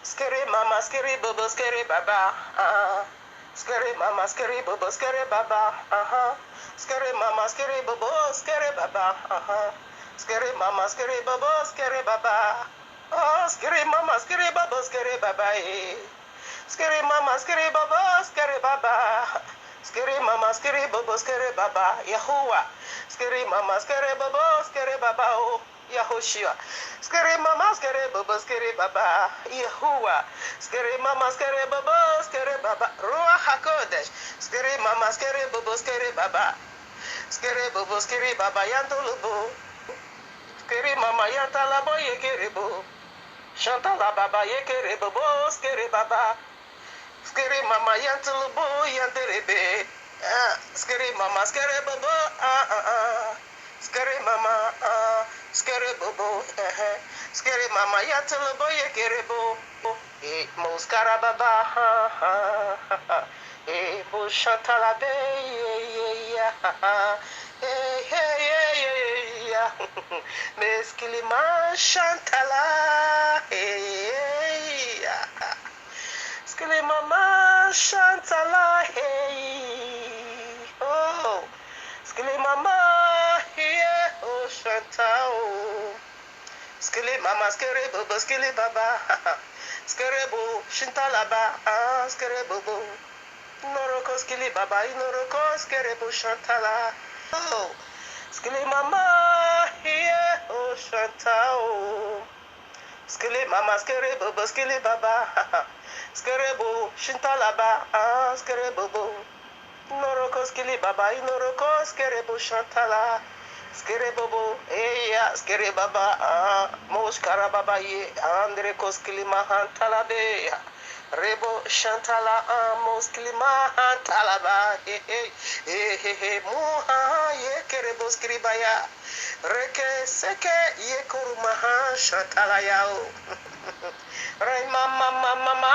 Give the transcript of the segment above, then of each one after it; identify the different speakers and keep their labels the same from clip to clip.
Speaker 1: Scary mama, scary bubba, scary baba. Scary mama, scary bubba, scary baba. Scary mama, scary bubba, scary baba. Scary mama, scary bubba, scary baba. Oh, scary mama, scary bubba, scary baba. Scary mama, scary bubba, scary baba. Scary mama, scary bubba, scary baba. Yahuwah. Scary mama, scary bubba, scary baba. Oh. Yahushua. Scary mama, scary baba, scary baba. Yahuwah. Scary mama, scary baba, scary baba. Ruach HaKodesh. Scary mama, scary baba, scary baba. Scary baba, scary baba, yantulubu. Scary mama, yantalabo, yekeribu. Shantala baba, yekeribu, scary baba. Scary mama, yantulubu, yanterebe. Scary mama, scary baba, Scary mama, scary bobo, scary mama, yatulubo, yekerebo, muskara baba, bushantalabe, meskilima shantala, skili mama shantala, oh. Skili mama, yeah, oh Shantao. Skili mama, skiri baba, skili baba. Skiri bu, shintalaba, skiri bubu. Noroko skili baba, inoroko skiri bu shantala. Oh, skili mama, yeah, oh Shantao. Skili mama, skiri baba, skili baba. Skiri bu, shintalaba, skiri bubu. Noroko skili baba, inoroko skere bu shantala, skere bobo, eya skere baba, moskara baba ye, andre koskili mahantala be, rebo shantala, moskili mahantala ba, muha ye kere boskiri baya, reke seke ye kuru maha shantala yao. Ray mama mama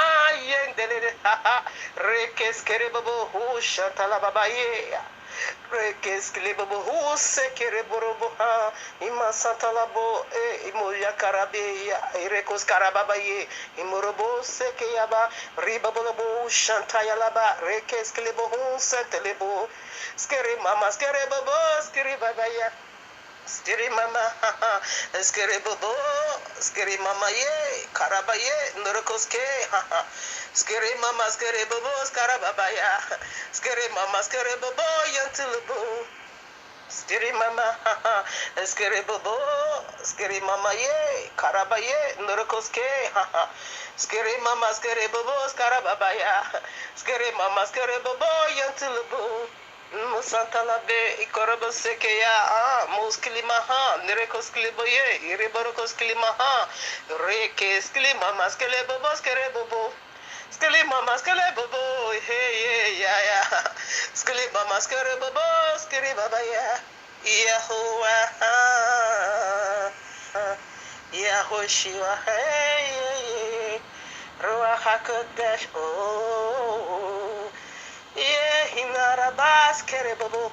Speaker 1: yendelele ha rekes kere babo hu shantala baba ye rekes kele babo hu sekere borobo ha ima santala bo imo yakarabe ya rekos karababa ye imorobo seke yaba ribabo bo shantaya laba rekes kele bo hu sentele bo skere mama skere babo skere baba ya Skiri mama, skiri bobo, skiri mama ye, karaba ye, nurukoske, skiri mama, skiri bobo, skarababa ya, skiri mama, skiri bobo, yantulubu, skiri mama, skiri bobo, skiri mama ye, karaba ye, nurukoske, skiri mama, skiri bobo, skarababa ya, skiri mama, skiri bobo, yantulubu. Musantala be ikorobo sekeya muskili maha nerekos kliboye iriborokos klimaha reke skili mama skele bobo skere bobo skili mama skele bobo hey ya skili mama skere bobo skiri baba ya Yahuwah Yahushua hey Ruach HaKodesh oh yeah, hinarabas kerebobo.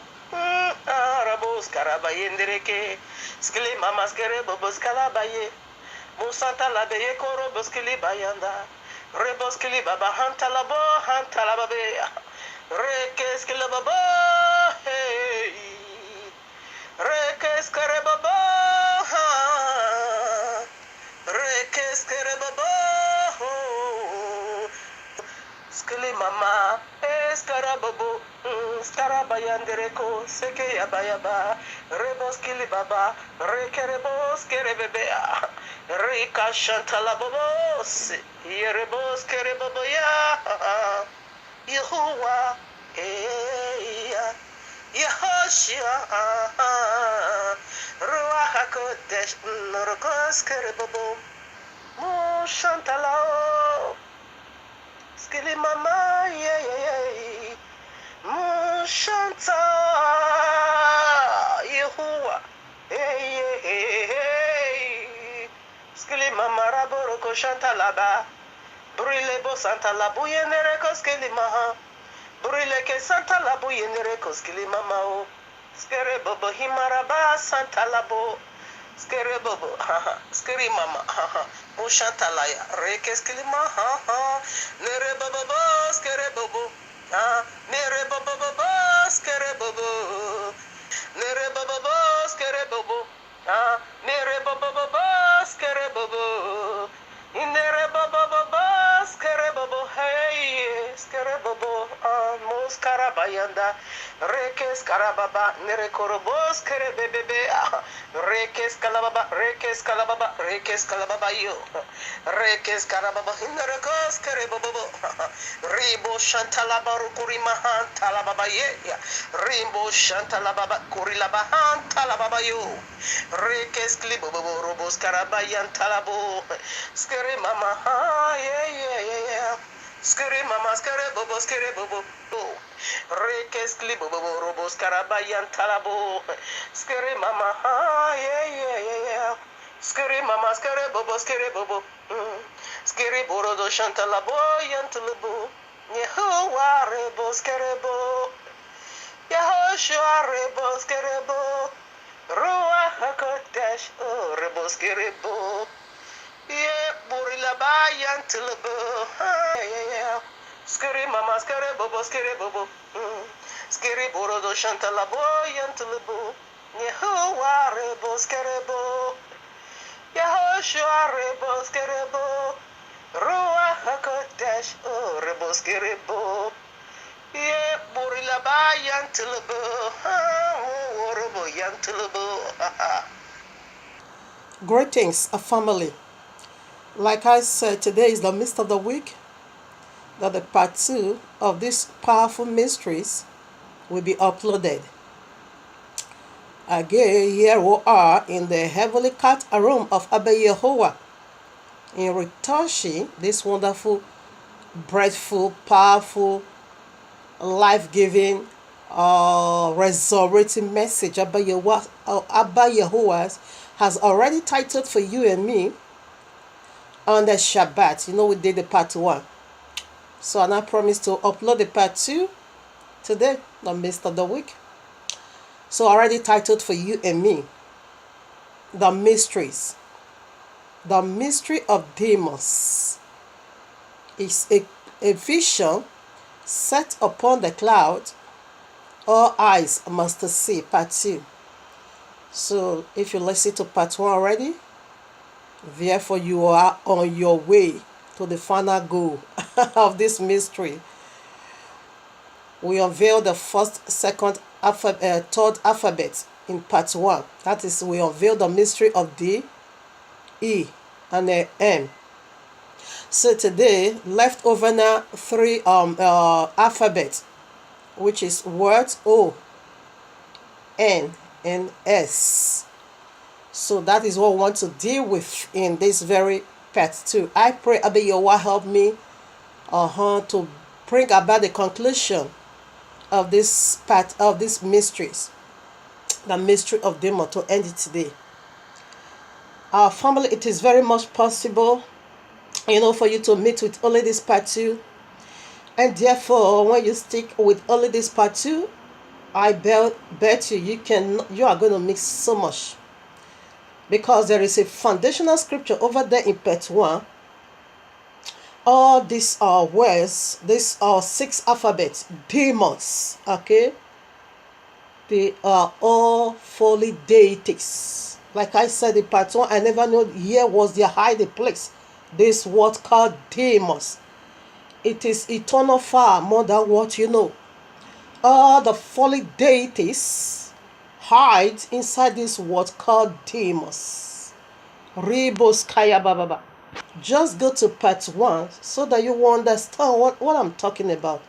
Speaker 1: Arabos karabayendereke. Skili mamas kerebobos kalabaye. Musanta labaye korobos kili bayanda. Rebos kili baba hantalababe. Rekes kilababa. Hey. Rekes kerebaba. Rekes kerebaba. Skili mama. Skarabobo, skarabayandereko, seke yabayaba, rebos kilibaba, rekerebos kerebebea, rika shantalabobos, yerebos kerebobo ya, Yahuwah, Yahoshua, Ruach HaKodesh, norokos kerebobo, mo shantalao. Skili mama, yeah. Mushanta, Yahuwah, hey. Skili mama, raboroko shanta laba. Brille bo santa labu yenere skili maha. Brille ke santa labu yenere skili mama o. Skere bobo himaraba santa labo. Skere bobo, skere mama, mushantalaya, reke skili ma, nere bobo, skere bobo, nere bobo, skere bobo, nere bobo, skere bobo, nere bobo, skere bobo, nere bobo, skere bobo, hey, skere bobo, muskarabayanda, reke skarababa, nere korobos, kere bebebe, Rekes kalababa, rekes kalababa, rekes kalababa yo. Rekes kalababa, hindarakos kerebobo. Ribo shantalabaru kurimahan talababa ye. Rimbo shantalababa kurilabahan talababa yo. Rekes klibobo robos karabayan talabo. Skere mama, yeah. Skere mama, skere bobo. Rekes klibobo robos karabayan talabo. Skere mama, yeah. Skere mama, skere bobo. Skere borodo shantalabo yantalabo. Yehovah rebo skere bo. Yehoshua rebo skere bo. Ruach HaKodesh rebo skere bo. Yeah, burilaba yantalabo. Yeah. Skere mama, skere bobo. Skere borodo shantalabo yantalabo. Yehovah rebo skere bo. Yehoshua rebo skere bo. Ruach HaKodesh rebo skere bo. Yeah, burilaba yantalabo. Worobo yantalabo. Greetings, a family. Like I said, today is the midst of the week that the part 2 of these powerful mysteries will be uploaded. Again, here we are in the heavenly court room of Abba Yehovah in retouching this wonderful, breathful, powerful, life-giving, resurrecting message Abba Yehovah has already titled for you and me on the Shabbat. You know, we did the part 1. So and I promised to upload the part 2 today, the midst of the week. So already titled for you and me, the mysteries. The mystery of Deimos is a vision set upon the cloud. All eyes must see, part 2. So if you listen to part 1 already, therefore you are on your way to the final goal of this mystery. We unveil the first, second, third alphabet in part 1. That is, we unveil the mystery of D, E, and M. So today, left over now 3 alphabets, which is words O, N, and S. So that is what we want to deal with in this very part 2. I pray Abba Yehovah help me to bring about the conclusion of this part of these mysteries, the mystery of Deimos, to end it today. Our family, it is very much possible, for you to meet with only this part 2, and therefore when you stick with only this part 2, I bet you are going to miss so much, because there is a foundational scripture over there in part 1. All these are words, these are 6 alphabets, Deimos, okay? They are all holy deities. Like I said in part 1, I never knew here was their hiding place. This word called Deimos. It is eternal far more than what you know. All the holy deities hide inside this word called Deimos. Ribos Kaya Baba. Just go to part 1 so that you will understand what I'm talking about.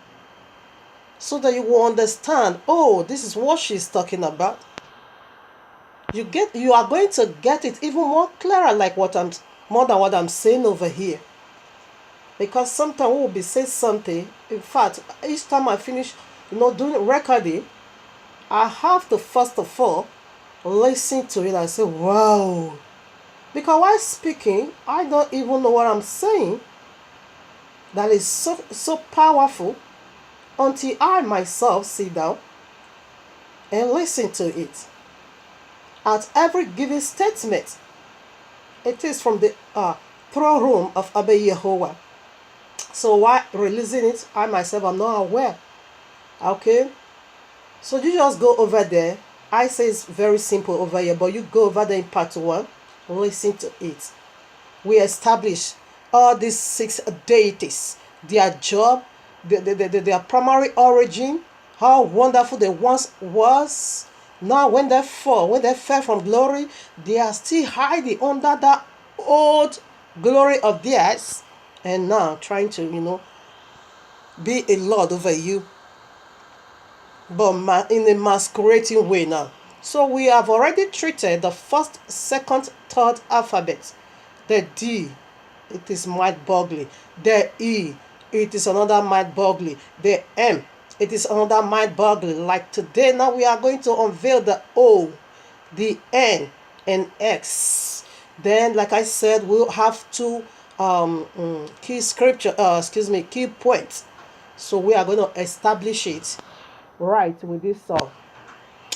Speaker 1: So that you will understand, oh, this is what she's talking about. You are going to get it even more clearer, like more than what I'm saying over here. Because sometimes we will be saying something. In fact, each time I finish, doing recording, I have to first of all listen to it and say, wow. Because while speaking, I don't even know what I'm saying. That is so powerful, until I myself sit down and listen to it.
Speaker 2: at every given statement. It is from the throne room of Abba Yehovah. So why releasing it? I myself am not aware. Okay? So you just go over there. I say it's very simple over here, but you go over there in part 1, listen to it. We establish all these 6 deities, their job, their primary origin, how wonderful they once was. Now when they fall, when they fell from glory, they are still hiding under that old glory of theirs, and now trying to, be a lord over you, but in a masquerading way now. So we have already treated the first, second, third alphabet. The D, it is mind-boggling. The E, it is another mind-boggling. The M, it is another mind-boggling. Like today, now we are going to unveil the O, the N, and X. Then, like I said, we'll have two key points. So we are going to establish it right with this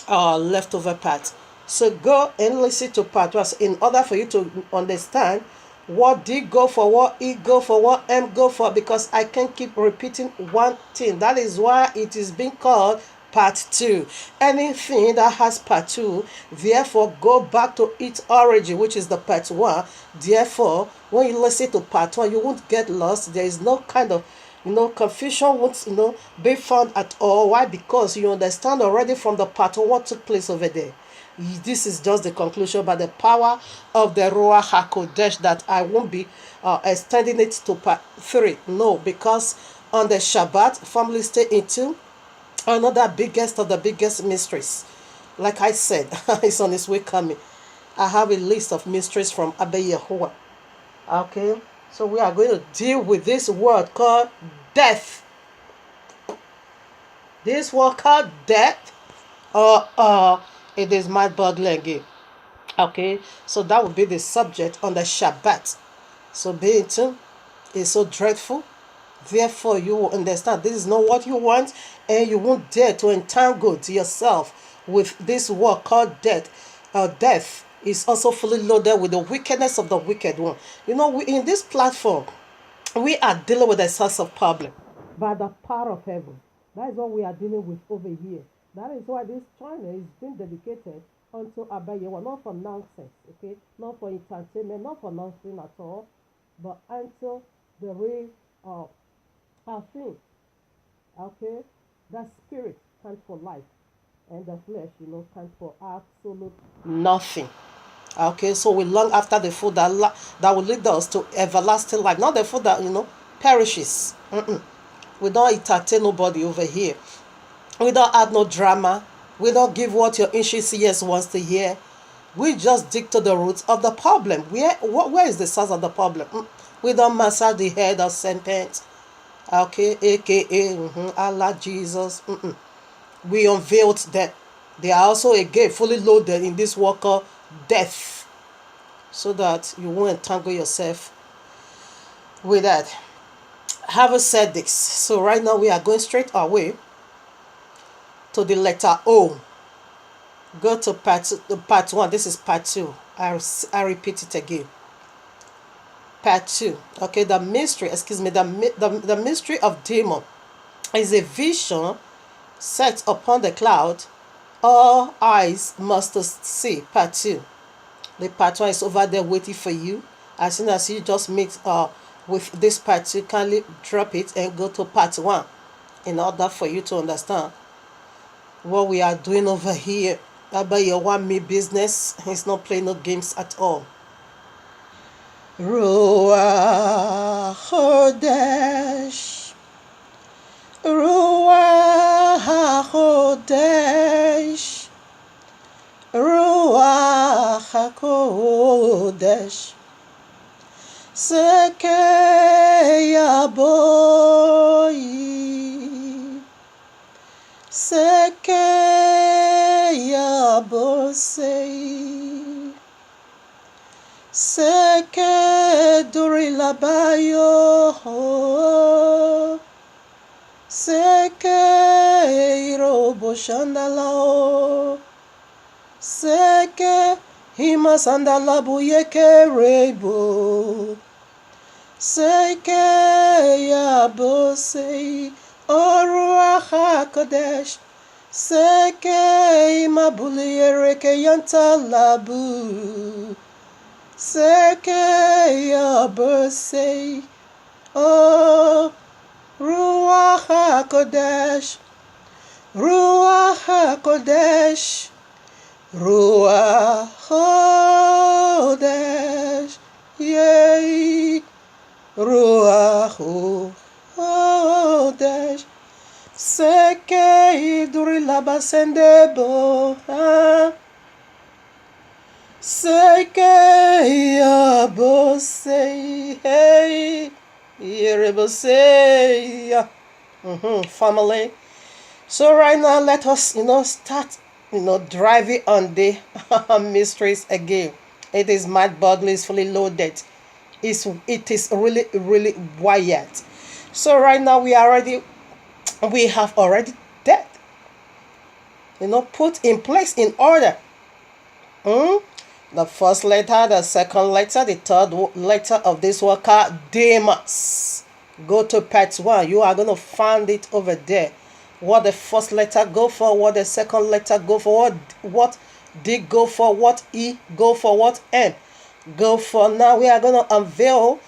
Speaker 2: leftover part. So go and listen to part 1 in order for you to understand what D go for, what E go for, what M go for, because I can't keep repeating one thing. That is why it is being called part 2. Anything that has part 2, therefore go back to its origin, which is the part 1. Therefore, when you listen to part 1, you won't get lost. There is no kind of confusion won't be found at all. Why? Because you understand already from the part what took place over there. This is just the conclusion by the power of the Ruach HaKodesh, that I won't be extending it to part 3. No, because on the Shabbat, family stay into another biggest of the biggest mysteries. Like I said, it's on its way coming. I have a list of mysteries from Abba Yehovah. Okay, so we are going to deal with this word called death. This word called death, it is mind-boggling again. Okay, so that would be the subject on the Shabbat. So being is so dreadful. Therefore, you will understand this is not what you want, and you won't dare to entangle yourself with this word called death. Death is also fully loaded with the wickedness of the wicked one. In this platform, we are dealing with a source of problem by the power of heaven. That is what we are dealing with over here. That is why this channel is being dedicated unto Abba Yehovah, not for nonsense, okay, not for entertainment, not for nonsense at all, but until the real thing. Okay, the spirit stands for life, and the flesh, stands for absolute nothing. Okay, so we long after the food that will lead us to everlasting life, not the food that perishes. We don't entertain nobody over here. We don't add no drama. We don't give what your inches ears wants to hear. We just dig to the roots of the problem. Where is the source of the problem? We don't massage the head of serpent. Okay, aka Allah, Jesus. We unveiled that they are also again fully loaded in this worker death, so that you won't entangle yourself with that. Having said this, so right now we are going straight away to the letter O. Go to part 1. This is part 2. I repeat it again. Part 2. Okay, the mystery of demon is a vision set upon the cloud. All eyes must see. Part 2. The part 1 is over there waiting for you. As soon as you just meet with this part 2, kindly drop it and go to part 1 in order for you to understand what we are doing over here. Abba Yehovah me business. He's not playing no games at all. Ruach HaKodesh, Ruach HaKodesh, Ruach HaKodesh, Sekeya boy, Sekeya bosei, Seke durilabayo, Seke iroboshandalao, Seke himasanda labu yeke rebo. Seke yabose Oruach Kodesh. Seke imabuli ereke yanta labu. Seke yabose Oh Ruach HaKodesh, Ruach HaKodesh, Ruach HaKodesh, yea, Ruach HaKodesh, Seke iduri labasendebo, Seke yabose, hey, yerebose, family. So right now, let us, start, driving on the mysteries again. It is mind boggling, it's fully loaded. It is really, really wired. So right now, we have already that, put in place in order. The first letter, the second letter, the third letter of this word called Demas. Go to part 1. You are going to find it over there. What the first letter go for, what the second letter go for, what D go for, what E go for, what M go for. Now we are going to unveil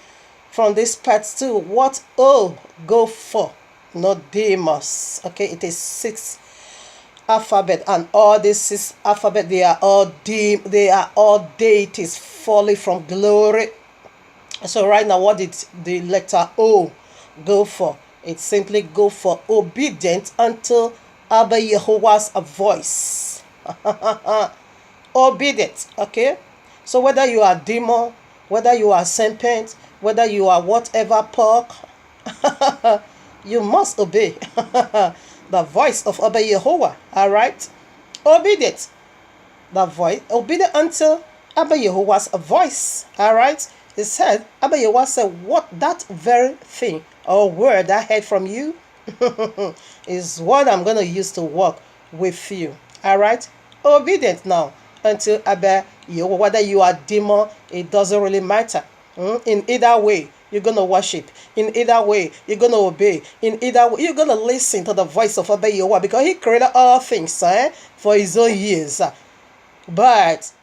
Speaker 2: from this part 2 what O go for. Not Demas. Okay, it is 6 alphabet, and all these 6 alphabet, they are all deities falling from glory. So right now, what did the letter O go for? It simply go for obedient unto Abba Yehovah's voice. Obedient, okay? So whether you are demon, whether you are serpent, whether you are whatever pork, you must obey the voice of Abba Yehovah, all right? Obedient. The voice, obedient unto Abba Yehovah's voice, all right? It said, Abba Yehovah said, what that very thing or word I heard from you is what I'm going to use to work with you. All right? Obedient now unto Abba Yehovah. Whether you are demon, it doesn't really matter. In either way, you're going to worship. In either way, you're going to obey. In either way, you're going to listen to the voice of Abba Yehovah, because he created all things for his own use. But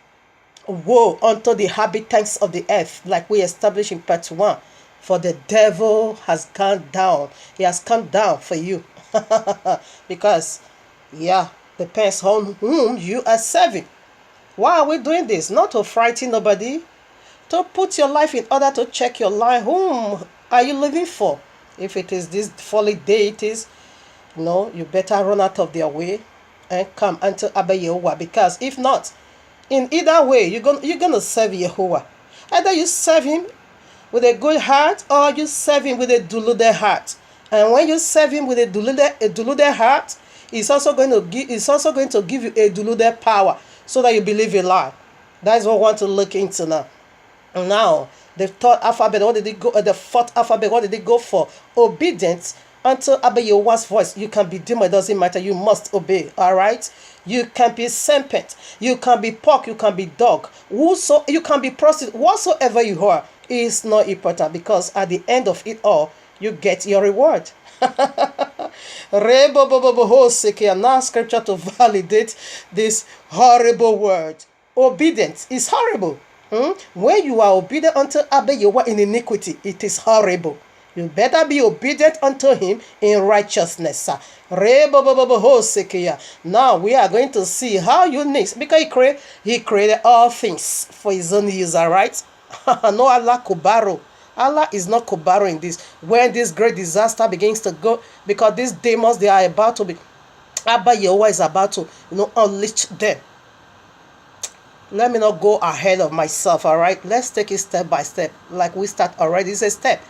Speaker 2: woe unto the inhabitants of the earth, like we established in part 1. For the devil has gone down. He has come down for you. Because, depends on whom you are serving. Why are we doing this? Not to frighten nobody. To put your life in order, to check your life. Whom are you living for? If it is these folly deities, you better run out of their way and come unto Abba Yehovah. Because if not, in either way, you're gonna serve Yehovah. Either you serve him with a good heart, or you serve him with a deluded heart. And when you serve him with a deluded heart, he's also going to give you a deluded power, so that you believe a lie. That's what we want to look into now. Now, the third alphabet, what did it go? The fourth alphabet, what did it go for? Obedience unto Abba Yehovah's voice. You can be demon, it doesn't matter. You must obey. All right. You can be serpent. You can be pork. You can be dog. You can be prostitute. Whatsoever you are is not important, because at the end of it all, you get your reward. Now scripture to validate this horrible word. Obedience is horrible. When you are obedient unto Abba Yehovah in iniquity, it is horrible. You better be obedient unto him in righteousness. Now we are going to see how unique, because he created all things for his own use, all right? No, Allah could borrow. Allah is not borrowing this. When this great disaster begins to go, because these demons, they are about to be, Abba Yehovah is about to, unleash them. Let me not go ahead of myself, all right? Let's take it step by step. Like we start already, it's a step.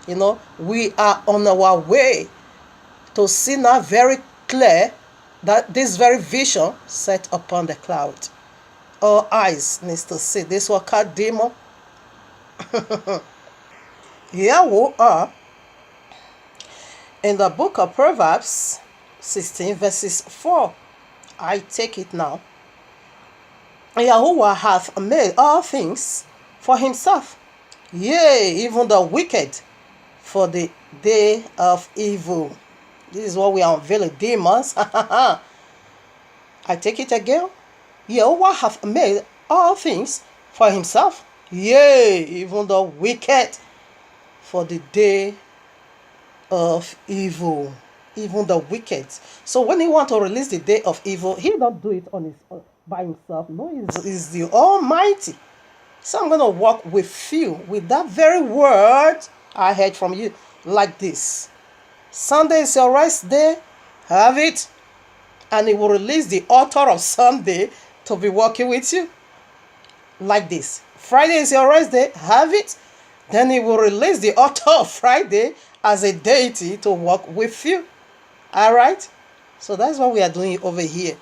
Speaker 2: We are on our way to see now very clear that this very vision set upon the cloud. All eyes needs to see this one called demon. Here we are in the book of Proverbs 16 verses 4. I take it now. Yahuwah hath made all things for himself, yea, even the wicked for the day of evil. This is what we are unveiling, demons. I take it again. Yahuwah hath made all things for himself, yea, even the wicked for the day of evil. Even the wicked. So when he want to release the day of evil, he don't do it on his by himself. No, he's the Almighty. So I'm gonna walk with you with that very word I heard from you, like this. Sunday is your rest day. Have it. And he will release the author of Sunday to be working with you, like this. Friday is your rest day. Have it. Then he will release the author of Friday as a deity to work with you. All right. So that's what we are doing over here.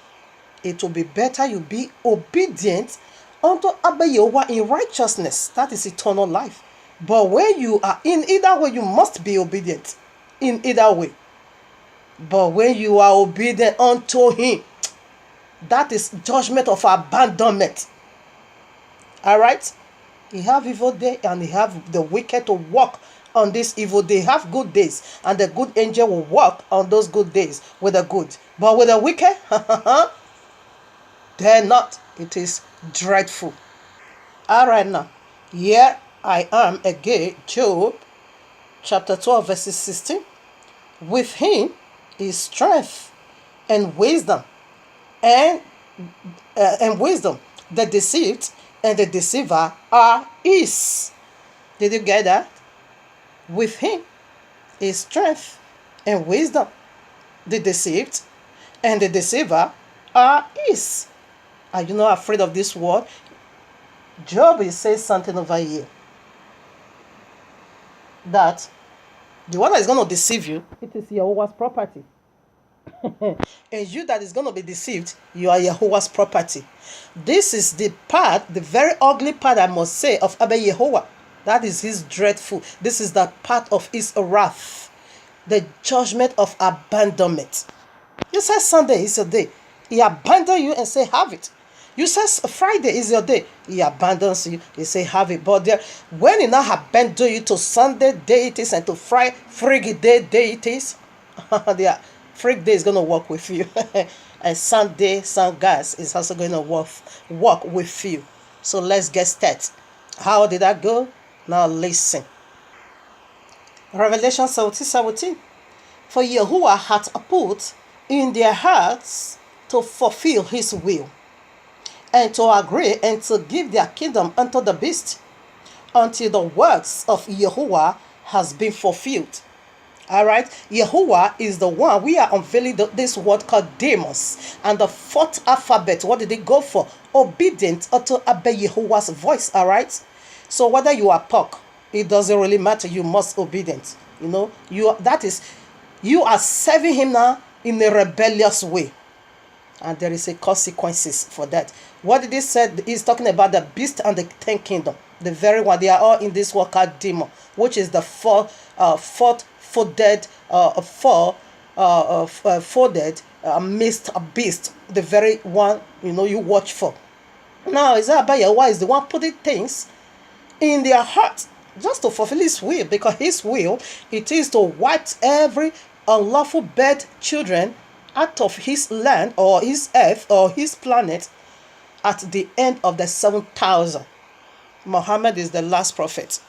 Speaker 2: It will be better you be obedient unto Abba Yehovah in righteousness. That is eternal life. But where you are, in either way, you must be obedient. In either way. But when you are obedient unto him, that is judgment of abandonment. All right. He have evil day and he have the wicked to walk on this evil day. Have good days, and the good angel will walk on those good days with the good. But with the wicked, they're not. It is dreadful. All right, now, here I am again, Job chapter 12, verses 16. With him is strength and wisdom, and wisdom. The deceived and the deceiver are his. Did you get that? With him is strength and wisdom. The deceived and the deceiver are his. Are you not afraid of this word? Job is saying something over here, that the one that is going to deceive you, it is Jehovah's property. And you that is going to be deceived, you are Jehovah's property. This is the part, the very ugly part, I must say, of Abba Yehovah. That is his dreadful. This is the part of his wrath. The judgment of abandonment. You say Sunday is your day. He abandons you and say, have it. You say Friday is your day. He abandons you. He say, have it. But there, when he now abandon you to Sunday deities and to Friday day deities, the freak day is going to work with you. And Sunday, sun gas is also going to work with you. So let's get started. How did that go? Now listen. Revelation 17:17. For Yahuwah hath put in their hearts to fulfill his will, and to agree and to give their kingdom unto the beast, until the works of Yahuwah has been fulfilled. All right, Yahuwah is the one. We are unveiling this word called Demos, and the fourth alphabet. What did it go for? Obedient unto Abba Yahuwah's voice. All right. So whether you are pork, it doesn't really matter. You must obedient. You know, you are serving him now in a rebellious way, and there is a consequences for that. What did he say? He's talking about the beast and the 10 kingdom. The very one, they are all in this word called demon, which is the four-folded missed beast, the very one you watch for. Now Isaiah is the one putting things in their heart just to fulfill his will, because his will, it is to wipe every unlawful birth children out of his land or his earth or his planet at the end of the 7,000. Muhammad is the last prophet.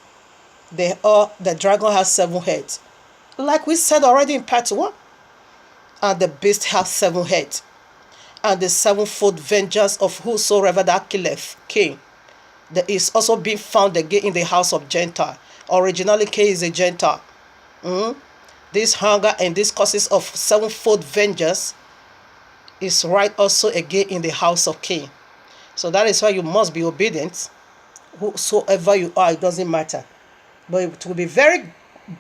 Speaker 2: The dragon has 7 heads, like we said already in part 1, and the beast has 7 heads, and the sevenfold vengeance of whosoever that killeth King. There is also being found again in the house of Gentile. Originally, Cain is a Gentile. This hunger and this causes of sevenfold vengeance is right also again in the house of Cain. So that is why you must be obedient. Whosoever you are, it doesn't matter. But it will be very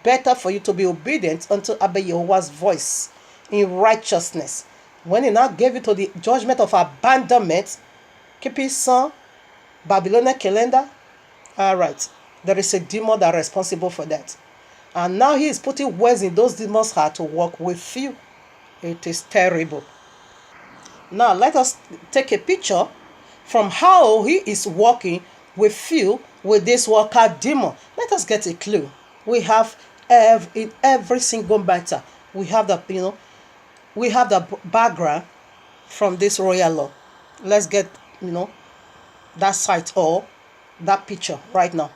Speaker 2: better for you to be obedient unto Abba Yehovah's voice in righteousness. When he now gave you to the judgment of abandonment, keep his son, Babylonian calendar. All right, there is a demon that is responsible for that, and now he is putting words in those demons' heart to work with you. It is terrible. Now let us take a picture from how he is working with you with this worker demon. Let us get a clue. We have in every single matter, we have the we have the background from this royal law. Let's get that site or that picture right now.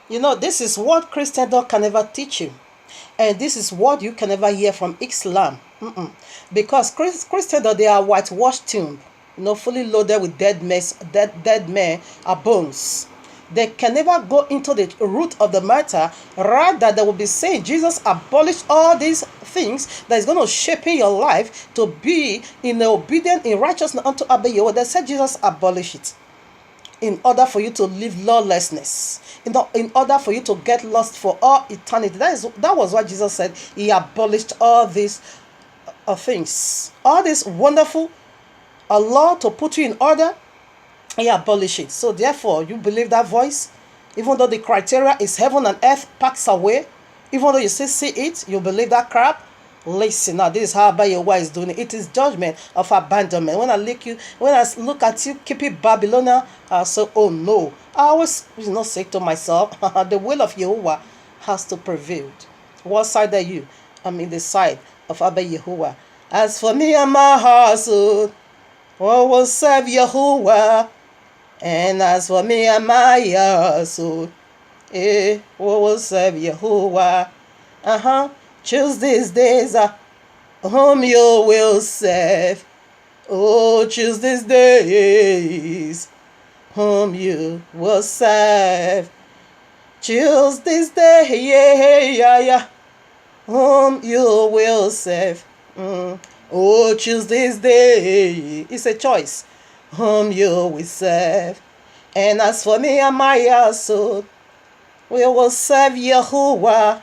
Speaker 2: This is what Christendom can never teach you. And this is what you can never hear from Islam. Because Christendom, they are whitewashed tomb, fully loaded with dead men are bones. They can never go into the root of the matter. Rather, they will be saying Jesus abolished all these things that is going to shape your life to be in obedience, in righteousness unto Abba Yahweh. They said Jesus abolished it in order for you to live lawlessness, in order for you to get lost for all eternity. That was what Jesus said. He abolished all these things, all this wonderful law to put you in order. He abolished it. So therefore, you believe that voice, even though the criteria is heaven and earth pass away, even though you still see it, you believe that crap. Listen, now this is how Abba Yahweh is doing it. It is judgment of abandonment. When I look at you, keep it Babylonian, I say, oh no. I always say to myself, the will of Yahweh has to prevail. What side are you? I'm in the side of Abba Yahweh. As for me and my household, we will serve Yahweh. And as for me and my household, we will serve Yahweh. Choose these days whom you will serve. Oh, choose these days whom you will serve. Choose this day, whom you will serve. Oh, choose this day. It's a choice. Whom you will serve. And as for me and my household, we will serve Yahuwah.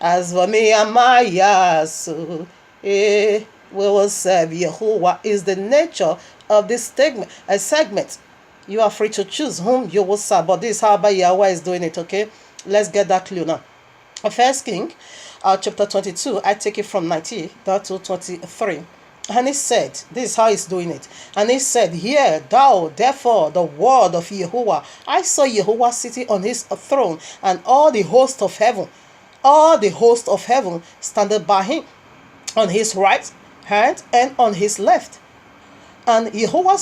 Speaker 2: As for me and my household, we will serve Yahuwah. Is the nature of this segment. You are free to choose whom you will serve. But this is how Yahweh is doing it, okay? Let's get that clue now. First King, chapter 22, I take it from 19 down to 23. And he said, this is how he's doing it. And he said, hear thou therefore the word of Yahuwah. I saw Yahuwah sitting on his throne, and all the host of heaven standing by him, on his right hand and on his left. And Yahuwah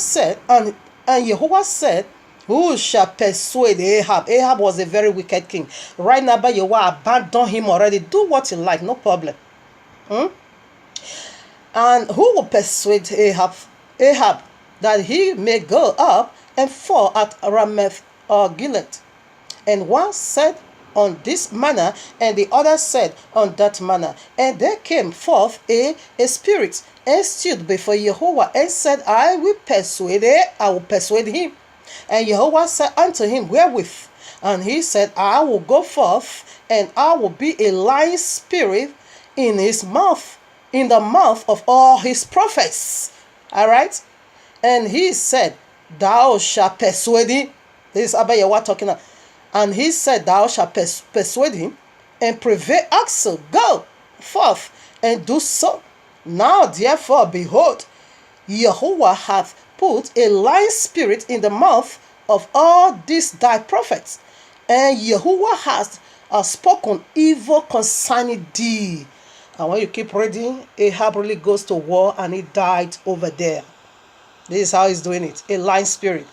Speaker 2: said, who shall persuade Ahab? Ahab was a very wicked king. Right now, but Yahweh abandoned him already. Do what you like, no problem. And who will persuade Ahab that he may go up and fall at Ramoth Gilead? And one said on this manner, and the other said on that manner. And there came forth a spirit and stood before Jehovah and said, I will persuade him. And Jehovah said unto him, wherewith? And he said, I will go forth, and I will be a lying spirit in his mouth, in the mouth of all his prophets. All right. And he said, thou shalt persuade him. This is Abba Yahweh talking now. And he said, thou shalt persuade him and prevail also. Go forth and do so. Now therefore, behold, Yahuwah hath put a lying spirit in the mouth of all these thy prophets, and Yahuwah has spoken evil concerning thee. And when you keep reading, Ahab really goes to war and he died over there. This is how he's doing it. A lying spirit.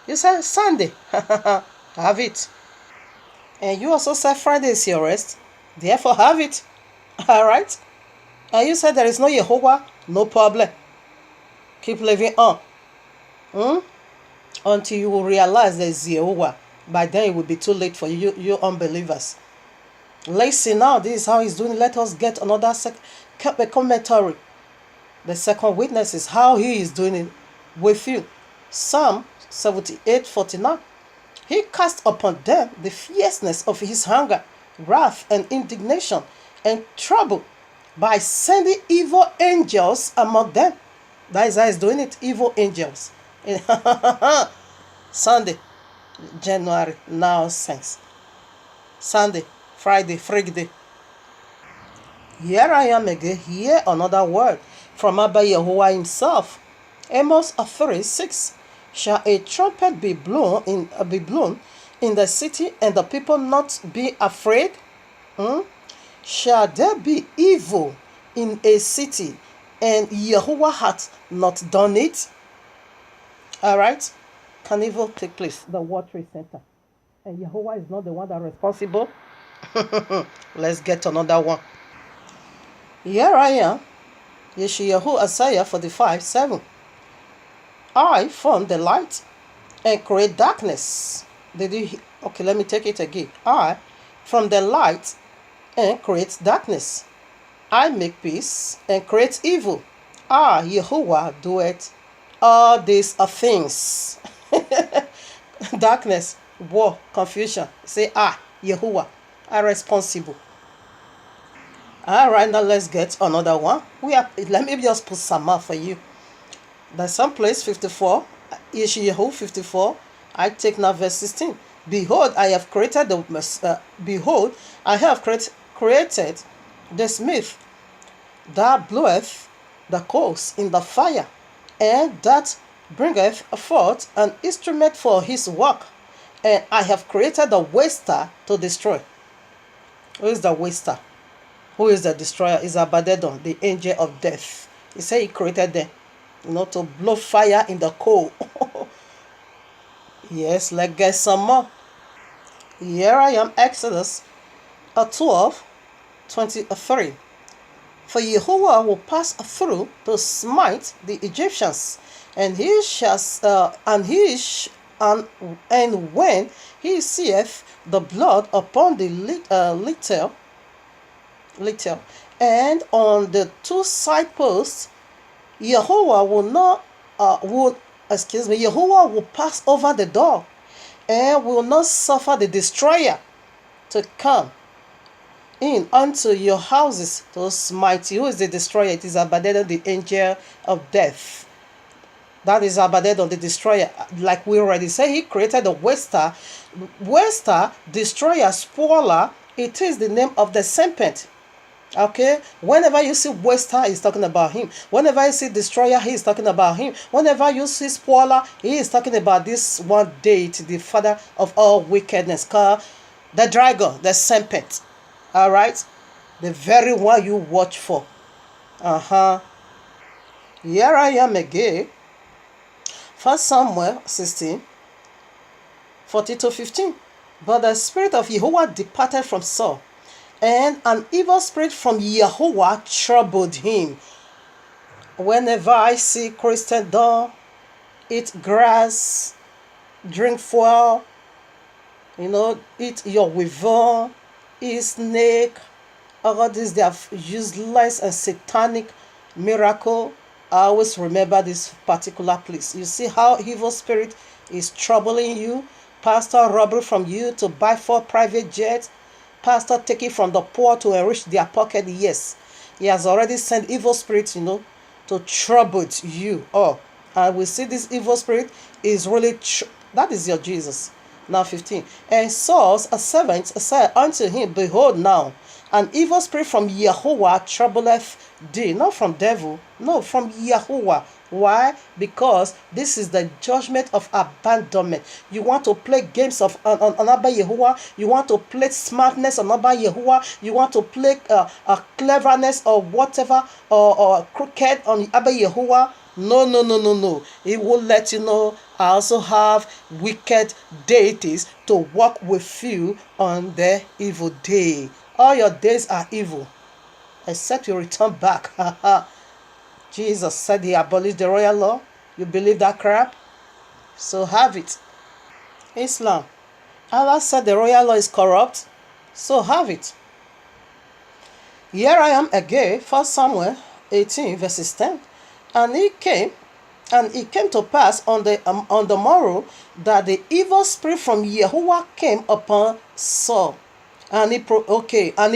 Speaker 2: You say Sunday, have it. And you also said Friday is your rest, therefore have it. All right. And you said there is no Yehovah, no problem. Keep living on. Until you will realize there is Yehovah. By then it will be too late for you unbelievers. Listen now, this is how he's doing. Let us get another commentary. The second witness is how he is doing it with you. Psalm 78:49. He cast upon them the fierceness of his hunger, wrath, and indignation, and trouble, by sending evil angels among them. That is how he's doing it, evil angels. Sunday, January, nonsense. Sunday, Friday, Friday. Here I am again, here another word from Abba Yahuwah himself. Amos 3:6. Shall a trumpet be blown in the city, and the people not be afraid? Hmm? Shall there be evil in a city, and Yahuwah hath not done it? All right. Can evil take place? The World Trade Center. And Yahuwah is not the one that is responsible. Let's get another one. Here I am. Yeshayahu Isaiah 45:7. I form the light and create darkness. Did you? Okay, let me take it again. I from the light and create darkness. I make peace and create evil. Yahuwah doeth all these are things. Darkness, war, confusion. Say, Yahuwah, are responsible. All right, now let's get another one. Let me just put some more for you. There's some place 54, Yeshayahu 54. I take now verse 16. Behold, I have created created the smith that bloweth the coals in the fire, and that bringeth forth an instrument for his work. And I have created the waster to destroy. Who is the waster? Who is the destroyer? Is Abaddon, the angel of death. He said he created them, to blow fire in the coal. Yes, let's get some more. Here I am, Exodus 12:23. For Yahuwah will pass through to smite the Egyptians, and when he seeth the blood upon the little, and on the two side posts, Yahuwah will pass over the door, and will not suffer the destroyer to come in unto your houses to smite you. Who is the destroyer? It is Abaddon, the angel of death. That is Abaddon, the destroyer. Like we already said, he created the waster. Waster, destroyer, spoiler. It is the name of the serpent. Okay, whenever you see waster, he's talking about him. Whenever you see destroyer, he is talking about him. Whenever you see spoiler, he is talking about this one deity, the father of all wickedness, called the dragon, the serpent. All right, the very one you watch for. Here I am again. 1 Samuel 16:14-15. But the spirit of Yahuwah departed from Saul, and an evil spirit from Yahuwah troubled him. Whenever I see Christendom, eat grass, drink fuel, eat your weevil, eat snake, all these, they are useless and satanic miracle. I always remember this particular place. You see how evil spirit is troubling you. Pastor robbery from you to buy 4 private jets. Pastor taking from the poor to enrich their pocket. Yes, he has already sent evil spirits, to trouble you. And we see this evil spirit is really, that is your Jesus. Now 15. And Saul's servant said unto him, Behold now, an evil spirit from Yahuwah troubleth thee. Not from devil, no, from Yahuwah. Why? Because this is the judgment of abandonment. You want to play games on Abba Yahuwah. You want to play smartness on Abba Yahuwah. You want to play cleverness or whatever, or crooked on Abba Yahuwah. No. He will let you know I also have wicked deities to work with you on the evil day. All your days are evil, except you return back. Jesus said he abolished the royal law. You believe that crap? So have it. Islam. Allah said the royal law is corrupt. So have it. Here I am again, 1 Samuel 18:10. And it came to pass on the morrow that the evil spirit from Yahuwah came upon Saul. And he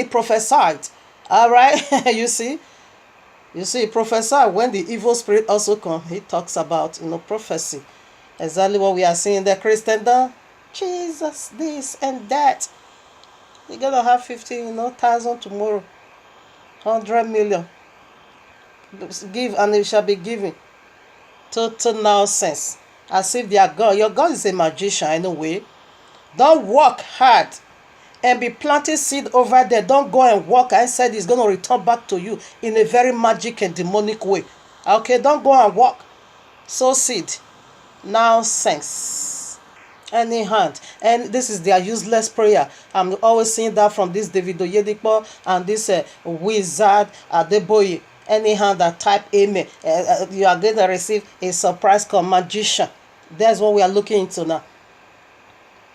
Speaker 2: prophesied. All right, you see, prophesy when the evil spirit also come. He talks about prophecy. Exactly what we are seeing in the Christendom. Jesus, this and that. You're gonna have 50,000 tomorrow, 100 million. Give and it shall be given. Total nonsense. As if they are God. Your God is a magician anyway. Don't work hard and be planting seed over there. Don't go and work and said it's going to return back to you in a very magic and demonic way. Okay, don't go and work. Sow seed. Nonsense. Any hand. And this is their useless prayer. I'm always seeing that from this David Oyedepo and this wizard Adeboye. Any hand that type amen, you are going to receive a surprise call, magician. That's what we are looking into now.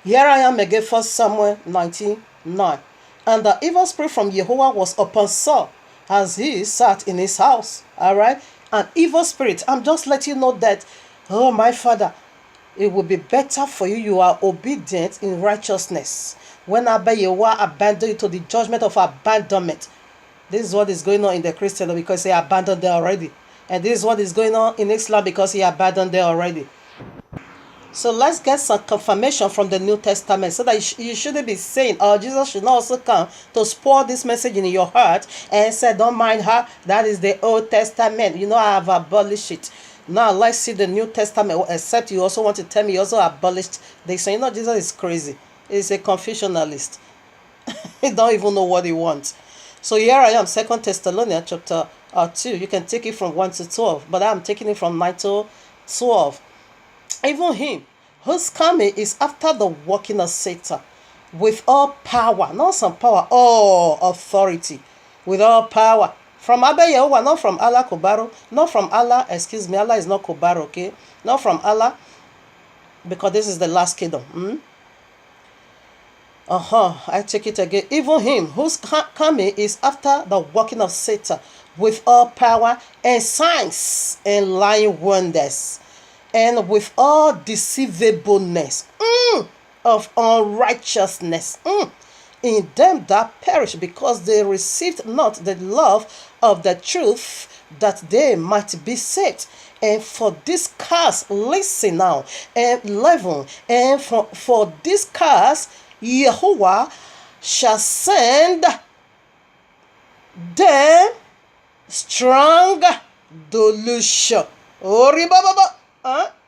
Speaker 2: Here I am again, 1 Samuel 19:9. And the evil spirit from Jehovah was upon Saul as he sat in his house. All right? An evil spirit. I'm just letting you know that, oh, my father, it will be better for you. You are obedient in righteousness. When Yehovah abandon you to the judgment of abandonment. This is what is going on in the Christian because he abandoned there already. And this is what is going on in Islam because he abandoned there already. So let's get some confirmation from the New Testament so that you shouldn't be saying, oh, Jesus should not also come to spoil this message in your heart and say, don't mind her. That is the Old Testament. You know, I have abolished it. Now let's see the New Testament, except you also want to tell me you also abolished this. So, you know, Jesus is crazy. He's a confucianist. He don't even know what he wants. So here I am, 2 Thessalonians chapter 2. You can take it from 1 to 12, but I'm taking it from 9 to 12. Even him, whose coming is after the working of Satan, with all power, not some power, all authority, with all power. From Abba Yehovah, not from Allah Kobaro, not from Allah, excuse me, Allah is not Kobaro, okay? Not from Allah, because this is the last kingdom. I take it again. Even him whose coming is after the working of Satan with all power and signs and lying wonders and with all deceivableness of unrighteousness in them that perish, because they received not the love of the truth, that they might be saved. And for this cause, listen now, and 11, and for this cause, Yehovah shall send them strong delusion.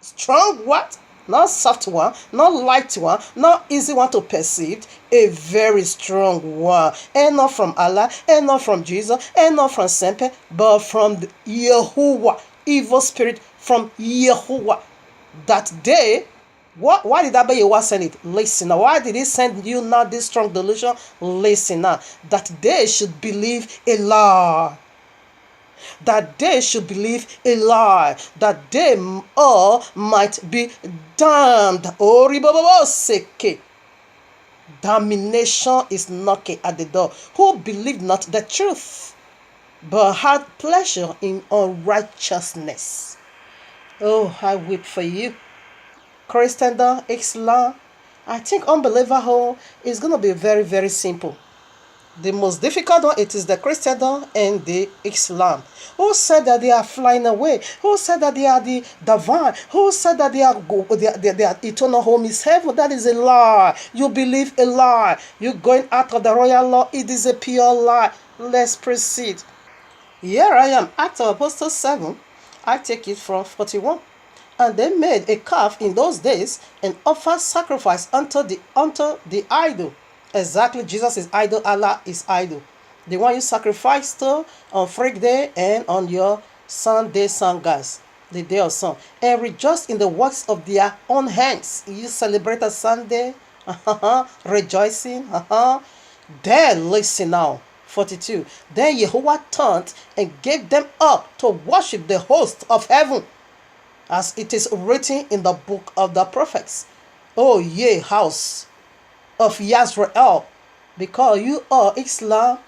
Speaker 2: Strong what? Not soft one, not light one, not easy one to perceive, a very strong one. And not from Allah, and not from Jesus, and not from Semper, but from the Yehovah, evil spirit from Yehovah. That day, why did Abba Yehovah send it? Listen now. Why did he send you now this strong delusion? Listen now. That they should believe a lie. That they should believe a lie. That they all might be damned. Damnation is knocking at the door. Who believed not the truth, but had pleasure in unrighteousness. Oh, I weep for you. Christendom, Islam, I think unbeliever is going to be very, very simple. The most difficult one, it is the Christendom and the Islam. Who said that they are flying away? Who said that they are the divine? Who said that their eternal home is heaven? That is a lie. You believe a lie. You're going out of the royal law. It is a pure lie. Let's proceed. Here I am, Acts of Apostles 7. I take it from 41. And they made a calf in those days and offered sacrifice unto the idol. Exactly, Jesus is idol, Allah is idol. The one you sacrifice to on Freak Day and on your Sunday Sangas, the day of sun. And rejoice in the works of their own hands. You celebrate a Sunday, rejoicing. Then listen now. 42. Then Yehovah turned and gave them up to worship the host of heaven, as it is written in the book of the prophets. O ye house of Yisrael, because you are Islam,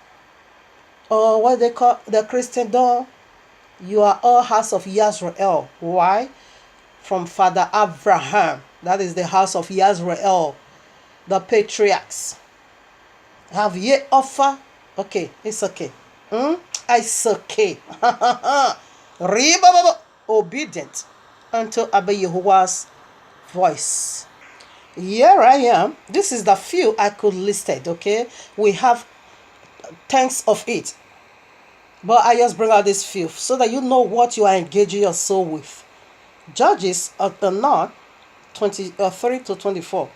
Speaker 2: or what they call the Christendom, you are all house of Yisrael. Why? From Father Abraham. That is the house of Yisrael, the patriarchs. Have ye offer? Okay, it's okay. It's okay. Obedient unto Abba Yehovah's voice. Here I am. This is the few I could listed. Okay, we have thanks of it, but I just bring out this few so that you know what you are engaging your soul with. Judges of the North 23 to 24.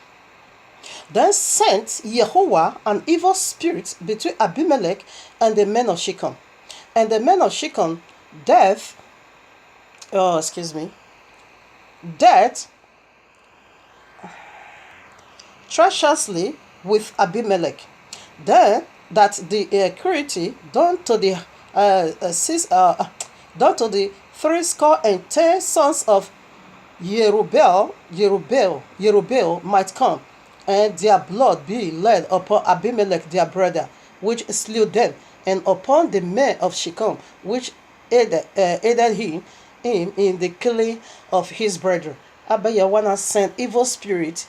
Speaker 2: Then sent Yehovah an evil spirit between Abimelech and the men of Shechem. And the men of Shechem death, death treacherously with Abimelech. Then that the cruelty done to the 70 sons of Jerubbaal might come, and their blood be laid upon Abimelech their brother, which slew them, and upon the men of Shechem, which aided him in the killing of his brethren. Abba Yawana sent evil spirit,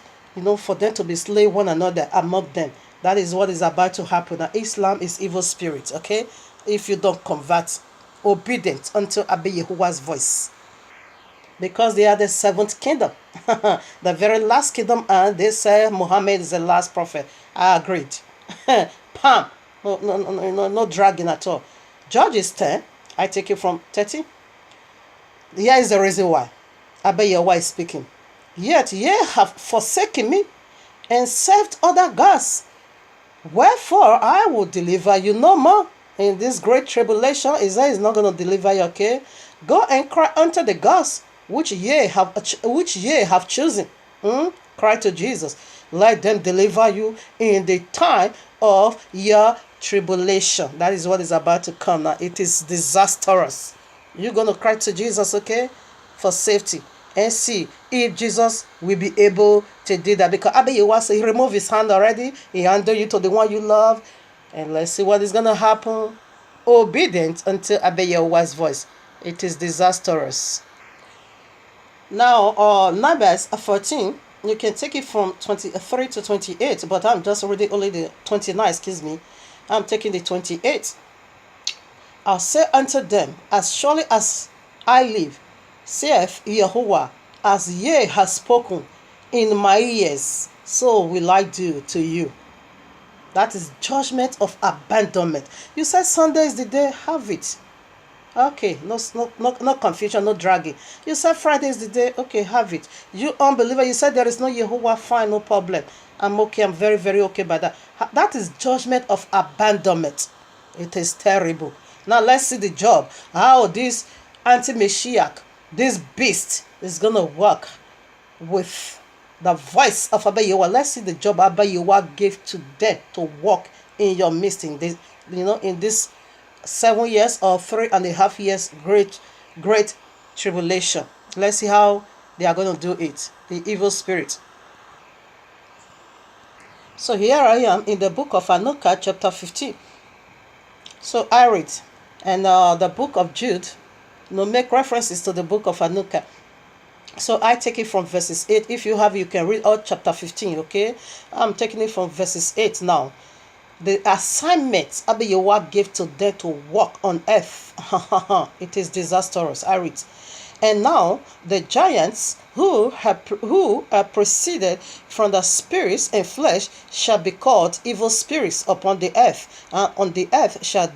Speaker 2: for them to be slay one another among them. That is what is about to happen. Now, Islam is evil spirit, okay? If you don't convert, obedient unto Abba Yahuwah's voice. Because they are the seventh kingdom, the very last kingdom, and they say Muhammad is the last prophet. I agreed. Pam, no dragging at all. Judges 10, I take it from 30. Here is the reason why. Abba Yahweh is speaking. Yet ye have forsaken me and served other gods. Wherefore I will deliver you no more. In this great tribulation, Israel is not going to deliver you, okay? Go and cry unto the gods which ye have chosen. Cry to Jesus. Let them deliver you in the time of your tribulation. That is what is about to come now. It is disastrous. You're going to cry to Jesus, okay? For safety. And see if Jesus will be able to do that. Because Abba Yehowa said he removed his hand already. He handed you to the one you love. And let's see what is going to happen. Obedient unto Abba Yehowa's voice. It is disastrous. Now, Numbers 14, you can take it from 23 to 28, but I'm just reading only the 29, excuse me. I'm taking the 28. I'll say unto them, as surely as I live, saith Yehovah, as ye have spoken in my ears, so will I do to you. That is judgment of abandonment. You said Sunday is the day, have it. Okay, no confusion, no dragging. You said Friday is the day, okay, have it. You unbeliever, you said there is no Yehovah, fine, no problem. I'm okay, I'm very, very okay by that. That is judgment of abandonment. It is terrible. Now let's see the job. How this anti-Mashiach, this beast, is going to work with the voice of Abba Yehowa. Let's see the job Abba Yehowa gave to them to walk in your midst in this, in this 7 years or 3.5 years great tribulation. Let's see how they are going to do it. The evil spirit. So here I am in the book of Hanukkah chapter 15. So I read, and the book of Jude make references to the book of Hanukkah. So I take it from verses 8. If you have, you can read out chapter 15, okay? I'm taking it from verses 8 now. The assignment Abba Yehowa gave to them to walk on earth. It is disastrous. I read. And now the giants who proceeded from the spirits and flesh shall be called evil spirits upon the earth. And on the earth shall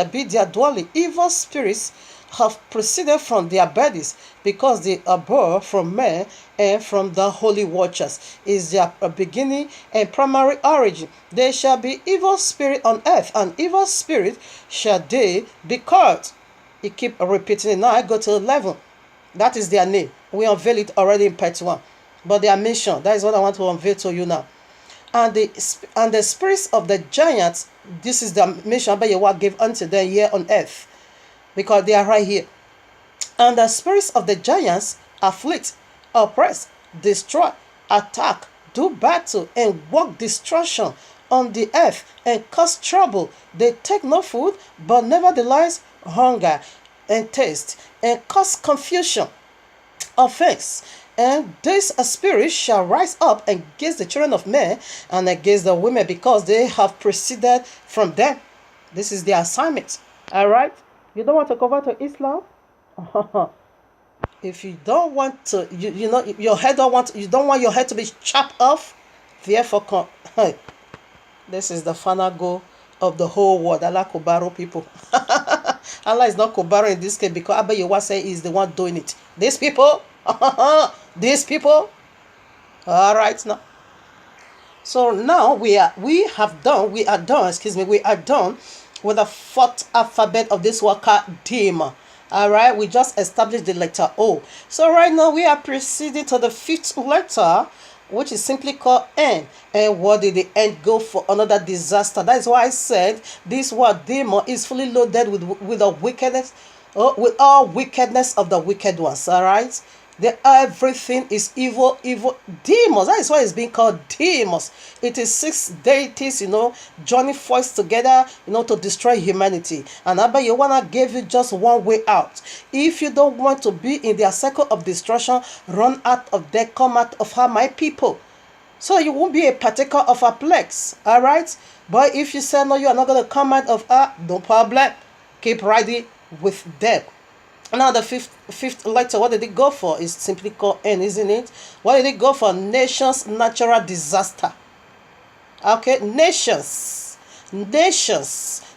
Speaker 2: be their dwelling. Evil spirits have proceeded from their bodies, because they are born from men and from the holy watchers is their beginning and primary origin. They shall be evil spirit on earth, and evil spirit shall they be called. He keep repeating it. Now I go to 11. That is their name. We unveil it already in part 1, but they are mentioned. That is what I want to unveil to you now. And the spirits of the giants, this is the mission Abba Yehowa gave unto them here on earth, because they are right here. And the spirits of the giants afflict, oppress, destroy, attack, do battle, and work destruction on the earth, and cause trouble. They take no food, but nevertheless hunger and thirst, and cause confusion, offense. And this spirit shall rise up against the children of men and against the women, because they have proceeded from them. This is their assignment. All right? You don't want to convert to Islam? If you don't want to, your head you don't want your head to be chopped off, therefore, this is the final goal of the whole world. Allah Kubaro people. Allah is not cooperate in this case because Abba Yewa say he's the one doing it. These people, these people. All right now. So now we are done with the fourth alphabet of this word Dima. All right, we just established the letter O. So right now we are proceeding to the fifth letter, which is simply called N. And what did the N go for? Another disaster. That is why I said this word demon is fully loaded with the wickedness, with all wickedness of the wicked ones. All right. Everything is evil, demons. That is why it's being called demons. It is six deities, joining forces together, to destroy humanity. And Abba Yewana gave you just one way out. If you don't want to be in their circle of destruction, run out of there, come out of her, my people. So you won't be a partaker of her plagues, all right? But if you say no, you are not going to come out of her, no problem. Keep riding with them. Now the fifth letter, what did it go for? Is simply called N, isn't it? What did it go for? Nations, natural disaster. Okay, nations,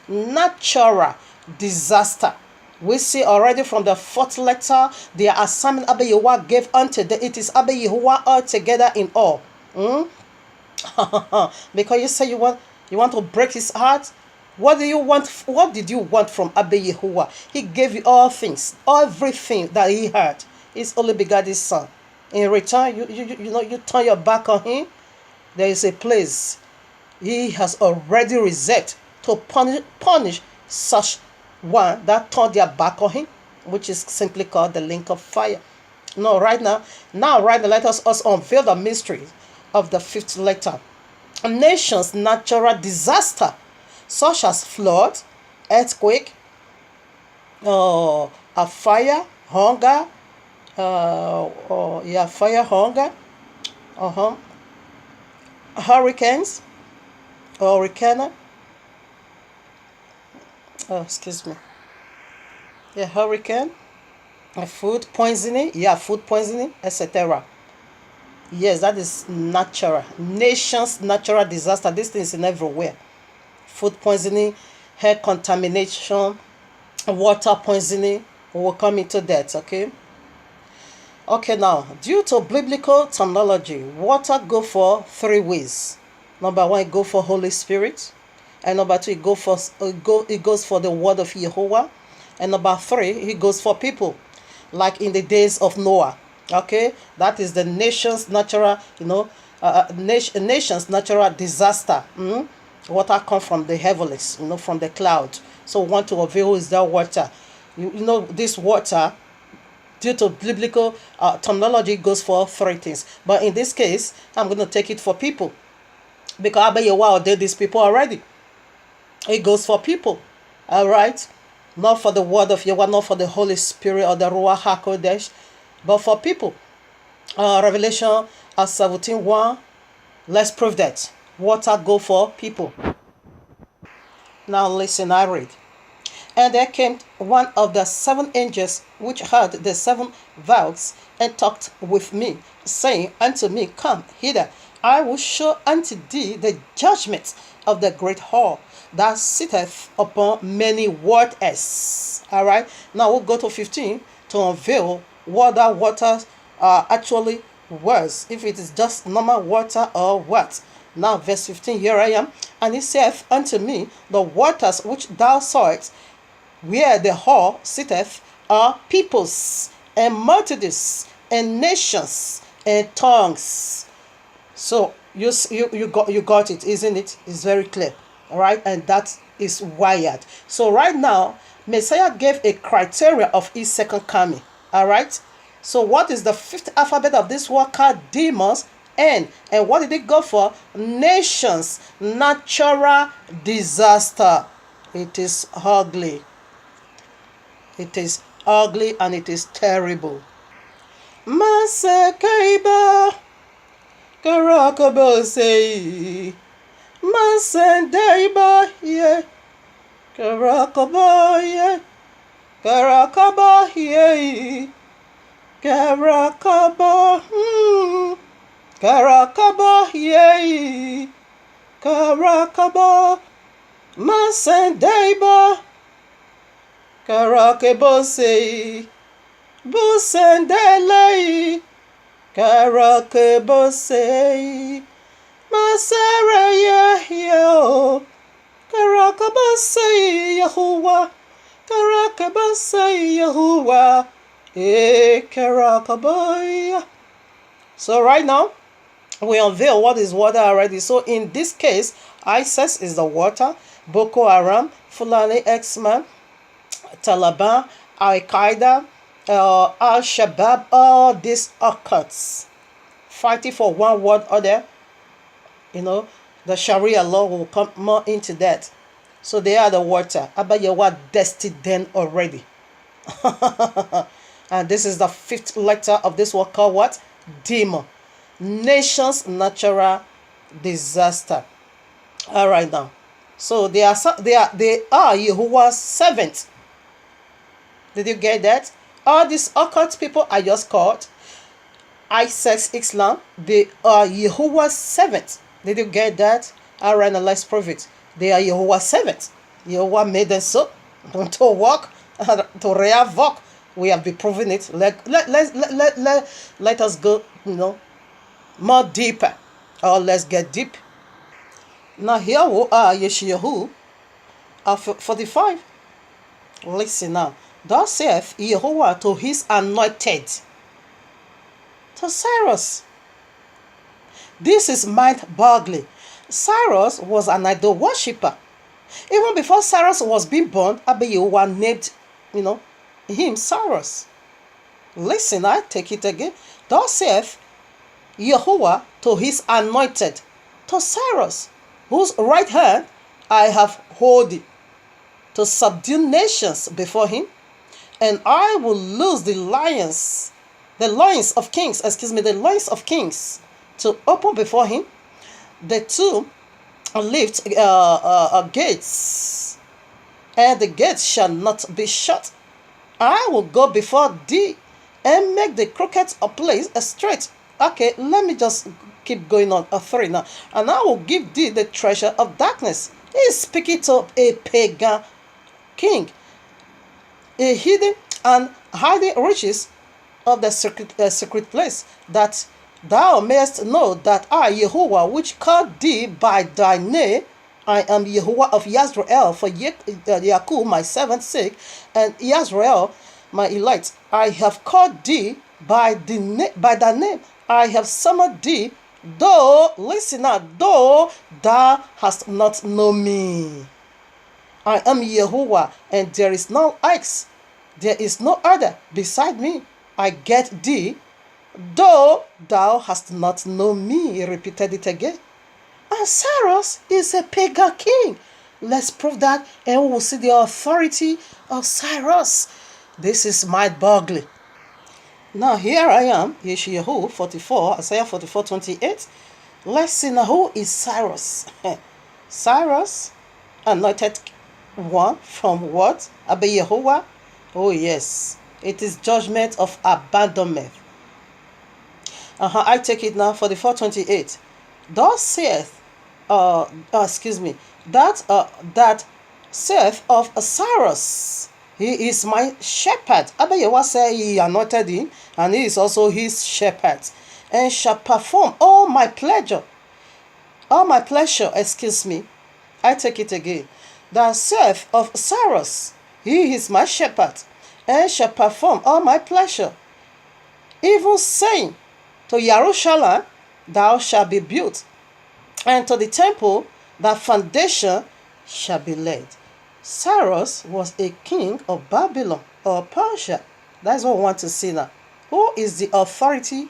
Speaker 2: natural disaster. We see already from the fourth letter, the assignment Abba Yehowa gave unto them. It is Abba Yehowa all together in all. Because you say you want to break his heart. What do you want? What did you want from Abba Yehowa? He gave you all things, everything that he had. His only begotten son. In return, you turn your back on him. There is a place he has already reserved to punish such one that turned their back on him, which is simply called the lake of fire. No, right now, let us also unveil the mystery of the fifth letter. A nation's natural disaster, such as flood, earthquake, a fire, hunger, hurricanes, hurricane, hurricane, food poisoning, etc. Yes, that is natural. Nation's natural disaster. This thing is in everywhere. Food poisoning, air contamination, water poisoning. We will come into that, okay? Okay, now, due to biblical terminology, water go for three ways. Number one, it go for Holy Spirit. And number two, it goes for the word of Yehovah. And number three, it goes for people, like in the days of Noah. Okay, that is the nation's natural, nation's natural disaster. Water comes from the heavens, from the cloud. So we want to avail is that water. This water, due to biblical terminology, goes for three things. But in this case, I'm going to take it for people, because Abba Yehowa did these people already. It goes for people, all right? Not for the word of Yehovah, not for the Holy Spirit or the Ruach HaKodesh, but for people. Revelation 17:1. Let's prove that. Water go for people. Now listen, I read. And there came one of the seven angels which had the seven vials, and talked with me, saying unto me, Come hither, I will show unto thee the judgment of the great whore that sitteth upon many waters. All right. Now we'll go to 15 to unveil what that water actually was, if it is just normal water or what. Now verse 15, here I am. And he saith unto me, the waters which thou sawest, where the whore sitteth, are peoples and multitudes and nations and tongues. So you got it, isn't it? It's very clear. All right, and that is wired. So right now, Messiah gave a criteria of his second coming. All right. So what is the fifth alphabet of this word called demons? N. And what did it go for? Nations, natural disaster. It is ugly. It is ugly and it is terrible. Masekaiba Karakabose Masendaiba ye Karakaba ye Karakaba ye Karakaba Karakaba ye Karakaba Masendaiba Karake bose. Busendele. Karake bose. Masara Yahyo. Karake bose Yahuwah. Karake bose Yahuwah. Karake boy. So right now, we unveil what is water already. So in this case, ISIS is the water, Boko Haram, Fulani X-Men, Taliban, Al-Qaeda, Al-Shabaab, all these occults fighting for one word or the, the Sharia law will come more into that. So they are the water. Abayawa destined then already. And this is the fifth letter of this word called what? Demon. Nation's natural disaster. All right now. So they are Yahuwah's servants. Did you get that? All these occult people I just called ISIS Islam, they are Yahuwah's servants. Did you get that? All right, now let's prove it. They are Yahuwah's servants. Yahuwah made them so to walk, to revoke. We have been proving it. Let us go, more deeper. Or let's get deep. Now here we are, Yeshayahu, 45. Listen now. Thus saith Yahuwah to his anointed, to Cyrus. This is mind-boggling. Cyrus was an idol worshipper. Even before Cyrus was being born, Yahuwah named, him Cyrus. Listen, I take it again. Thus saith Yahuwah to his anointed, to Cyrus, whose right hand I have holden, to subdue nations before him, and I will loose the loins of kings, to open before him, the two lift gates, and the gates shall not be shut. I will go before thee and make the crooked place straight. Okay, let me just keep going on. 3 now. And I will give thee the treasure of darkness. He is speaking to a pagan king. A hidden and hiding riches of the secret place, that thou mayest know that I, Yahuwah, which called thee by thy name, I am Yahuwah of Yisrael, for Yaakov my servant's sake, and Yisrael my elect. I have called thee by thy name. I have summoned thee, though thou hast not known me. I am Yahuwah, and there is no else. There is no other beside me. I get thee, though thou hast not known me. He repeated it again. And Cyrus is a pagan king. Let's prove that, and we will see the authority of Cyrus. This is mind-boggling. Now here I am, Yeshayahu 44, Isaiah 44:28. Let's see now, who is Cyrus? Cyrus, anointed one from what? Yahuwah. Oh yes, it is judgment of abandonment. I take it now, 44:28. Thus saith, that saith of Cyrus, he is my shepherd. Yahuwah said he anointed him, and he is also his shepherd, and shall perform all my pleasure. I take it again. That saith of Cyrus, he is my shepherd, and shall perform all my pleasure. Even saying, to Jerusalem thou shalt be built, and to the temple that foundation shall be laid. Cyrus was a king of Babylon or Persia. That's what we want to see now. Who is the authority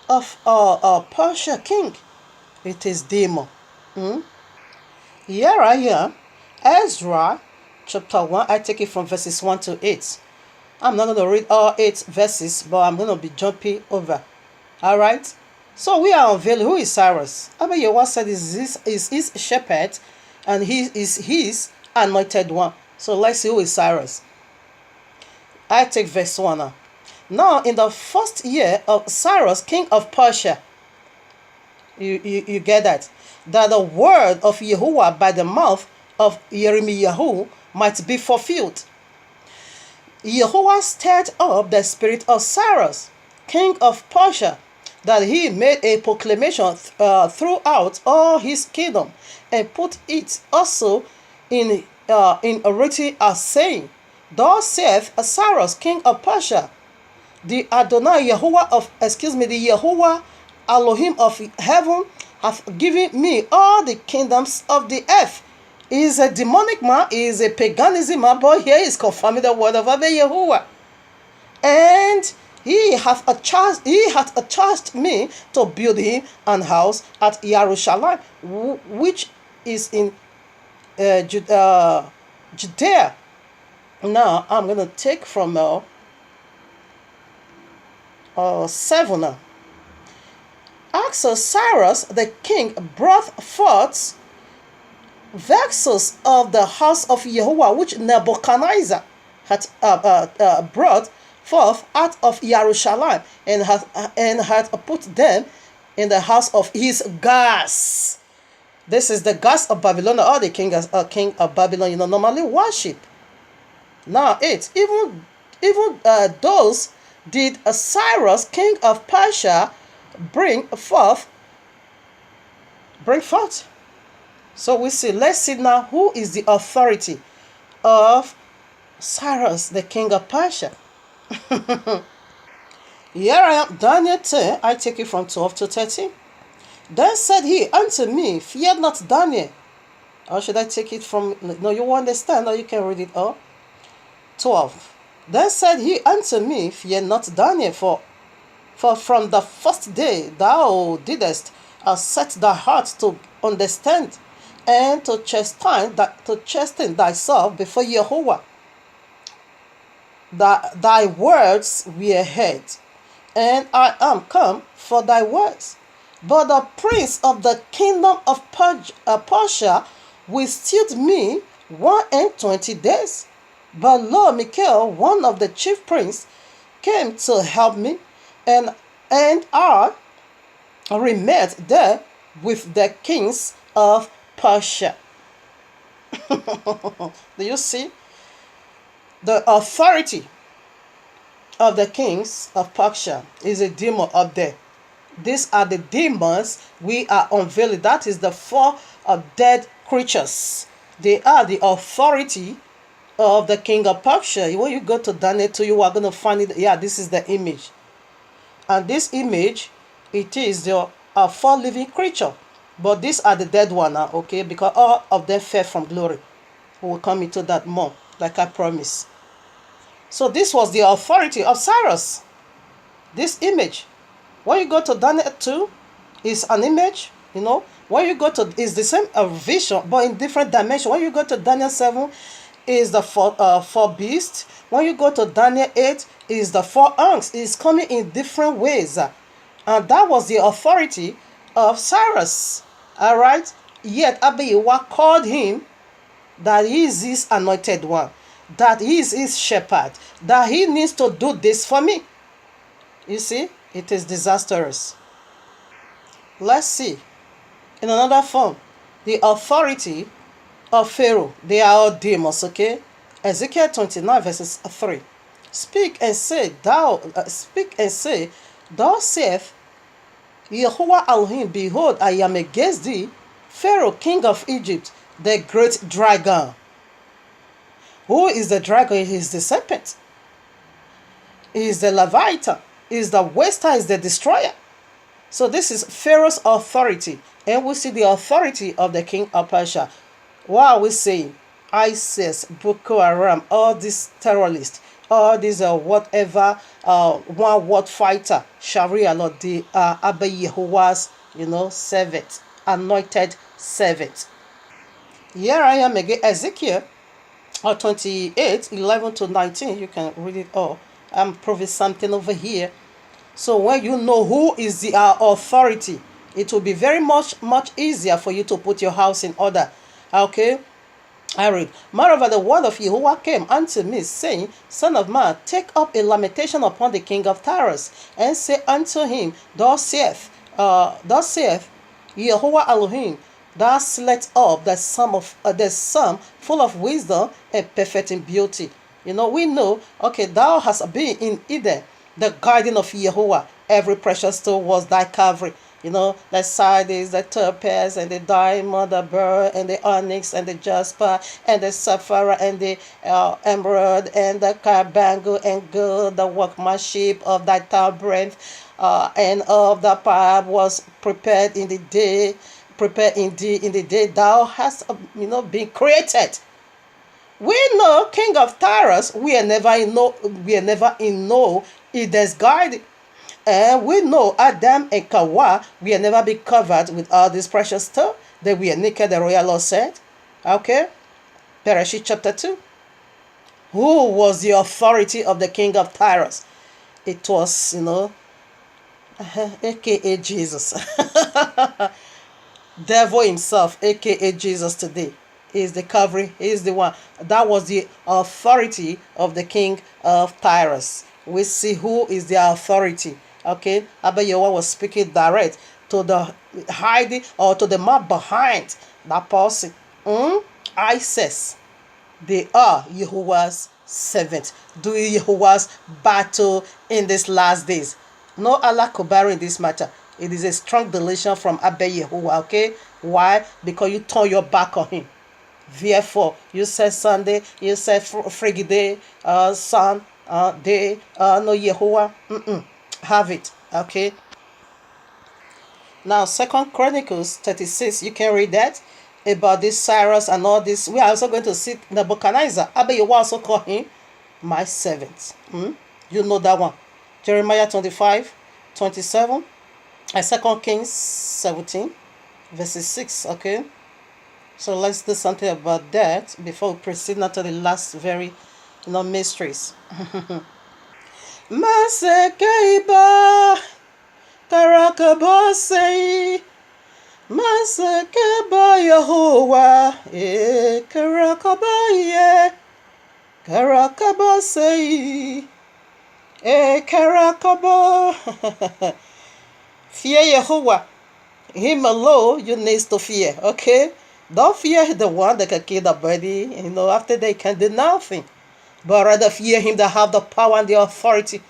Speaker 2: of Persia king? It is Demon. Here I am, Ezra chapter 1. I take it from verses 1 to 8. I'm not going to read all 8 verses, but I'm going to be jumping over. Alright? So we are unveiling who is Cyrus. Yahuwah said is his shepherd, and he is his anointed one. So let's see who is Cyrus. I take verse 1 now. Now in the first year of Cyrus, king of Persia, you get that the word of Yahuwah by the mouth of Yirmiyahu might be fulfilled. Jehovah stirred up the spirit of Cyrus, king of Persia, that he made a proclamation throughout all his kingdom, and put it also in a written as saying, Thus saith Cyrus, king of Persia, the Adonai Yehovah the Yehovah Elohim of heaven hath given me all the kingdoms of the earth. He is a demonic man, he is a paganism man, but here is confirming the word of Abba Yehovah. And he hath charged me to build him an house at Jerusalem, which is in Judea. Now I'm going to take from 7 now. Cyrus the king brought forth vessels of the house of Jehovah, which Nebuchadnezzar had brought forth out of Jerusalem, and had put them in the house of his gods. This is the gods of Babylon, or the king of Babylon, normally worship. Now 8. Even those did Cyrus, king of Persia, bring forth. So we see, let's see now who is the authority of Cyrus, the king of Persia. Here I am, Daniel 10, I take it from 12 to 13. Then said he unto me, Fear not, Daniel. Or should I take it from, no, you understand, or you can read it all. 12. Then said he unto me, Fear not, Daniel, for from the first day thou didst set thy heart to understand, and to chasten thyself before Jehovah. Thy words were heard, and I am come for thy words. But the prince of the kingdom of Persia withstood me 21 days. But lo, Michael, one of the chief princes, came to help me, and I remained there with the kings of Persia. Do you see? The authority of the kings of Persia is a demon up there. These are the demons we are unveiling. That is the 4 dead creatures. They are the authority of the king of Persia. When you go to Daniel 2, you are going to find it. Yeah, this is the image. And this image, it is the 4 living creature. But these are the dead one now, okay? Because all of them fell from glory. We will come into that more, like I promised. So this was the authority of Cyrus. This image. When you go to Daniel 2, it's an image, When you go to, it's the same vision, but in different dimensions. When you go to Daniel 7, is the 4 beasts. When you go to Daniel 8, is the 4 angels. It's coming in different ways. And that was the authority of Cyrus. Alright? Yet Abiyawa called him that he is his anointed one, that he is his shepherd, that he needs to do this for me. You see, it is disastrous. Let's see. In another form, the authority of Pharaoh. They are all demons, okay? Ezekiel 29 verses 3. Speak and say, thou saith Yehovah Elohim, behold, I am against thee, Pharaoh, king of Egypt, the great dragon. Who is the dragon? He is the serpent. He is the Leviathan. He is the waster, he is the destroyer. So this is Pharaoh's authority. And we see the authority of the king of Persia. What are we saying? ISIS, Boko Haram, all these terrorists, all these whatever one word fighter, Sharia law, they are Abba Yehovah's, servant, anointed servant. Here I am again, Ezekiel 28, 11 to 19. You can read it all. I'm proving something over here. So when you know who is the authority, it will be very much easier for you to put your house in order. Okay? I read, moreover, the word of Jehovah came unto me, saying, Son of man, take up a lamentation upon the king of Tyrus, and say unto him, Thus saith Jehovah Elohim, thou slept up the sum full of wisdom and perfect in beauty. We know, okay, thou hast been in Eden, the garden of Yehovah. Every precious stone was thy covering. The sardius, the topaz, and the diamond, the beryl, and the onyx, and the jasper, and the sapphire, and the emerald, and the carbuncle, and gold, the workmanship of thy tabernacle, and of the pipe was prepared indeed in the day thou hast, been created. We know King of Tyrus, we are never in no Eden's garden. And we know Adam and Kawa, we are never be covered with all this precious stuff. That we are naked, the royal law said. Okay? Bereshit chapter 2. Who was the authority of the king of Tyrus? It was, aka Jesus. Devil himself, aka Jesus today, is the covering, is the one. That was the authority of the king of Tyrus. We see who is the authority. Okay, Abayowa was speaking direct to the hiding or to the man behind that person. Isis, they are Yehovah's servant, doing Yehovah's battle in these last days. No Allah Kobar in this matter. It is a strong delation from Abba Yehovah. Okay, why? Because you turn your back on him. Therefore, you said Sunday, you said Friday, Sun, day, no Yehovah. Have it. Okay. Now, Second Chronicles 36, you can read that about this Cyrus and all this. We are also going to see Nebuchadnezzar. Abba Yehovah also call him my servant. You know that one. Jeremiah 25:27, and 2 Kings 17, verses 6. Okay. So let's do something about that before we proceed now to the last very, mysteries. Masekeba Karakabase Masekeba Yehovah Karakabaye Karakabase Karakaba. Fear Yehovah. Him alone you need to fear. Okay? Don't fear the one that can kill the body. After they can do nothing. But rather fear him that have the power and the authority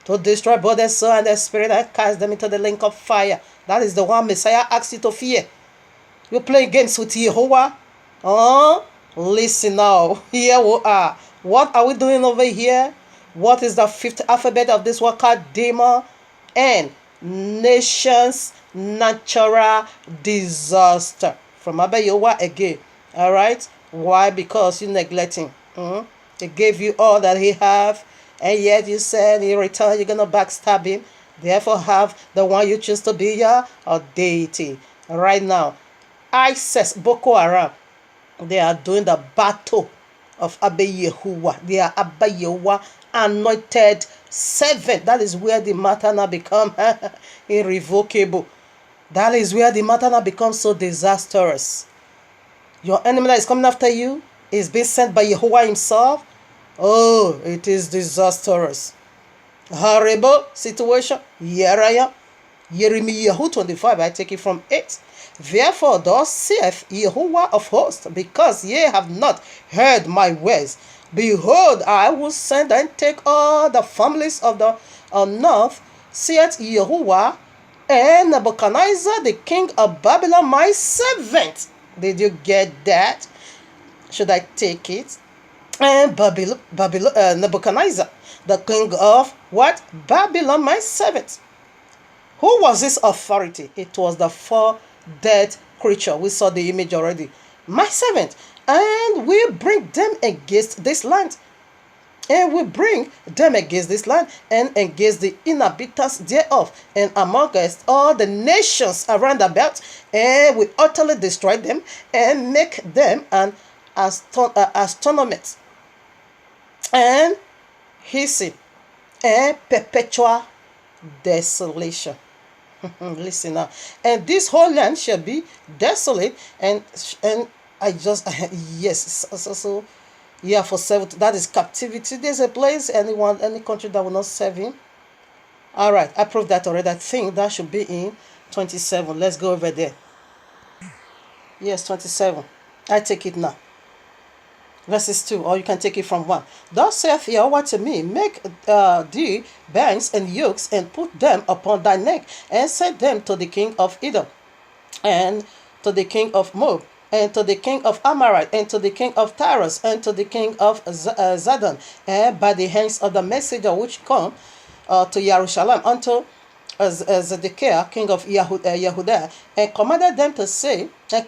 Speaker 2: to destroy both the soul and the spirit and cast them into the lake of fire. That is the one Messiah asks you to fear. You play games with Jehovah? Listen now. Here we are. What are we doing over here? What is the fifth alphabet of this word called Demon? And nations natural disaster. From Abba Yehovah again. Alright? Why? Because you're neglecting. He gave you all that he have, and yet you said in return you're gonna backstab him. Therefore, have the one you choose to be your deity. Right now, ISIS, Boko Haram, they are doing the battle of Abba Yehovah. They are Abba Yehovah anointed servant. That is where the matter now become irrevocable. That is where the matter now becomes so disastrous. Your enemy that is coming after you is being sent by Yehovah himself. Oh, it is disastrous. Horrible situation. Here I am. Jeremiah 25, I take it from 8. Therefore, thus saith Yehovah of hosts, because ye have not heard my words, behold, I will send and take all the families of the north, saith Yehovah, and Nebuchadnezzar, the king of Babylon, my servant. Did you get that? Should I take it? And Nebuchadnezzar, the king of what? Babylon, my servant. Who was this authority? It was the four dead creature. We saw the image already. My servant. And we bring them against this land. And we bring them against this land and against the inhabitants thereof, and among us all the nations around about, and we utterly destroy them and make them an astonishment and hissing and perpetual desolation. Listen now. And this whole land shall be desolate, and I just yes, so yeah, for 70, that is captivity. There's a place, any country that will not serve him. All right, I proved that already. I think that should be in 27. Let's go over there. Yes, 27. I take it now. Verses 2, or you can take it from 1. Thus saith Yahweh to me, make thee bands and yokes, and put them upon thy neck, and set them to the king of Edom, and to the king of Moab, and to the king of Amorite, and to the king of Tyrus, and to the king of Zidon, and by the hands of the messenger which come to Jerusalem unto Zedekiah, king of Yehudah, and commanded them to say, to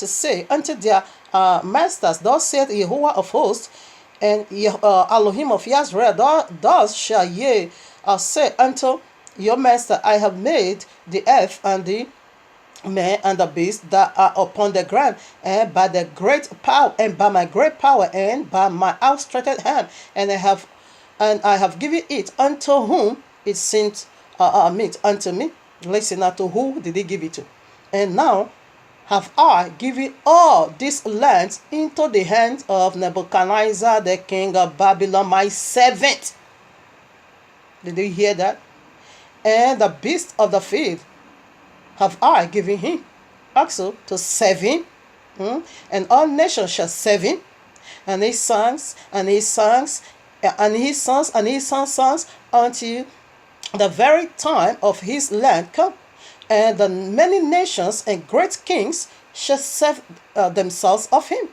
Speaker 2: say unto their masters, thus saith Jehovah of hosts, and Elohim of Yisrael, thus shall ye say unto your master, I have made the earth and the man and the beast that are upon the ground, and by the great power, and by my great power, and by my outstretched hand, and I have given it unto whom it seemed meet unto me. Listen, now, to who did he give it to? And now have I given all these lands into the hands of Nebuchadnezzar, the king of Babylon, my servant. Did you hear that? And the beast of the field have I given him also to serve him, and all nations shall serve him, and his sons, and his sons, and his sons, and his sons' sons, until the very time of his land come. And the many nations and great kings shall serve themselves of him.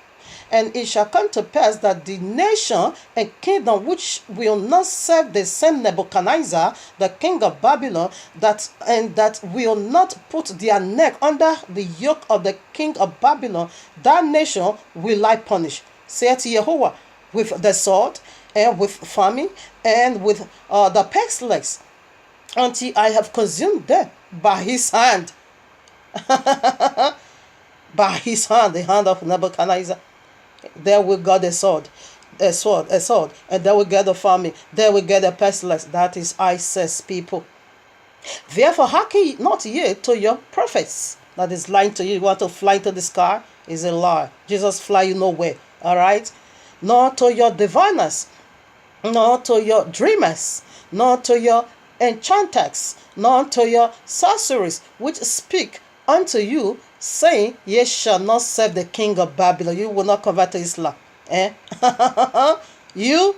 Speaker 2: And it shall come to pass that the nation and kingdom which will not serve the same Nebuchadnezzar, the king of Babylon, that will not put their neck under the yoke of the king of Babylon, that nation will I punish, saith Jehovah, with the sword, and with famine, and with the pestilence, until I have consumed them by his hand. By his hand, the hand of Nebuchadnezzar. There will get a sword, and there will get the famine, there will get a pestilence. That is I says, people. Therefore hearken not ye to your prophets. That is lying to you. You want to fly to the sky? Is a lie. Jesus fly you nowhere. Alright? Nor to your diviners, nor to your dreamers, nor to your enchanters, nor to your sorceries, which speak unto you, saying, ye shall not serve the king of Babylon. You will not convert to Islam. You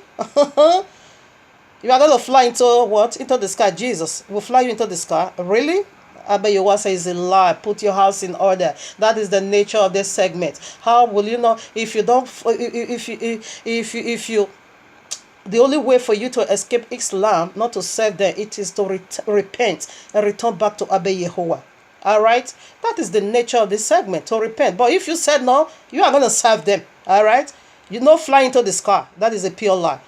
Speaker 2: you are going to fly into what? Into the sky. Jesus will fly you into the sky. Really? I bet you will say it's a lie. Put your house in order. That is the nature of this segment. How will you know if you don't? If you the only way for you to escape Islam, not to serve them, it is to repent and return back to obey Yehovah. Alright? That is the nature of this segment, to repent. But if you said no, you are going to serve them. Alright? You not fly into the sky. That is a pure lie.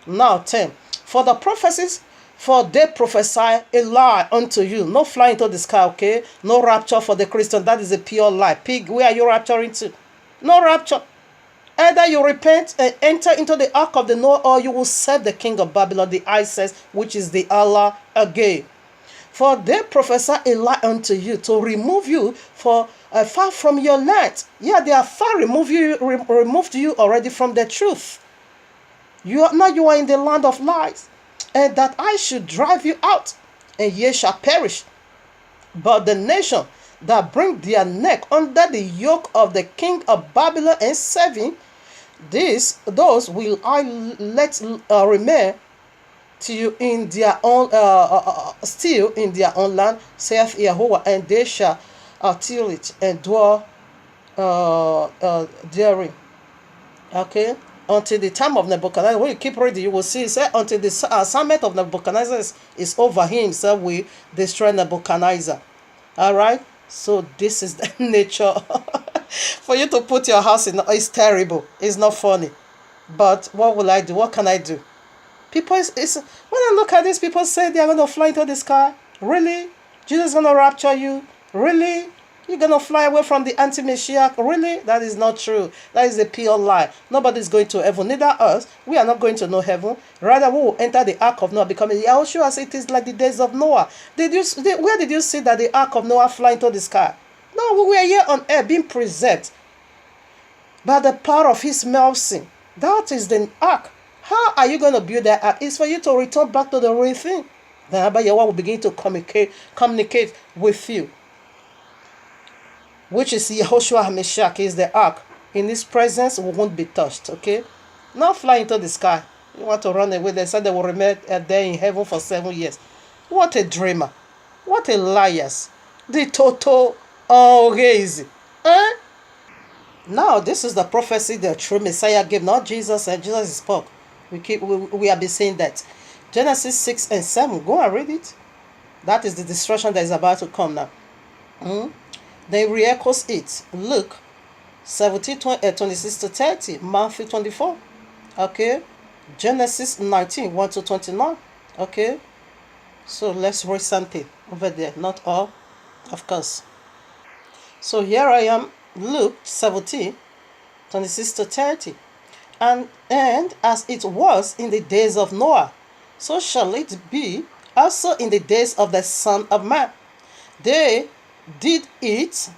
Speaker 2: Now 10. For the prophecies, for they prophesy a lie unto you. No fly into the sky, okay? No rapture for the Christian. That is a pure lie. Pig, where are you rapturing to? No rapture. Either you repent and enter into the ark of the Noah, or you will serve the king of Babylon, the Isis, which is the Allah again. For they prophesy a lie unto you, to remove you far from your land. Yeah, they are far removed you already from the truth. You are in the land of lies, and that I should drive you out, and ye shall perish. But the nation that bring their neck under the yoke of the king of Babylon and serve him, those will I let remain to you in their own still in their own land, saith Jehovah, and they shall till it and dwell therein. Okay, until the time of Nebuchadnezzar. When you keep reading, you will see it say until the assignment of Nebuchadnezzar is over him, so we destroy Nebuchadnezzar. All right. So this is the nature. For you to put your house in, it's terrible. It's not funny. But what will I do? What can I do? People, when I look at this, people say they are going to fly into the sky. Really? Jesus is going to rapture you? Really? You're going to fly away from the anti-Messiah? Really? That is not true. That is a pure lie. Nobody is going to heaven. Neither us. We are not going to know heaven. Rather, we will enter the ark of Noah, becoming Yahushua, as it is like the days of Noah. Where did you see that the ark of Noah fly into the sky? No, we were here on earth being preserved by the power of his mercy. That is the ark. How are you going to build that ark? It's for you to return back to the real thing. Then Abba Yahweh will begin to communicate with you, which is Yehoshua HaMashiach, is the ark. in his presence, we won't be touched, okay? Not fly into the sky. You want to run away, they said they will remain there in heaven for 7 years. What a dreamer. What a liars. The total crazy. Eh? Now, this is the prophecy the true Messiah gave, not Jesus, and Jesus spoke. We have been saying that. Genesis 6 and 7. Go and read it. That is the destruction that is about to come now. Then re-echoes it. Luke 17, 26 to 30. Matthew 24. Okay. Genesis 19, 1 to 29. Okay. So let's read something over there. Not all, of course. So here I am. Luke 17, 26 to 30. And as it was in the days of Noah, so shall it be also in the days of the Son of Man. They did eat,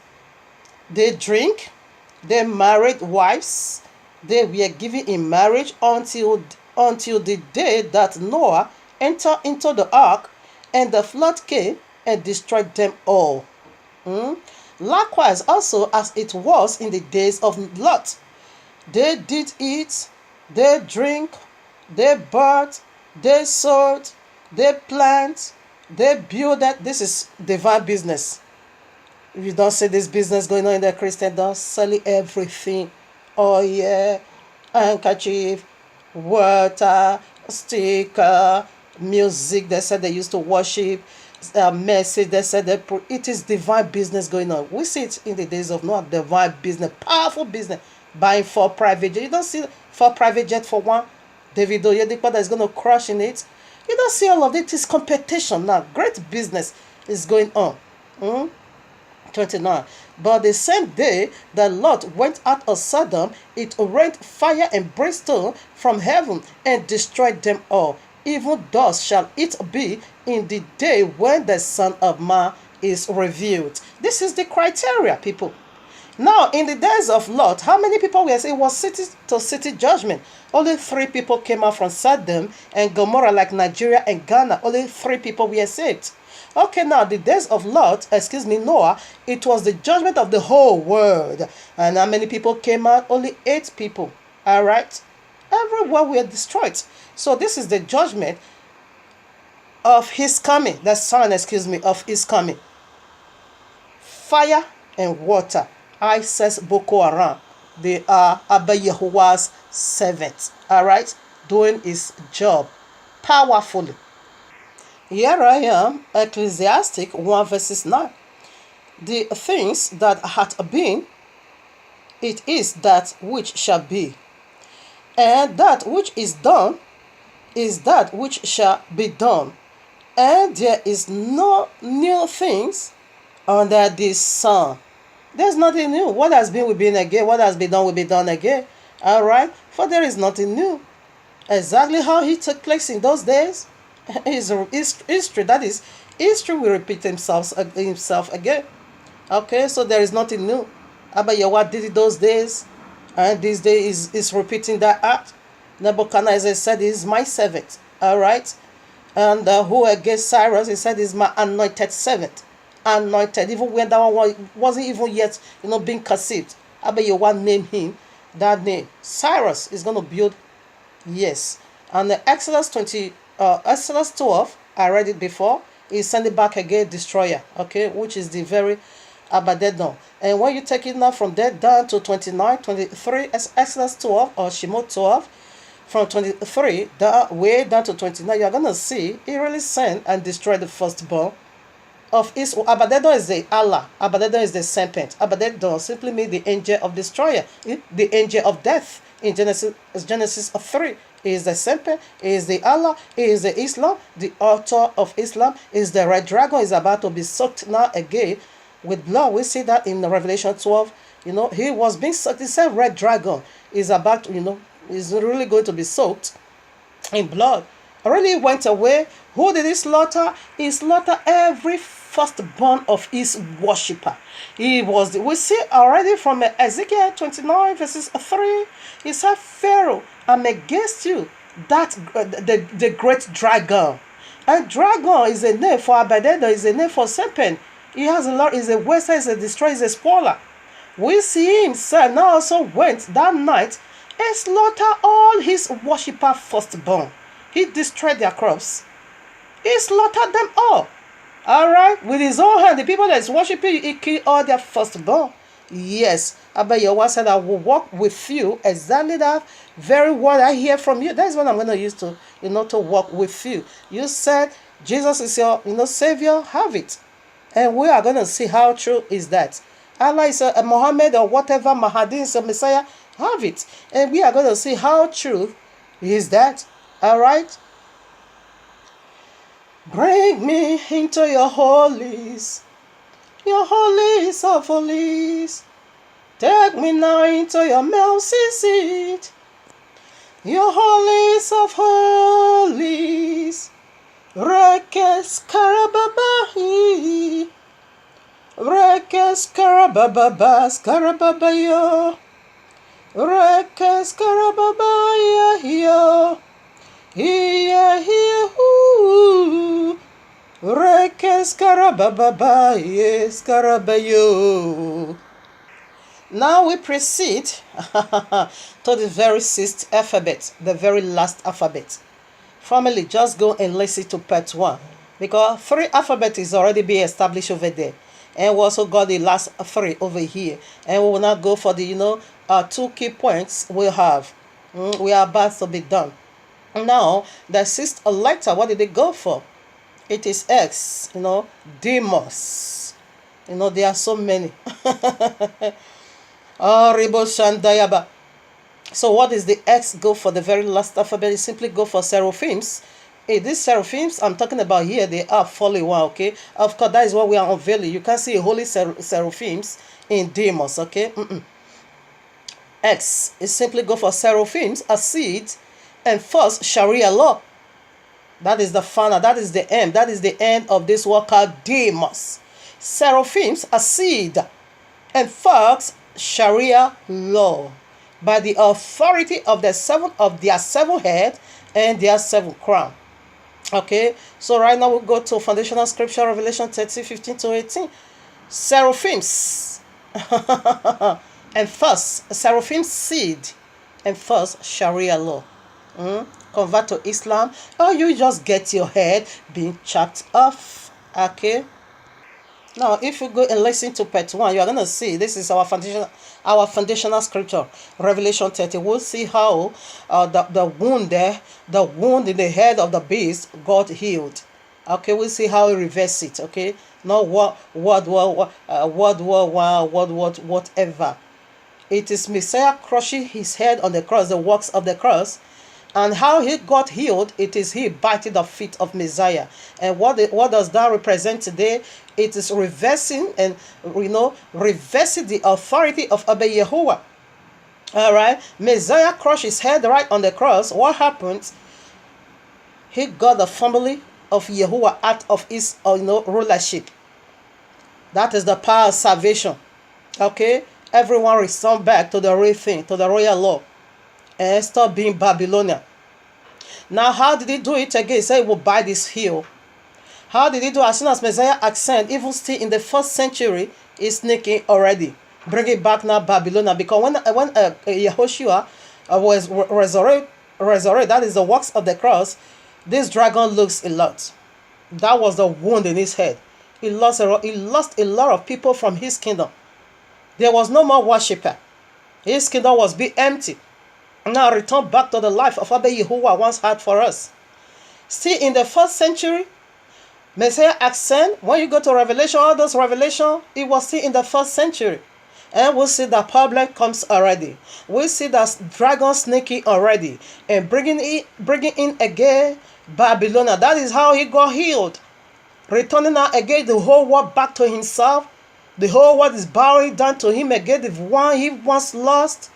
Speaker 2: they drink, they married wives, they were given in marriage until the day that Noah entered into the ark, and the flood came and destroyed them all. Likewise also as it was in the days of Lot. They did eat, they drink, they birth, they sowed, they plant, they build. That this is divine business. If you don't see this business going on in the Christendom, selling everything. Oh yeah, handkerchief, water, sticker, music. They said they used to worship. Message they said it is divine business going on. We see it in the days of Noah. Divine business, powerful business. Buying 4 private jets. You don't see 4 private jets for one. David Oyedepo that is going to crash in it. You don't see all of it. It is competition now. Great business is going on. 29. But the same day that Lot went out of Sodom, it rained fire and brimstone from heaven and destroyed them all. Even thus shall it be in the day when the Son of Man is revealed. This is the criteria, people. Now, in the days of Lot, how many people were saying it was city to city judgment? Only 3 people came out from Sodom and Gomorrah, like Nigeria and Ghana. Only 3 people were saved. Okay, now the days of Noah, it was the judgment of the whole world. And how many people came out? Only 8 people. All right? Everyone were destroyed. So this is the judgment of his coming. The sign, of his coming. Fire and water. ISIS, Boko Haram. They are Abba Yehovah's servants. Alright? Doing his job powerfully. Here I am, Ecclesiastic 1 verses 9. The things that had been, it is that which shall be. And that which is done is that which shall be done. And there is no new things under the sun. There's nothing new. What has been will be again. What has been done will be done again. Alright? For there is nothing new. Exactly how it took place in those days is history. That is, history will repeat himself again. Okay, so there is nothing new. Abba Yahweh did it those days, and this day is repeating that act. Nebuchadnezzar said, he is my servant. Alright? And who against Cyrus, he said, is my anointed servant. Anointed, even when that one wasn't even yet, being conceived. Abba Yahweh named him that name. Cyrus is going to build, yes. And Exodus 12, I read it before, he sent it back again, destroyer, okay, which is the very Abaddon. And when you take it now from there down to 29, 23, Exodus 12 or Shemot 12, from 23 way down to 29, you're going to see he really sent and destroyed the firstborn of Israel. Abaddon is the Allah. Abaddon is the serpent. Abaddon simply means the angel of destroyer, the angel of death. In Genesis 3, he is the serpent, he is the Allah, he is the Islam, the author of Islam, is the red dragon, is about to be sucked now again with blood. We see that in Revelation 12. He was being sucked. The same red dragon is about to, is really going to be soaked in blood. Already went away. Who did he slaughter? He slaughtered every firstborn of his worshipper. We see already from Ezekiel 29 verses 3, he said, Pharaoh, I'm against you, that the great dragon. And dragon is a name for Abaddon, is a name for serpent. He has a lot, is a waster, is a destroyer, is a spoiler. We see himself now also went that night and slaughtered all his worshipper firstborn. He destroyed their crops. He slaughtered them all. Alright, with his own hand, the people that is worshiping, he killed all their firstborn. Yes, Abba Yahweh said, I will walk with you. Exactly that very word I hear from you. That's what I'm going to use to, to walk with you. You said Jesus is your, Savior. Have it. And we are going to see how true is that. Allah is a Muhammad or whatever, Mahdi is a Messiah. Have it. And we are going to see how true is that. Alright. Bring me into your holies of holies. Take me now into your mercy seat, your holies of holies. Rekes karababahi, rekes karabababas karababayo, rekes karababaya here, rekes karababaya skarabayo. Now we proceed to the very sixth alphabet, the very last alphabet. Family, just go and listen to part 1 because 3 alphabet is already being established over there, and we also got the last 3 over here, and we will not go for the 2 key points we have. We are about to be done. Now the sixth letter, what did they go for? It is X. Demos. There are so many. Shandayaba. So what is the X go for? The very last alphabet is simply go for seraphims. These seraphims I'm talking about here, they are fully one, okay? Of course, that is what we are unveiling. You can see holy seraphims in Demos, okay? X is simply go for seraphims, a seed, and first Sharia law. That is the final, that is the end. That is the end of this word called Demos. Seraphims, a seed, and first Sharia law, by the authority of their seven head and their 7 crown. Okay, so right now we'll go to foundational scripture, Revelation 30:15-18. Seraphims and first seraphim seed, and first Sharia law. Convert to Islam, or you just get your head being chopped off. Okay. Now, if you go and listen to part 1, you are going to see this is our foundational scripture, Revelation 30. We'll see how the wound in the head of the beast got healed. Okay, we'll see how he reversed it. Okay, not whatever. It is Messiah crushing his head on the cross, the works of the cross. And how he got healed, it is he biting the feet of Messiah. And what does that represent today? It is reversing reversing the authority of Abba Yahuwah. All right, Messiah crushed his head right on the cross. What happened? He got the family of Yahuwah out of his rulership. That is the power of salvation. Okay, everyone returned back to the real thing, to the royal law, and stop being Babylonian. Now, how did he do it again? He said he will buy this hill. How did he do it? As soon as Messiah ascended, even still in the 1st century, he's sneaking already. Bring it back now, Babylonian. Because when Yehoshua was resurrected, that is the works of the cross, this dragon looks a lot. That was the wound in his head. He lost a lot of people from his kingdom. There was no more worshiper. His kingdom was be empty. Now return back to the life of Abba Yahuwah once had for us. Still in the 1st century, Messiah ascend. When you go to Revelation, all those Revelation, it was still in the 1st century. And we'll see the problem comes already. We'll see that dragon sneaking already. And bringing in again Babylon. That is how he got healed. Returning now again the whole world back to himself. The whole world is bowing down to him again. The one he once lost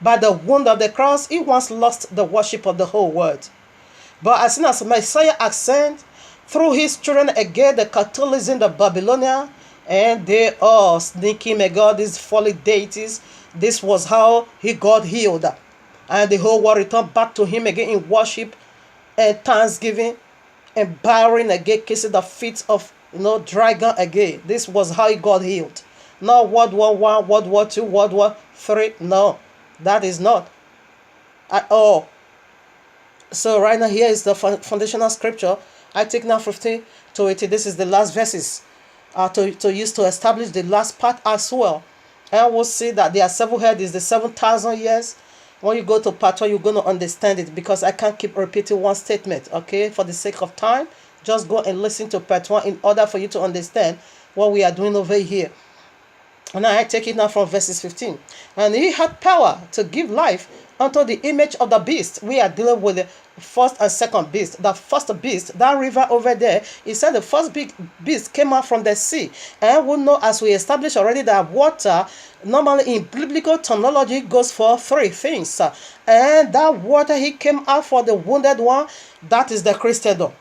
Speaker 2: by the wound of the cross, he once lost the worship of the whole world. But as soon as Messiah ascended, through his children again, the Catholicism, the Babylonian, and they all sneaking again, these fallen deities. This was how he got healed. And the whole world returned back to him again in worship and thanksgiving and bowing again, kissing the feet of dragon again. This was how he got healed. not World War One, World War Two, World War Three. No, that is not at all. So right now here is the foundational scripture. I take now 15 to 18. This is the last verses to use to establish the last part as well. And we'll see that there are seven heads, is the 7,000 years. When you go to part 1, you're going to understand it, because I can't keep repeating one statement, okay? For the sake of time, just go and listen to part 1 in order for you to understand what we are doing over here. And I take it now from verses 15. And he had power to give life unto the image of the beast. We are dealing with the first and second beast. The first beast, that river over there, he said the first big beast came out from the sea. And we know, as we established already, that water normally in biblical terminology goes for three things. And that water he came out for the wounded one, that is the Christendom.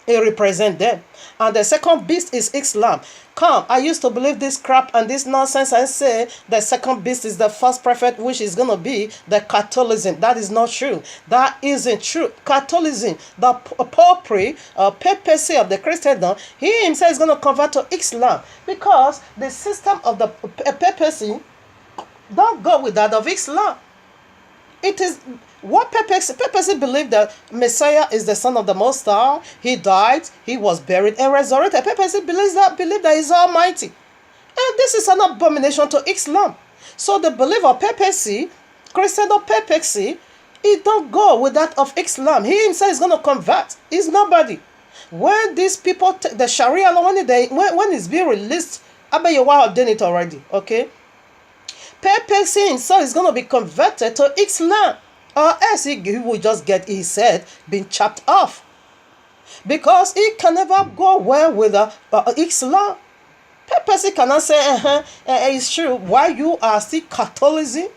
Speaker 2: It represents them. And the second beast is Islam. Come, I used to believe this crap and this nonsense and say the second beast is the first prophet, which is going to be the Catholicism. That is not true. That isn't true. Catholicism, the popery, papacy of the Christendom, he himself is going to convert to Islam, because the system of the papacy don't go with that of Islam. It is what papacy believe, that Messiah is the son of the Most High. He died, he was buried and resurrected. Papacy believe that he's almighty. And this is an abomination to Islam. So the belief of papacy, Christendom papacy, it don't go with that of Islam. He himself is going to convert. He's nobody. When these people, the Sharia law, when it's being released, I bet you have done it already, okay? Papacy himself is going to be converted to Islam, or else he will just get his head being chopped off, because he can never go well with Islam. Papacy cannot say it's true. Why you are still Catholicism?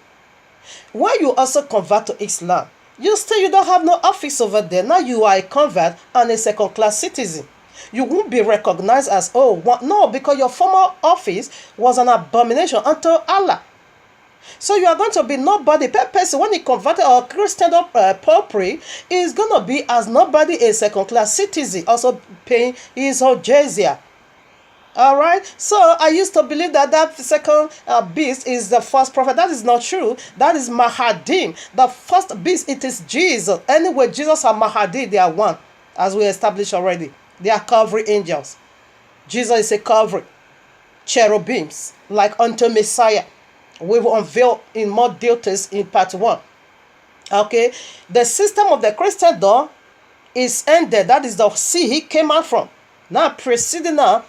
Speaker 2: Why you also convert to Islam? You don't have no office over there. Now you are a convert and a second-class citizen. You won't be recognized as, no, because your former office was an abomination unto Allah. So you are going to be nobody. Papacy, when he converted our Christian popery, is going to be as nobody, a second-class citizen, also paying his whole jizya. All right. So I used to believe that second beast is the first prophet. That is not true. That is Mahdi. The first beast, it is Jesus. Anyway, Jesus and Mahdi, they are one, as we established already. They are covering angels. Jesus is a covering cherubims, like unto Messiah. We will unveil in more details in part 1. Okay. The system of the Christendom is ended. That is the sea he came out from. Now proceeding now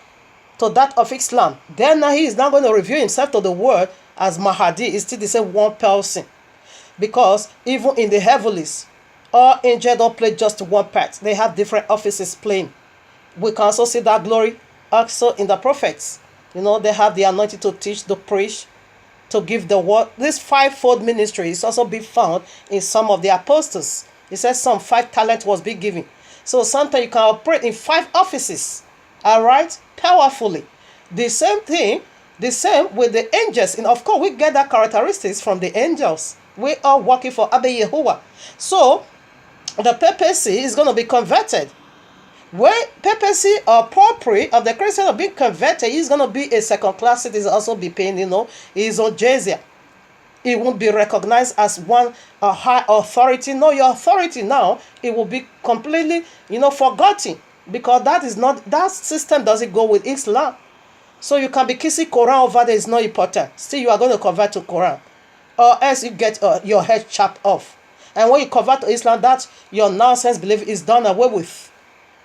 Speaker 2: to that of Islam. Then now he is now going to reveal himself to the world as Mahdi. Is still the same one person, because even in the heavenlies, all angels don't play just one part. They have different offices playing. We can also see that glory also in the prophets. They have the anointing to teach, to preach, to give the word. This fivefold ministry is also be found in some of the apostles. It says some 5 talents was being given. So sometimes you can operate in 5 offices. All right, powerfully. The same thing, the same with the angels. And of course, we get that characteristics from the angels. We are working for Abba Yehovah. So the papacy is going to be converted. When papacy or popery of the Christian are being converted, he's going to be a second-class citizen, also be paying, his own jizya. He won't be recognized as one high authority. No, your authority now, it will be completely, forgotten, because that system doesn't go with Islam. So you can be kissing Quran over there, is not important. Still, you are going to convert to Quran, or else you get your head chopped off. And when you convert to Islam, that your nonsense belief is done away with.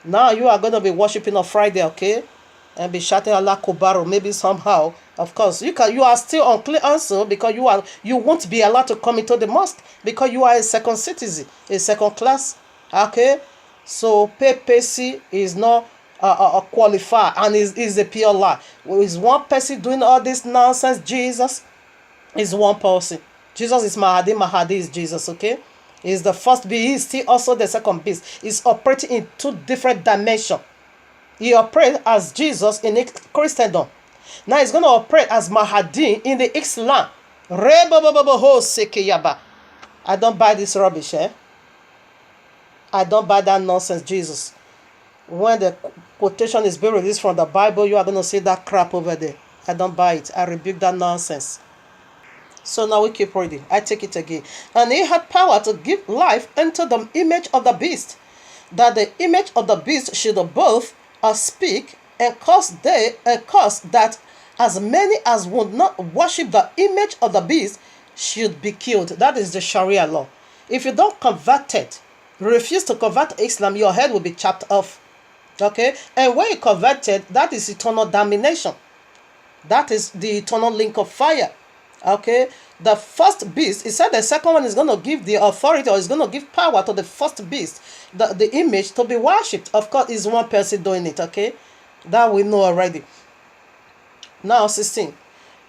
Speaker 2: Now you are going to be worshiping on Friday, okay? And be shouting Allah Kubaru, maybe somehow. Of course, you are still unclear also, because you won't be allowed to come into the mosque, because you are a second citizen, a second class. Okay? So papacy is not qualified, and is a pure lie. Is one person doing all this nonsense? Jesus is one person. Jesus is Mahdi. Mahdi is Jesus, okay? Is the first beast. He is still also the second beast. He's operating in 2 different dimensions. He operates as Jesus in Christendom. Now he's going to operate as Mahdi in the Islam. I don't buy this rubbish, I don't buy that nonsense, Jesus. When the quotation is being released from the Bible, you are going to see that crap over there. I don't buy it. I rebuke that nonsense. So now we keep reading. I take it again. And he had power to give life unto the image of the beast, that the image of the beast should both speak and cause that as many as would not worship the image of the beast should be killed. That is the Sharia law. If you don't convert it, refuse to convert to Islam, your head will be chopped off. Okay? And when you converted, that is eternal damnation. That is the eternal link of fire. Okay? The first beast, he said the second one is going to give the authority, or is going to give power to the first beast, the image to be worshipped. Of course, is one person doing it. Okay? That we know already. Now 16.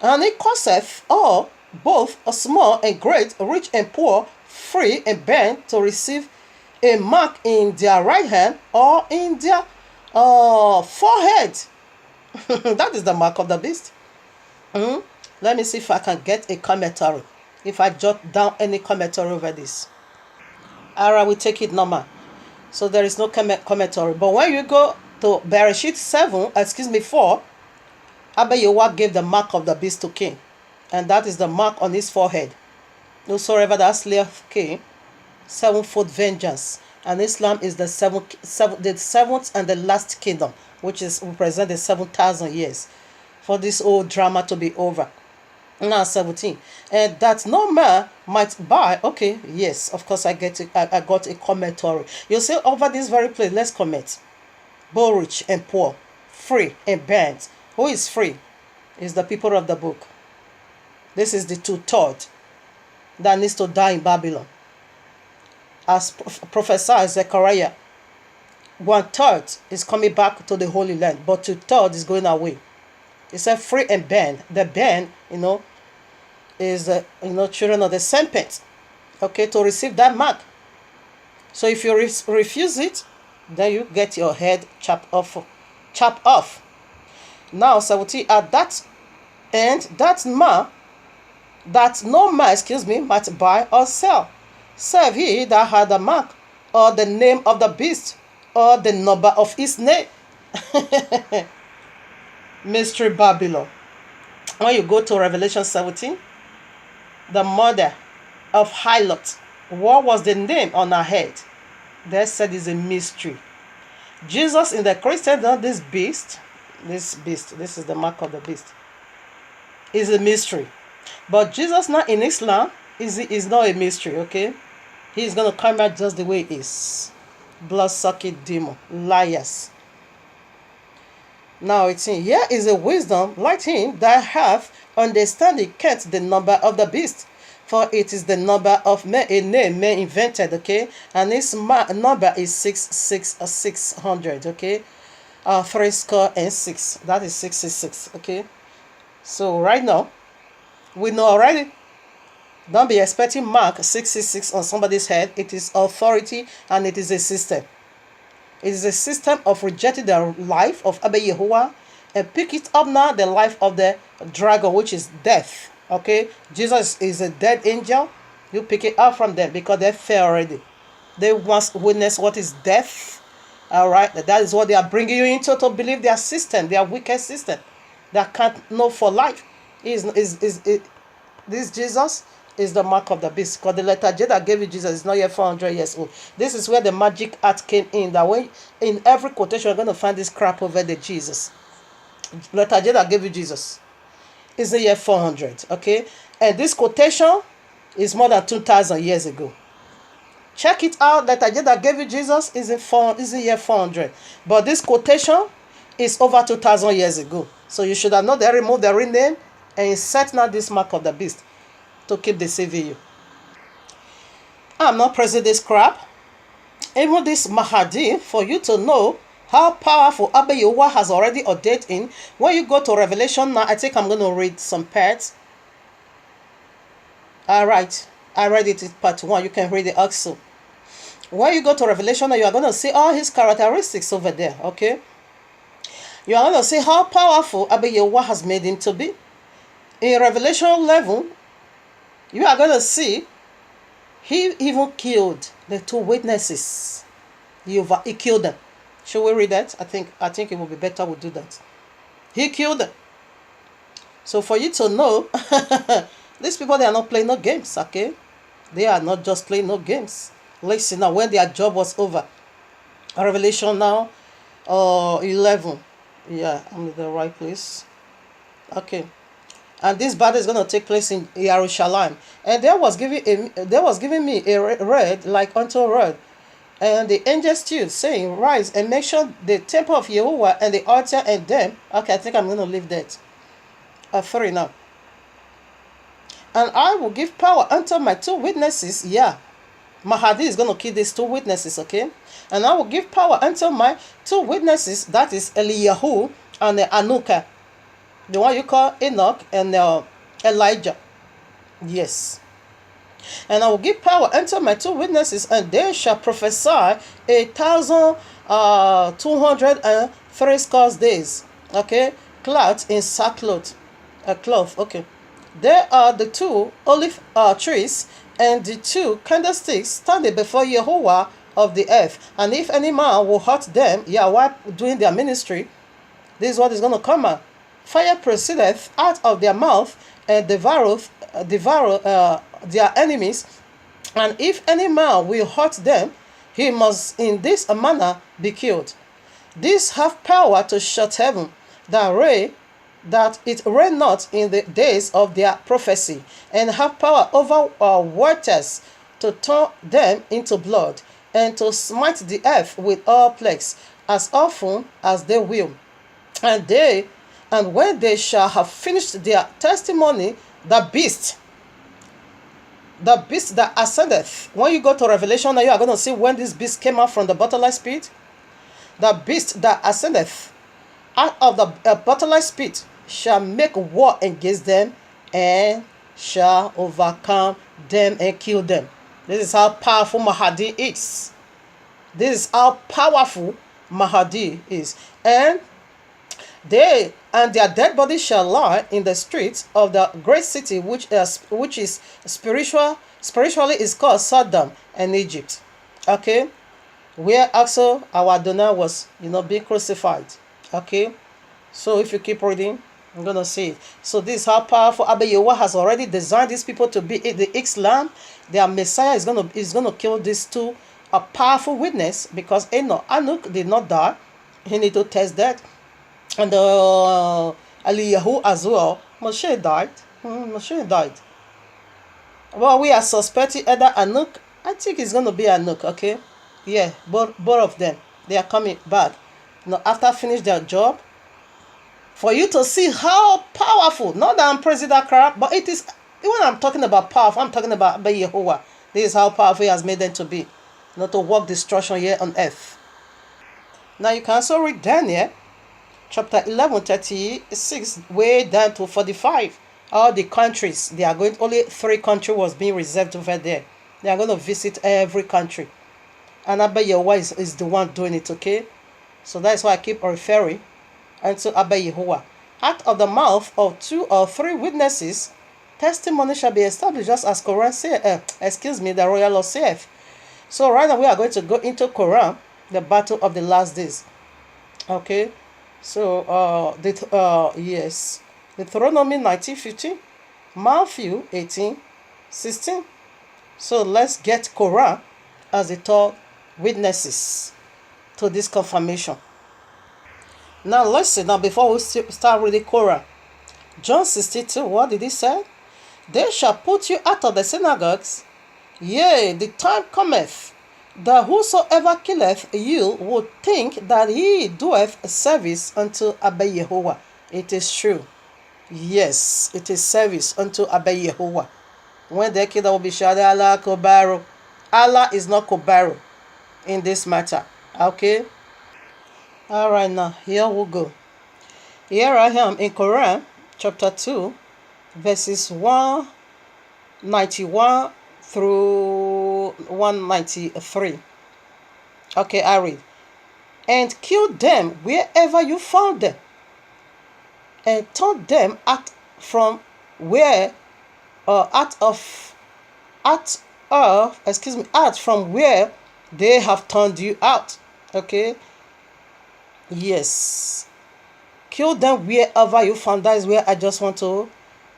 Speaker 2: And he causeth all, both small and great, rich and poor, free and bond, to receive a mark in their right hand or in their forehead. That is the mark of the beast. Let me see if I can get a commentary. If I jot down any commentary over this. Alright, we take it normal. So there is no commentary. But when you go to Bereshit 4, Abba Yehovah gave the mark of the beast to Cain. And that is the mark on his forehead. Whosoever that slayeth Cain, sevenfold vengeance. And Islam is the seventh and the last kingdom, which is represent the 7,000 years for this old drama to be over. Now 17. And that no man might buy. Okay, yes, of course I get it. I got a commentary. You see, over this very place, let's comment. Both rich and poor, free and bond. Who is free? Is the people of the book. This is the 2/3 that needs to die in Babylon. As prophesied Zechariah, 1/3 is coming back to the Holy Land, but 2/3 is going away. It said free and band. The band, is children of the serpent. Okay, to receive that mark. So if you refuse it, then you get your head chopped off. Now 17. At that end, that no man, might buy or sell, save he that had the mark, or the name of the beast, or the number of his name. Mystery Babylon. When you go to Revelation 17, the mother of Harlot, what was the name on her head? They said is a mystery. Jesus in the Christian, this is the mark of the beast, is a mystery. But Jesus now in Islam is not a mystery, okay? He's going to come out just the way he is. Blood-sucking demon, liars. Now it's in here is a wisdom like him that have understanding count the number of the beast, for it is the number of men, a name man invented, okay? And its number is 600, okay? 6. That is 66, okay? So right now, we know already. Don't be expecting mark 666 on somebody's head. It is authority and it is a system. It is a system of rejecting the life of Abba Yehovah and pick it up now, the life of the dragon, which is death. Okay? Jesus is a dead angel. You pick it up from them because they fell already. They once witnessed what is death. Alright? That is what they are bringing you into, to believe their system, their wicked system. That can't know for life. This Jesus is the mark of the beast, because the letter J that gave you Jesus is not yet 400 years old. This is where the magic art came in, that when in every quotation you're going to find this crap over the Jesus. Letter J that gave you Jesus is the year 400, okay? And this quotation is more than 2,000 years ago. Check it out. Letter J that gave you Jesus is the year 400, but this quotation is over 2,000 years ago. So you should have known they removed the real name and insert now this mark of the beast to keep deceiving you. I'm not pressing this crap. Even this Mahadi, for you to know how powerful Abba Yehovah has already ordained in. When you go to Revelation now, I think I'm going to read some parts. Alright, I read it in part 1. You can read it also. When you go to Revelation now, you are going to see all his characteristics over there, okay? You are going to see how powerful Abba Yehovah has made him to be. In Revelation 11, you are going to see he even killed the 2 witnesses. He killed them. Should we read that? I think it would be better we do that. He killed them. So for you to know, these people, they are not playing no games, okay? They are not just playing no games. Listen now, when their job was over, Revelation now, 11. Yeah, I'm in the right place. Okay. And this battle is going to take place in Jerusalem. And there was giving me a red like unto a rod. And the angel stood, saying, Rise and make sure the temple of Jehovah and the altar and them. Okay, I think I'm going to leave that. 3 now. And I will give power unto my 2 witnesses. Yeah. Mahdi is going to kill these 2 witnesses, okay? And I will give power unto my 2 witnesses, that is Eliyahu and Anuka. The one you call Enoch and Elijah. Yes. And I will give power unto my 2 witnesses, and they shall prophesy 1,203 days. Okay? Clothed in sackcloth. A cloth. Okay. There are the 2 olive trees and the 2 candlesticks standing before Jehovah of the earth. And if any man will hurt them, while doing their ministry, this is what is going to come out. Fire proceedeth out of their mouth and devoureth their enemies. And if any man will hurt them, he must in this manner be killed. These have power to shut heaven, that it rain not in the days of their prophecy, and have power over waters to turn them into blood, and to smite the earth with all plagues, as often as they will. And when they shall have finished their testimony, the beast that ascendeth. When you go to Revelation, now you are going to see when this beast came out from the bottomless pit. The beast that ascendeth out of the bottomless pit shall make war against them, and shall overcome them and kill them. This is how powerful Mahdi is. This is how powerful Mahdi is. And they and their dead bodies shall lie in the streets of the great city, which is spiritually is called Sodom and Egypt. Okay, where also our Adonai was, being crucified. Okay, so if you keep reading, I'm gonna see it. So this is how powerful Abba Yehovah has already designed these people to be the Islam. Their Messiah is gonna kill these 2 a powerful witness, because Anuk did not die. He need to test that. And Eliyahu as well. Moshe died. Moshe died. Well, we are suspecting either Anuk. I think it's going to be Anuk, okay? Yeah, both of them. They are coming back. After finish their job. For you to see how powerful. Not that I'm praising that crap, but it is. When I'm talking about powerful, I'm talking about Yehovah. This is how powerful He has made them to be. To work destruction here on earth. Now you can also read Daniel. Chapter 11, 36, way down to 45. All the countries, they are going, only 3 countries was being reserved over there. They are going to visit every country. And Abba Yehovah is the one doing it, okay? So that's why I keep referring unto Abba Yehovah. Out of the mouth of 2 or 3 witnesses, testimony shall be established, just as Quran says, the royal law saith. So right now we are going to go into Quran, the battle of the last days. Okay? So, yes, Deuteronomy 19:15, Matthew 18:16. So let's get Quran as the 3rd witnesses to this confirmation. Now listen, before we start reading Quran, John 62, what did he say? They shall put you out of the synagogues. Yea, the time cometh, that whosoever killeth you would think that he doeth service unto Abba Yehovah. It is true. Yes, it is service unto Abba Yehovah. When they kill, they will be shouting, Allah Kobaru. Allah is not Kobaru in this matter. Okay? Alright, now, here we go. Here I am in Quran, chapter 2, verses 191 through 193. Okay, I read. And kill them wherever you found them, and turn them out from where, out from where they have turned you out. Okay. Yes. Kill them wherever you found. That is where I just want to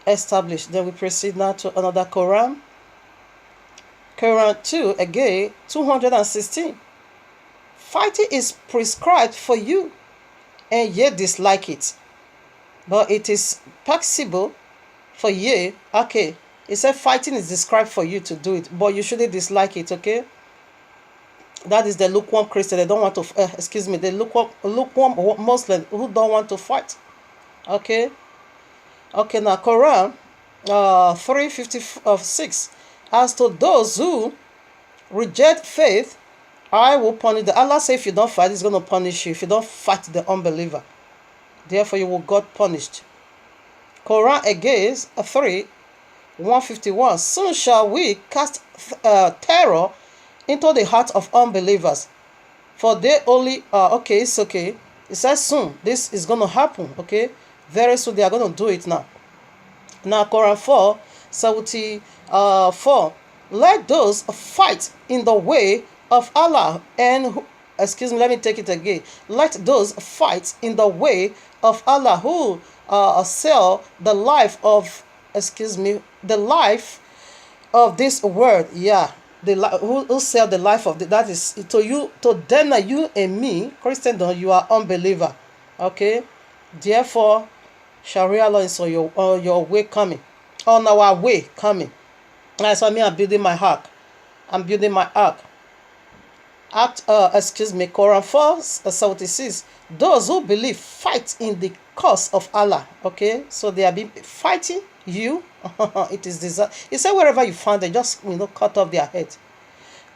Speaker 2: establish. Then we proceed now to another Quran. Quran 2, again, 216. Fighting is prescribed for you, and ye dislike it. But it is possible for ye. Okay. It said fighting is described for you to do it, but you shouldn't dislike it, okay? That is the lukewarm Christian. They don't want to, the lukewarm Muslim who don't want to fight. Okay? Okay, now Quran 3:56. As to those who reject faith, I will punish them. Allah says if you don't fight, He's going to punish you. If you don't fight the unbeliever, therefore you will God punished. Quran again 3:151. Soon shall we cast terror into the hearts of unbelievers, for they only okay, it's okay. It says soon this is going to happen. Okay, very soon they are going to do it now. Now Quran 4:74. Let those fight in the way of Allah and let me take it again. Let those fight in the way of Allah who sell the life of the life of this world. Yeah, who sell the life of that is to you, to them, you and me, Christendom, you are unbeliever. Okay, therefore Sharia law is on your way coming, on our way coming. That's why I'm building my ark. I'm building my ark. Quran 4:76. Those who believe fight in the cause of Allah. Okay, so they are fighting you. It is desire. He said wherever you find them, just cut off their head.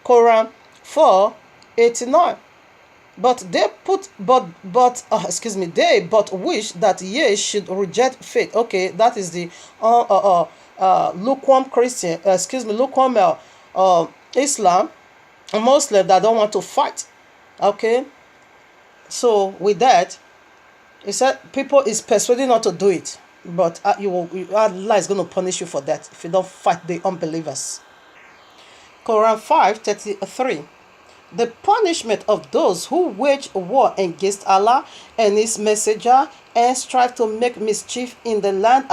Speaker 2: Quran 4:89. But they they but wish that ye should reject faith. Okay, that is the lukewarm Christian. Lukewarm Islam, Muslim that don't want to fight. Okay, so with that, he said people is persuaded not to do it, but Allah is going to punish you for that if you don't fight the unbelievers. Quran 5:33. The punishment of those who wage war against Allah and His Messenger and strive to make mischief in the land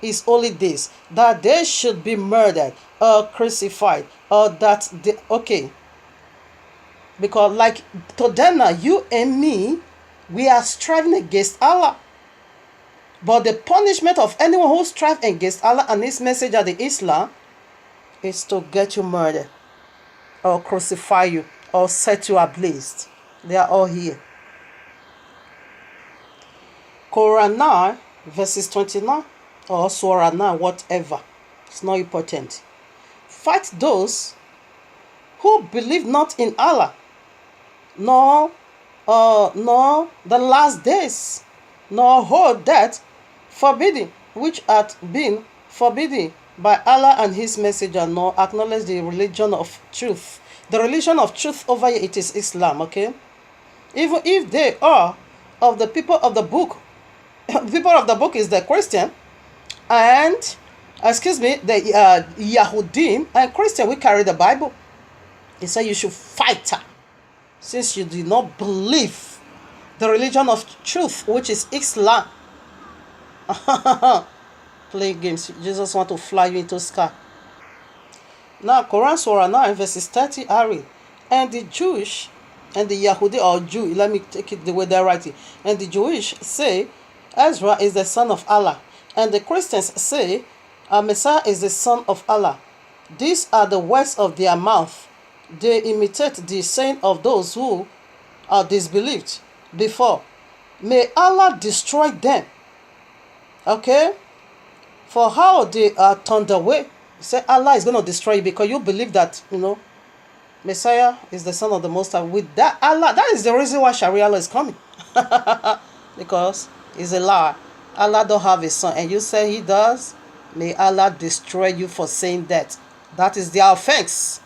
Speaker 2: is only this, that they should be murdered or crucified, or that they, okay. Because like Todana, you and me, we are striving against Allah. But the punishment of anyone who strives against Allah and His Messenger, the Islam, is to get you murdered, or crucify you, or set you ablaze. They are all here. Quran 9:29, or Surah 9, whatever. It's not important. Fight those who believe not in Allah, nor the last days, nor hold that forbidden which hath been forbidden by Allah and His Messenger, nor acknowledge the religion of truth. The religion of truth over here, it is Islam, okay? Even if they are of the people of the book, the people of the book is the Christian, and the Yahudim and Christian, we carry the Bible. He said you should fight her, since you do not believe the religion of truth, which is Islam. Play games. Jesus want to fly you into the sky. Now, Quran Surah 9:30, I read, and the Jewish and the Yahudi or Jew, let me take it the way they're writing, and the Jewish say Ezra is the son of Allah, and the Christians say Messiah is the son of Allah. These are the words of their mouth. They imitate the saying of those who are disbelieved before. May Allah destroy them. Okay? For how they are turned away. Say Allah is going to destroy you because you believe that, Messiah is the son of the Most High. With that, Allah, that is the reason why Sharia law is coming. Because it's a lie. Allah don't have a son, and you say He does. May Allah destroy you for saying that. That is their offense.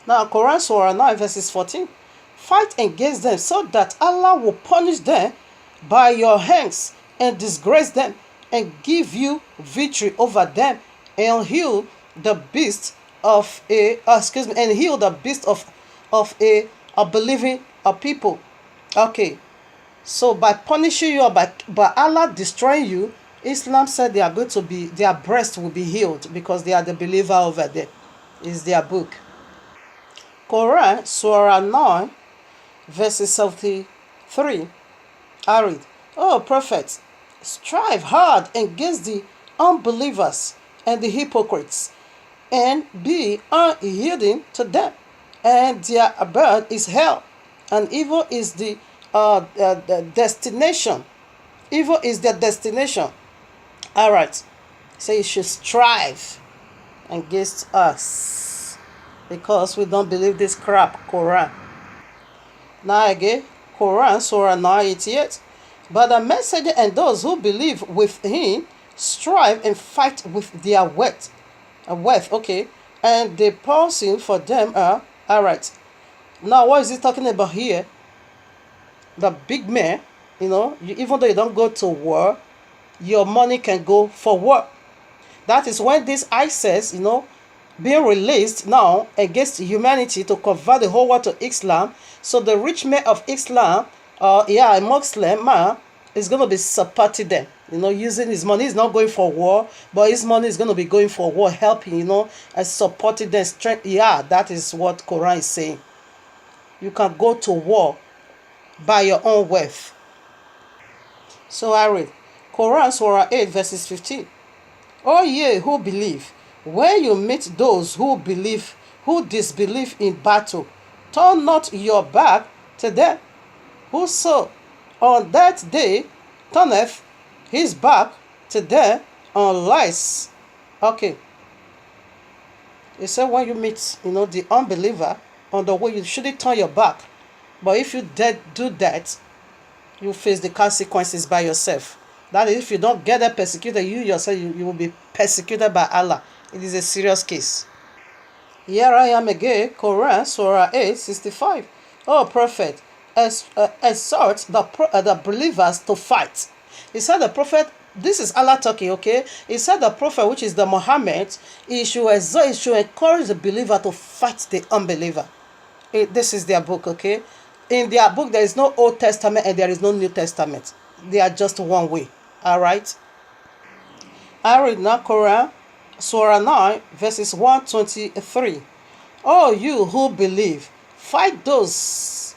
Speaker 2: Now, Quran Surah 9:14. Fight against them so that Allah will punish them by your hands and disgrace them and give you victory over them and heal the beast of a and heal the beast of a believing people. Okay, So by punishing you or by Allah destroying you, Islam said they are going to be, their breast will be healed because they are the believer over there. Is their book. Quran, Surah 9, verses 73. I read, "O Prophet, strive hard against the unbelievers and the hypocrites, and be unyielding to them, and their abode is hell, and evil is the destination. Evil is their destination." All right. So you should strive against us because we don't believe this crap, Quran. Now again, Quran, Surah 988. "But the messenger and those who believe with him strive and fight with their wealth, okay? And the person for them are," all right. Now, what is he talking about here? The big man, even though you don't go to war, your money can go for war. That is when this ISIS, being released now against humanity to convert the whole world to Islam. So the rich man of Islam, a Muslim man, is going to be supporting them, using his money. He's not going for war, but his money is going to be going for war, helping, and supporting them. Strength. Yeah, that is what Quran is saying. You can go to war by your own wealth. So I read Quran, Surah 8, verses 15. "O ye who believe, when you meet those who disbelieve in battle, turn not your back to them. Whoso on that day turneth his back to them unless," okay. It said when you meet, the unbeliever on the way, you shouldn't turn your back. But if you do that, you face the consequences by yourself. That is, if you don't get that persecuted, you yourself, you will be persecuted by Allah. It is a serious case. Here I am again, Quran, Surah 8, 65. "O Prophet, exhort the believers to fight." He said the Prophet, this is Allah talking, okay? He said the Prophet, which is the Muhammad, he should encourage the believer to fight the unbeliever. This is their book, okay? In their book, there is no Old Testament and there is no New Testament. They are just one way. All right? I read now Quran, Surah 9, verses 123. "Oh, you who believe, fight those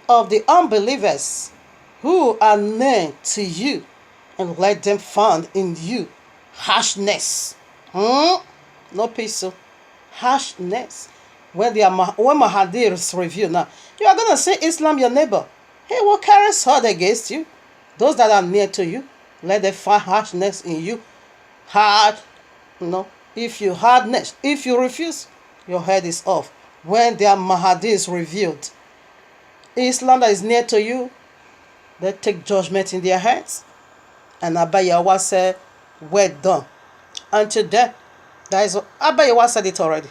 Speaker 2: of the unbelievers who are near to you, and let them find in you harshness." No peace. Harshness. When Mahadir is revealed now, you are going to say Islam your neighbor. He will carry sword against you. Those that are near to you, let them find harshness in you. Hard, if you refuse, your head is off. When their Mahdi is revealed, Islam that is near to you, they take judgment in their hands. And Abba Yahweh said, "Well done." Until then, that is what Abba Yahweh said it already.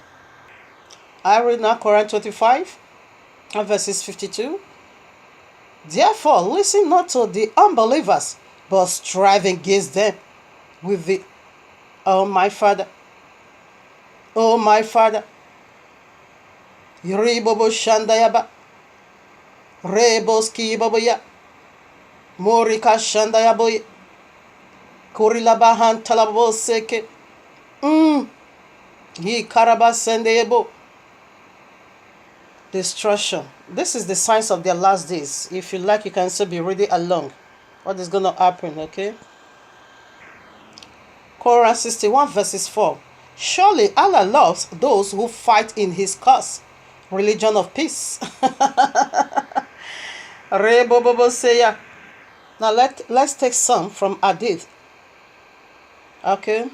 Speaker 2: I read now Quran 25, verses 52. "Therefore, listen not to the unbelievers, but strive against them with the, oh my Father, Yuribobo Shandayaba, Reboski Baboya, Morika Shandayaboy, Kurilabahan Talabo Seke, Ye Karabasendebo. Destruction. This is the signs of their last days. If you like, you can still be reading along what is going to happen, okay? Quran 61, verses 4. "Surely Allah loves those who fight in his cause, religion of peace." Now let's take some from Hadith. Okay.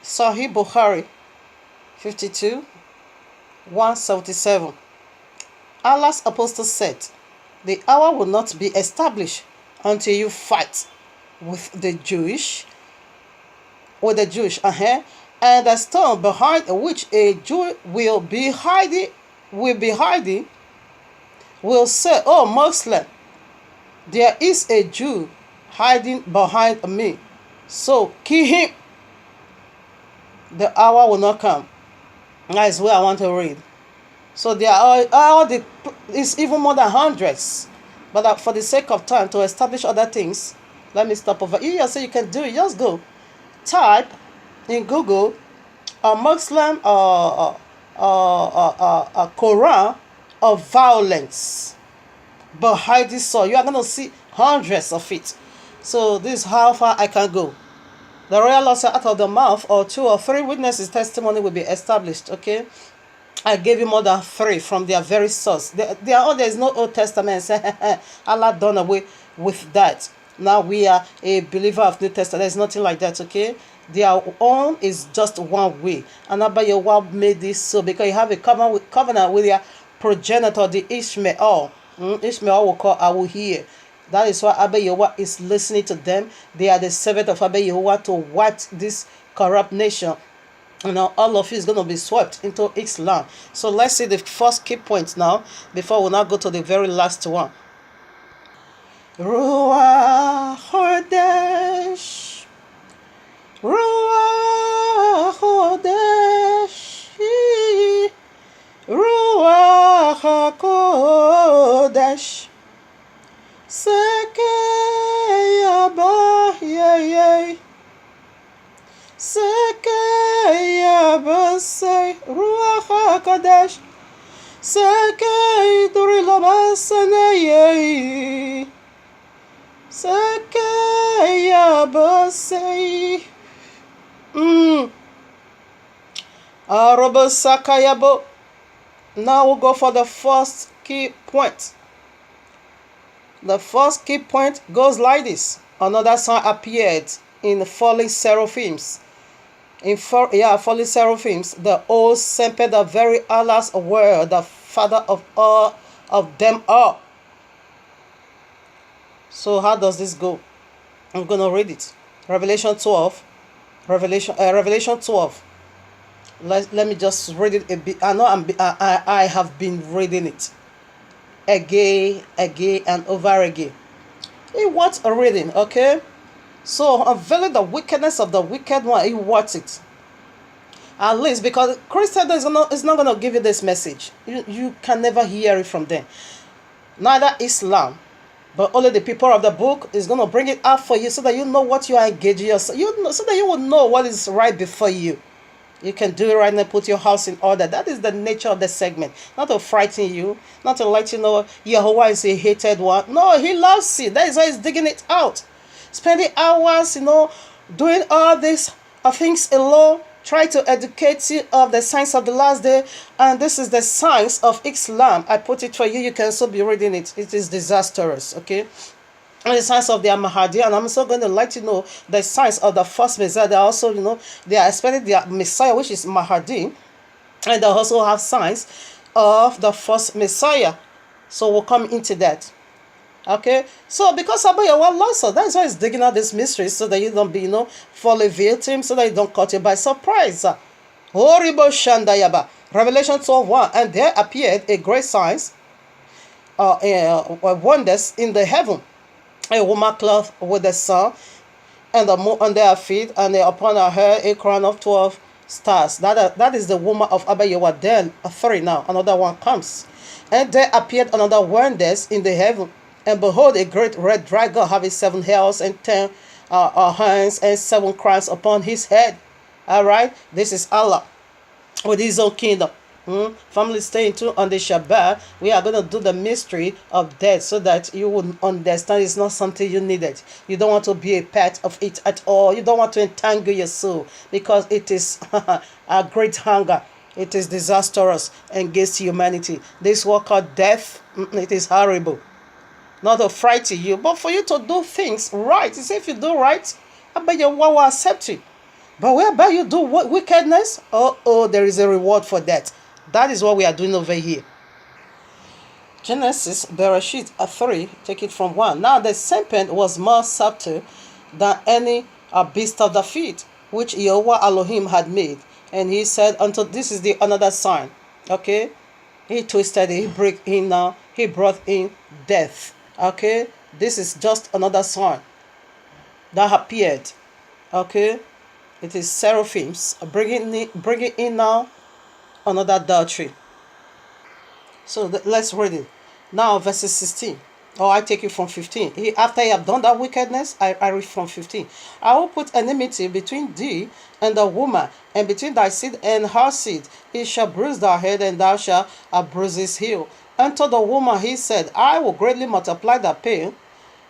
Speaker 2: Sahih Bukhari 52, 177. Allah's apostle said, "The hour will not be established until you fight with the Jewish, and the stone behind which a Jew will be hiding will say, 'Oh Muslim, there is a Jew hiding behind me, so kill him.' The hour will not come." That is where I want to read. So there are it's even more than hundreds But for the sake of time, to establish other things, let me stop over here so you can do it. Just go type in Google a Muslim Quran of violence behind this soul. You are going to see hundreds of it. So this is how far I can go. The royal law said, out of the mouth or 2 or 3 witnesses, testimony will be established. Okay, I gave you more than 3 from their very source. There is no Old Testament. Allah done away with that. Now we are a believer of New Testament. There's nothing like that. Okay, their own is just one way. And Abba Yahweh made this so because you have a covenant with your progenitor, the Ishmael. Ishmael will call, I will hear. That is why Abba Yahweh is listening to them. They are the servant of Abba Yahweh to wipe this corrupt nation. You know, all of you is going to be swept into Islam. So let's see the first key point now before we now go to the very last one. Ruach Hodesh, Ruach Hodesh, Ruach HaKodesh, Sekeyaba, yay, Sekeyaba, say, Ruach HaKodesh, Sekey Durilabasana, yay, Sekeyaba, say, Arabasakayabo. Now we'll go for the first key point. The first key point goes like this. Another sign appeared in falling seraphims. Falling seraphims. The old Semper, the very Allah's word, the Father of all of them all. So how does this go? I'm going to read it. Revelation 12. Revelation 12. Let me just read it a bit. I know I have been reading it again and over again. It wants a reading, okay? So unveiling the wickedness of the wicked one, he wants it. At least because Christian is not going to give you this message. You can never hear it from them. Neither Islam, but only the people of the book is going to bring it out for you so that you know what you are engaging yourself. So that you will know what is right before you. You can do it right now, put your house in order. That is the nature of the segment. Not to frighten you, not to let you know Yahweh is a hated one. No, he loves you. That is why he's digging it out. Spending hours, doing all these things alone, try to educate you of the signs of the last day. And this is the signs of Islam. I put it for you. You can also be reading it. It is disastrous, okay? And the signs of their Mahdi, and I'm also going to let you know the signs of the first Messiah. They also, they are expecting their Messiah, which is Mahdi, and they also have signs of the first Messiah. So we'll come into that. Okay, so because Abba Yahweh loves us, that's why he's digging out this mystery so that you don't be, fall a victim, so that you don't caught you by surprise. Horrible Shandayaba. Revelation 12:1, and there appeared a great signs, wonders in the heaven. A woman clothed with the sun and the moon on their feet, and upon her head a crown of 12 stars. That is the woman of Abba Yahweh. Then 3 now, another one comes. And there appeared another wonders in the heaven. And behold, a great red dragon having 7 heads and 10 horns and 7 crowns upon his head. All right, this is Allah with his own kingdom. Family, staying tuned on the Shabbat. We are going to do the mystery of death so that you will understand it's not something you needed. You don't want to be a part of it at all. You don't want to entangle your soul because it is a great hunger. It is disastrous against humanity. This work called death, it is horrible. Not to frighten you, but for you to do things right. You say if you do right, I bet you will accept you. But whereby you do wickedness, there is a reward for that. That is what we are doing over here. Genesis, Bereshit 3, take it from 1. Now the serpent was more subtle than any beast of the field, which Yahweh Elohim had made. And he said unto, this is the another sign. Okay? He twisted it, he brought in death. Okay? This is just another sign that appeared. Okay? It is seraphims bringing in now another adultery. So let's read it. Now verses 16. Or I take it from 15. After you have done that wickedness, I read from 15. I will put enmity between thee and the woman, and between thy seed and her seed. It shall bruise thy head, and thou shalt bruise his heel. Unto the woman he said, I will greatly multiply thy pain,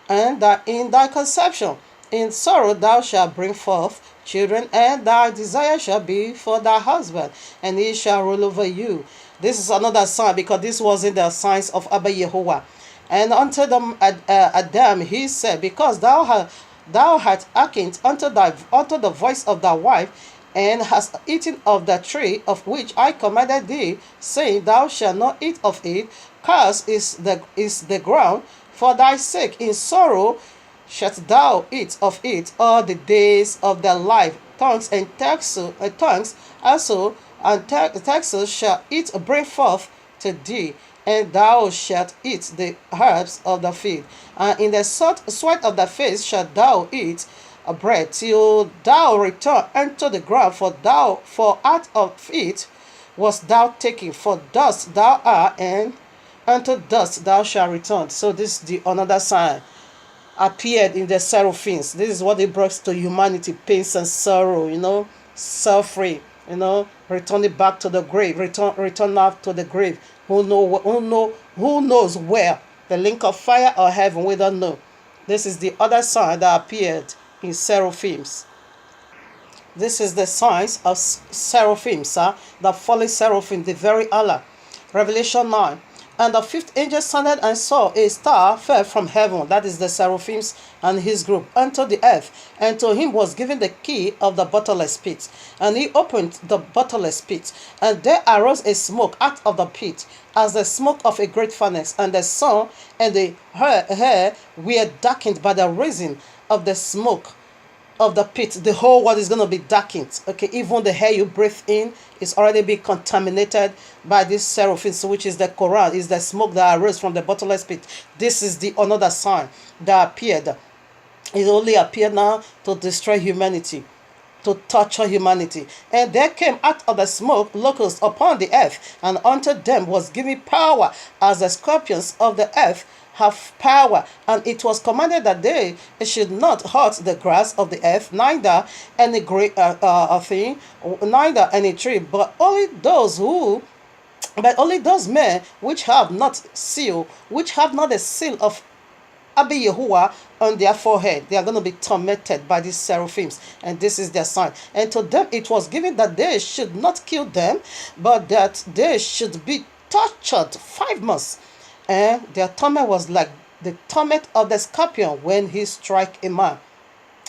Speaker 2: and that in thy conception. In sorrow thou shalt bring forth children, and thy desire shall be for thy husband, and he shall rule over you. This is another sign, because this was in the signs of Abba Yehovah. And unto them Adam he said, because thou hast hearkened unto the voice of thy wife, and hast eaten of the tree of which I commanded thee, saying, thou shalt not eat of it. Cursed is the ground for thy sake. In sorrow shalt thou eat of it all the days of thy life. Tongues and tongues also and taxes shall it bring forth to thee, and thou shalt eat the herbs of the field, and in the sweat of thy face shalt thou eat bread till thou return unto the ground, for out of it wast thou taken, for dust thou art, and unto dust thou shalt return. So this is the another sign appeared in the seraphims. This is what it brought to humanity: pains and sorrow, suffering, returning back to the grave, return out to the grave. Who knows where? The link of fire or heaven, we don't know. This is the other sign that appeared in seraphims. This is the signs of seraphims, the fallen seraphim, the very Allah. Revelation 9. And the fifth angel sounded and saw a star fell from heaven, that is the seraphims and his group, unto the earth. And to him was given the key of the bottomless pit. And he opened the bottomless pit, and there arose a smoke out of the pit, as the smoke of a great furnace. And the sun and the hair were darkened by the rising of the smoke of the pit. The whole world is going to be darkened. Okay, even the air you breathe in is already being contaminated by this seraphim, which is the Quran, is the smoke that arose from the bottomless pit. This is the another sign that appeared. It only appeared now to destroy humanity, to torture humanity. And there came out of the smoke locusts upon the earth, and unto them was given power, as the scorpions of the earth have power. And it was commanded that they should not hurt the grass of the earth, neither any great thing, neither any tree, but only those men which have not the seal of Abba Yahuwah on their forehead. They are going to be tormented by these seraphims, and this is their sign. And to them it was given that they should not kill them, but that they should be tortured 5 months. And their torment was like the torment of the scorpion when he strike a man.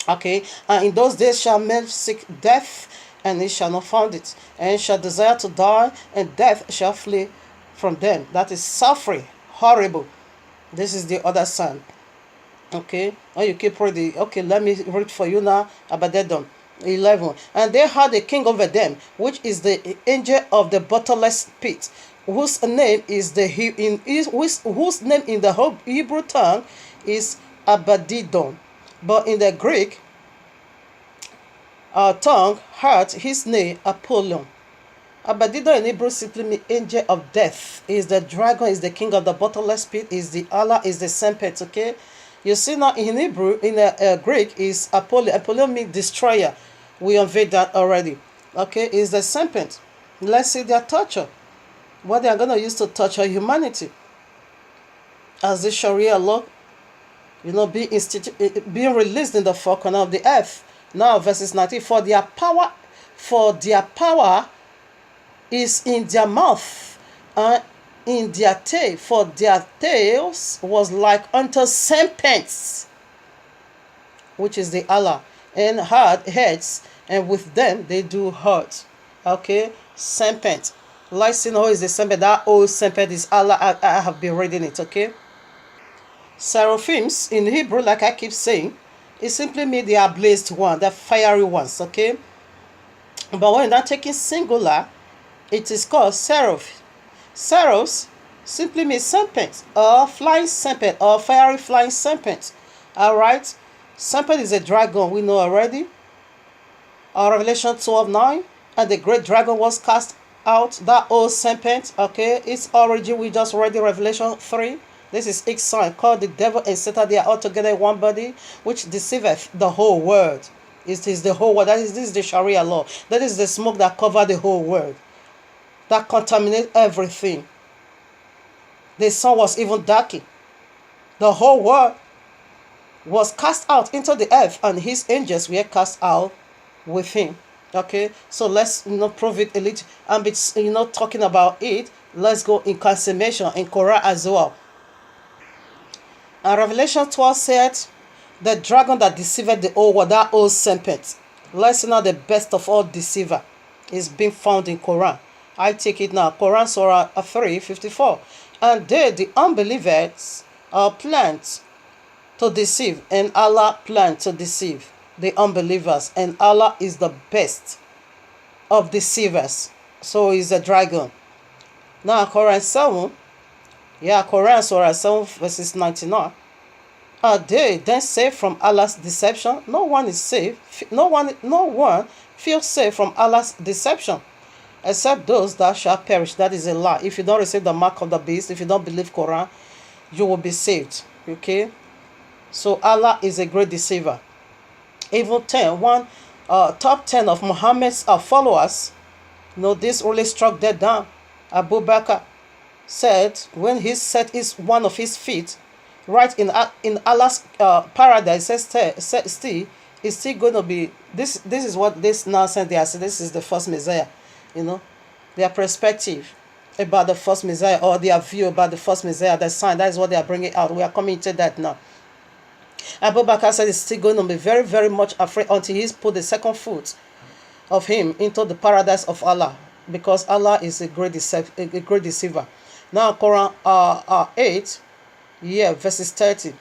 Speaker 2: Okay, and in those days shall men seek death, and he shall not find it, and shall desire to die, and death shall flee from them. That is suffering, horrible. This is the other sign. Okay, or you keep reading. Okay, let me read for you now. Abadedon 11. And they had a king over them, which is the angel of the bottomless pit, whose name is whose name in the Hebrew tongue is Abadidon, but in the Greek tongue heard his name Apollyon. Abadidon in Hebrew simply means angel of death. Is the dragon, is the king of the bottomless pit, is the Allah, is the serpent. Okay, you see now in Hebrew, in the Greek is Apollyon. Apollyon means destroyer. We unveiled that already. Okay, is the serpent. Let's see their torture. What they are going to use to torture humanity. As the Sharia law, being released in the four corners of the earth. Now, verses 19. For their power is in their mouth, and in their tail, for their tails was like unto serpents, which is the Allah, and hard heads, and with them they do hurt. Okay, serpent. Listen, who is the serpent? That old serpent is Allah. I have been reading it. Okay, seraphims in Hebrew, like I keep saying, it simply means they are blazed one, the fiery ones. Okay, but when they're taking singular, it is called seraph. Seraphs simply means serpent, or flying serpent, or fiery flying serpent. All right, serpent is a dragon, we know already. Revelation 12:9, and the great dragon was cast out, that old serpent. Okay, its origin we just read in Revelation 3, This is X sign, called the devil and Satan, they are all together in one body, which deceiveth the whole world. It is the whole world. This is the Sharia law. That is the smoke that covers the whole world, that contaminates everything. The sun was even darkened. The whole world was cast out into the earth, and his angels were cast out with him. Okay, so let's prove it a little, and it's talking about it. Let's go in consummation in Quran as well. And Revelation 12 said, the dragon that deceived the old world, that old serpent. Let's see now the best of all deceiver is being found in Quran. I take it now. Quran Surah 3:54. And they, the unbelievers, are planned to deceive, and Allah planned to deceive the unbelievers, and Allah is the best of deceivers. So he's a dragon. Now Quran 7, Quran Surah 7 verses 99. Are they then saved from Allah's deception? No one is safe. No one feels safe from Allah's deception, except those that shall perish. That is a lie. If you don't receive the mark of the beast, if you don't believe Quran, you will be saved. Okay? So Allah is a great deceiver. Even top 10 of Muhammad's followers, this really struck that down. Abu Bakr said when he set one of his feet right in Allah's paradise, still it's still going to be this. This is what this nonsense they are saying. This is the first Messiah. Their perspective about the first Messiah, or their view about the first Messiah, the sign, that is what they are bringing out. We are coming to that now. Abu Bakr said he's still going to be very, very much afraid until he's put the second foot of him into the paradise of Allah, because Allah is a great deceiver. Now Quran 8, verses 30.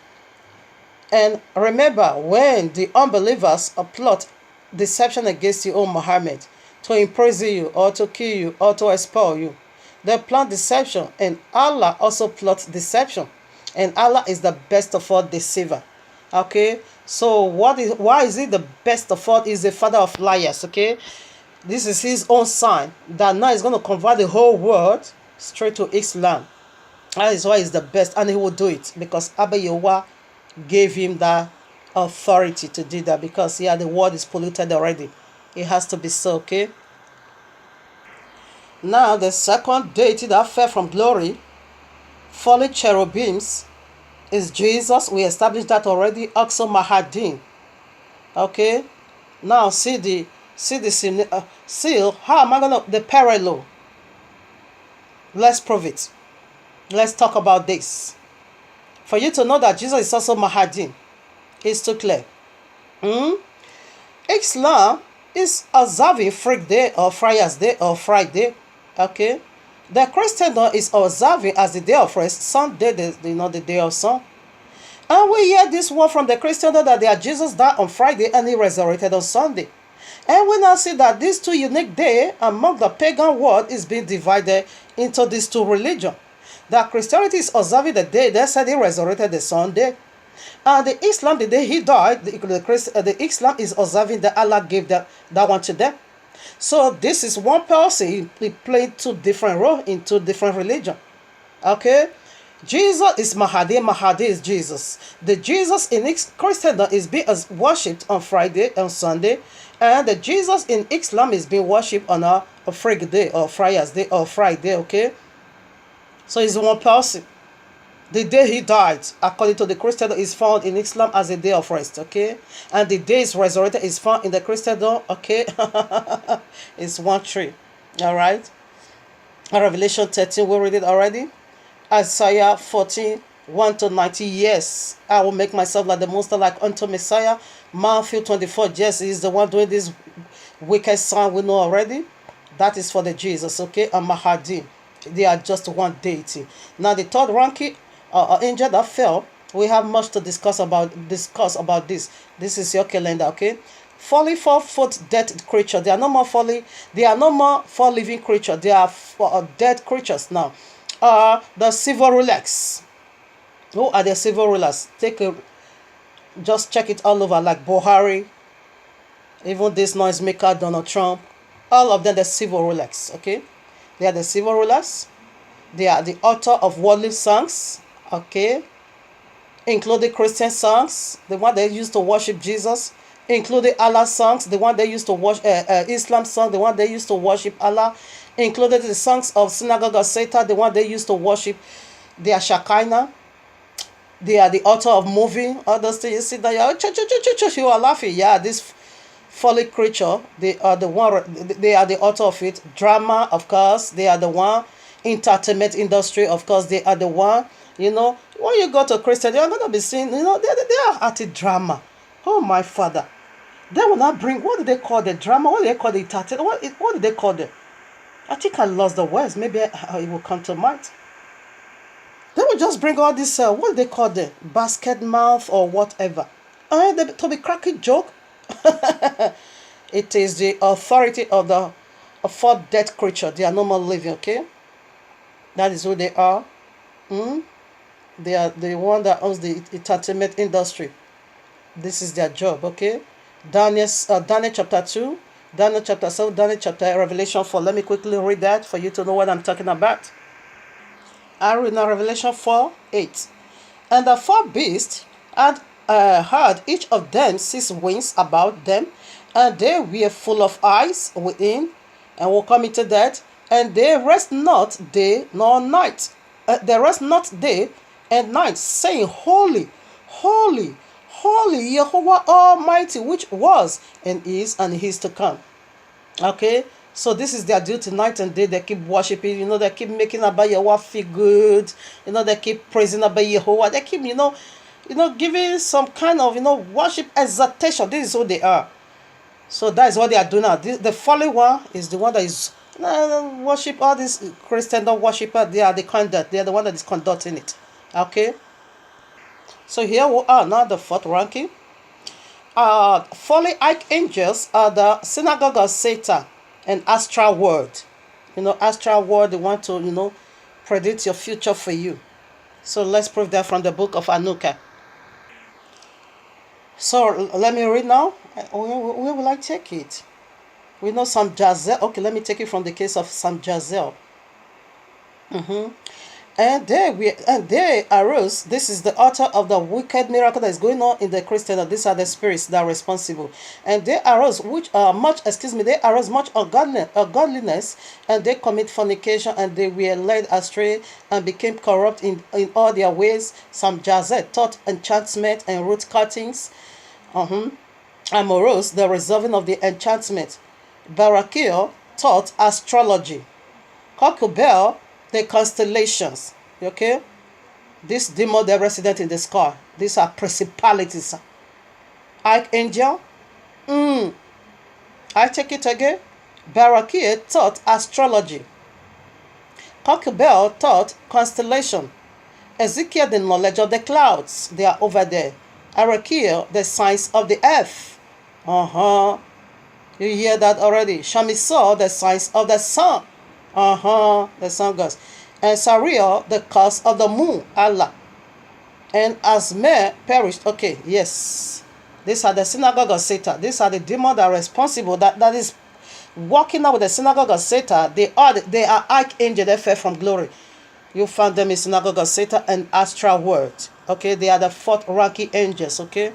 Speaker 2: And remember when the unbelievers plot deception against you, O Muhammad, to imprison you or to kill you or to expel you. They plan deception, and Allah also plots deception, and Allah is the best of all deceiver. Okay, so why is he the best of all? He's the father of liars. Okay, this is his own sign that now he's going to convert the whole world straight to Islam. That is why he's the best, and he will do it because Abba Yehovah gave him that authority to do that, because the world is polluted already. It has to be so. Okay, now the second deity that fell from glory, fallen cherubims, is Jesus. We established that already. Aqsa Mahadin. Okay, now see the seal. How am I gonna the parallel? Let's prove it. Let's talk about this. For you to know that Jesus is also Mahadin, it's too clear. Islam is observing Freak Day or Friars Day or Friday. Okay, the Christendom is observing as the day of rest, Sunday, the day of sun. And we hear this word from the Christendom that Jesus died on Friday and he resurrected on Sunday. And we now see that these two unique days among the pagan world is being divided into these two religions. That Christianity is observing the day they said he resurrected the Sunday. And the Islam, the day he died, the Islam is observing that Allah gave that one to them. So this is one person. He played two different roles in two different religions. Okay? Jesus is Mahdi. Mahdi is Jesus. The Jesus in Christendom is being worshipped on Friday and Sunday. And the Jesus in Islam is being worshipped on a Freak Day or Friars Day or Friday. Okay? So it's one person. The day he died, according to the Christendom, is found in Islam as a day of rest, okay? And the day is resurrected is found in the Christendom, okay? It's one tree, all right? Revelation 13, we read it already. Isaiah 14, 1-19, yes, I will make myself like the monster, like unto Messiah. Matthew 24, yes, he's the one doing this wicked sign we know already. That is for the Jesus, okay? And Mahdi, they are just one deity. Now the third ranking angel that fell, we have much to discuss about this. This is your calendar, okay? Falling 4-foot dead creature. They are no more falling. They are no more four living creatures. They are dead creatures now. The civil rulers. Who are the civil rulers? Just check it all over, like Buhari, even this noisemaker Donald Trump. All of them, the civil rulers. Okay, they are the civil rulers. They are the author of worldly songs. Okay, including Christian songs, the one they used to worship Jesus, including Allah songs, the one they used to worship, Islam song, the one they used to worship Allah, included the songs of Synagogue of Satan, the one they used to worship their Shekinah. They are the author of movie, all those things. You see that you are laughing. Yeah, this folly creature, they are the one. They are the author of it. Drama, of course, they are the one. Entertainment industry, of course, they are the one. When you go to Christian, you're gonna be seeing, they are at it drama. Oh my father, they will not bring. What do they call the drama? What do they call the entertainment? What do they call them? I think I lost the words. Maybe it will come to mind. They will just bring all this, what do they call them? Basket mouth or whatever. To be cracking joke. It is the authority of the fourth dead creature. They are no more living, okay? That is who they are. They are the one that owns the entertainment industry. This is their job, okay? Daniel chapter 2, Daniel chapter 7, Daniel chapter Revelation 4. Let me quickly read that for you to know what I'm talking about. I read now Revelation 4:8. And the four beasts had each of them 6 wings about them, and they were full of eyes within, and will come into that, and they rest not day nor night. They rest not day and night, saying, Holy, holy, holy, Jehovah Almighty, which was and is to come. Okay, so this is their duty night and day. They keep worshiping, they keep making about Yahweh feel good, they keep praising about Jehovah. They keep, giving some kind of, worship exaltation. This is who they are. So that is what they are doing now. The fallen one is the one that is worship. All these Christian don't worship. They are the conduct. They are the one that is conducting it. Okay. So here we are now, the fourth ranking. Fallen archangels are the synagogue of Satan and astral world. Astral world, they want to, predict your future for you. So let's prove that from the book of Anuka. So let me read now. Where will I take it? We know Sam Jazel. Okay, let me take it from the case of Sam Jazel. And they arose. This is the author of the wicked miracle that is going on in the Christian. These are the spirits that are responsible. And they arose, they arose much ungodliness, and they commit fornication, and they were led astray and became corrupt in all their ways. Some Jazet taught enchantment and root cuttings. Amoros, the resolving of the enchantment. Barakil taught astrology. Kokubel, the constellations. Okay, this demon, they're resident in the sky. These are principalities. Archangel, I take it again. Barakia taught astrology. Kokubel taught constellation. Ezekiel, the knowledge of the clouds. They are over there. Arakiel, the science of the earth. You hear that already. Shamisol, the science of the sun. The sun gods. And Sariel, the cause of the moon, Allah. And Asmer perished. Okay, yes. These are the synagogue of Satan. These are the demons that are responsible, that is walking out with the synagogue of Satan. They are archangels that fell from glory. You found them in synagogue of Satan and astral world. Okay, they are the fourth ranking angels. Okay.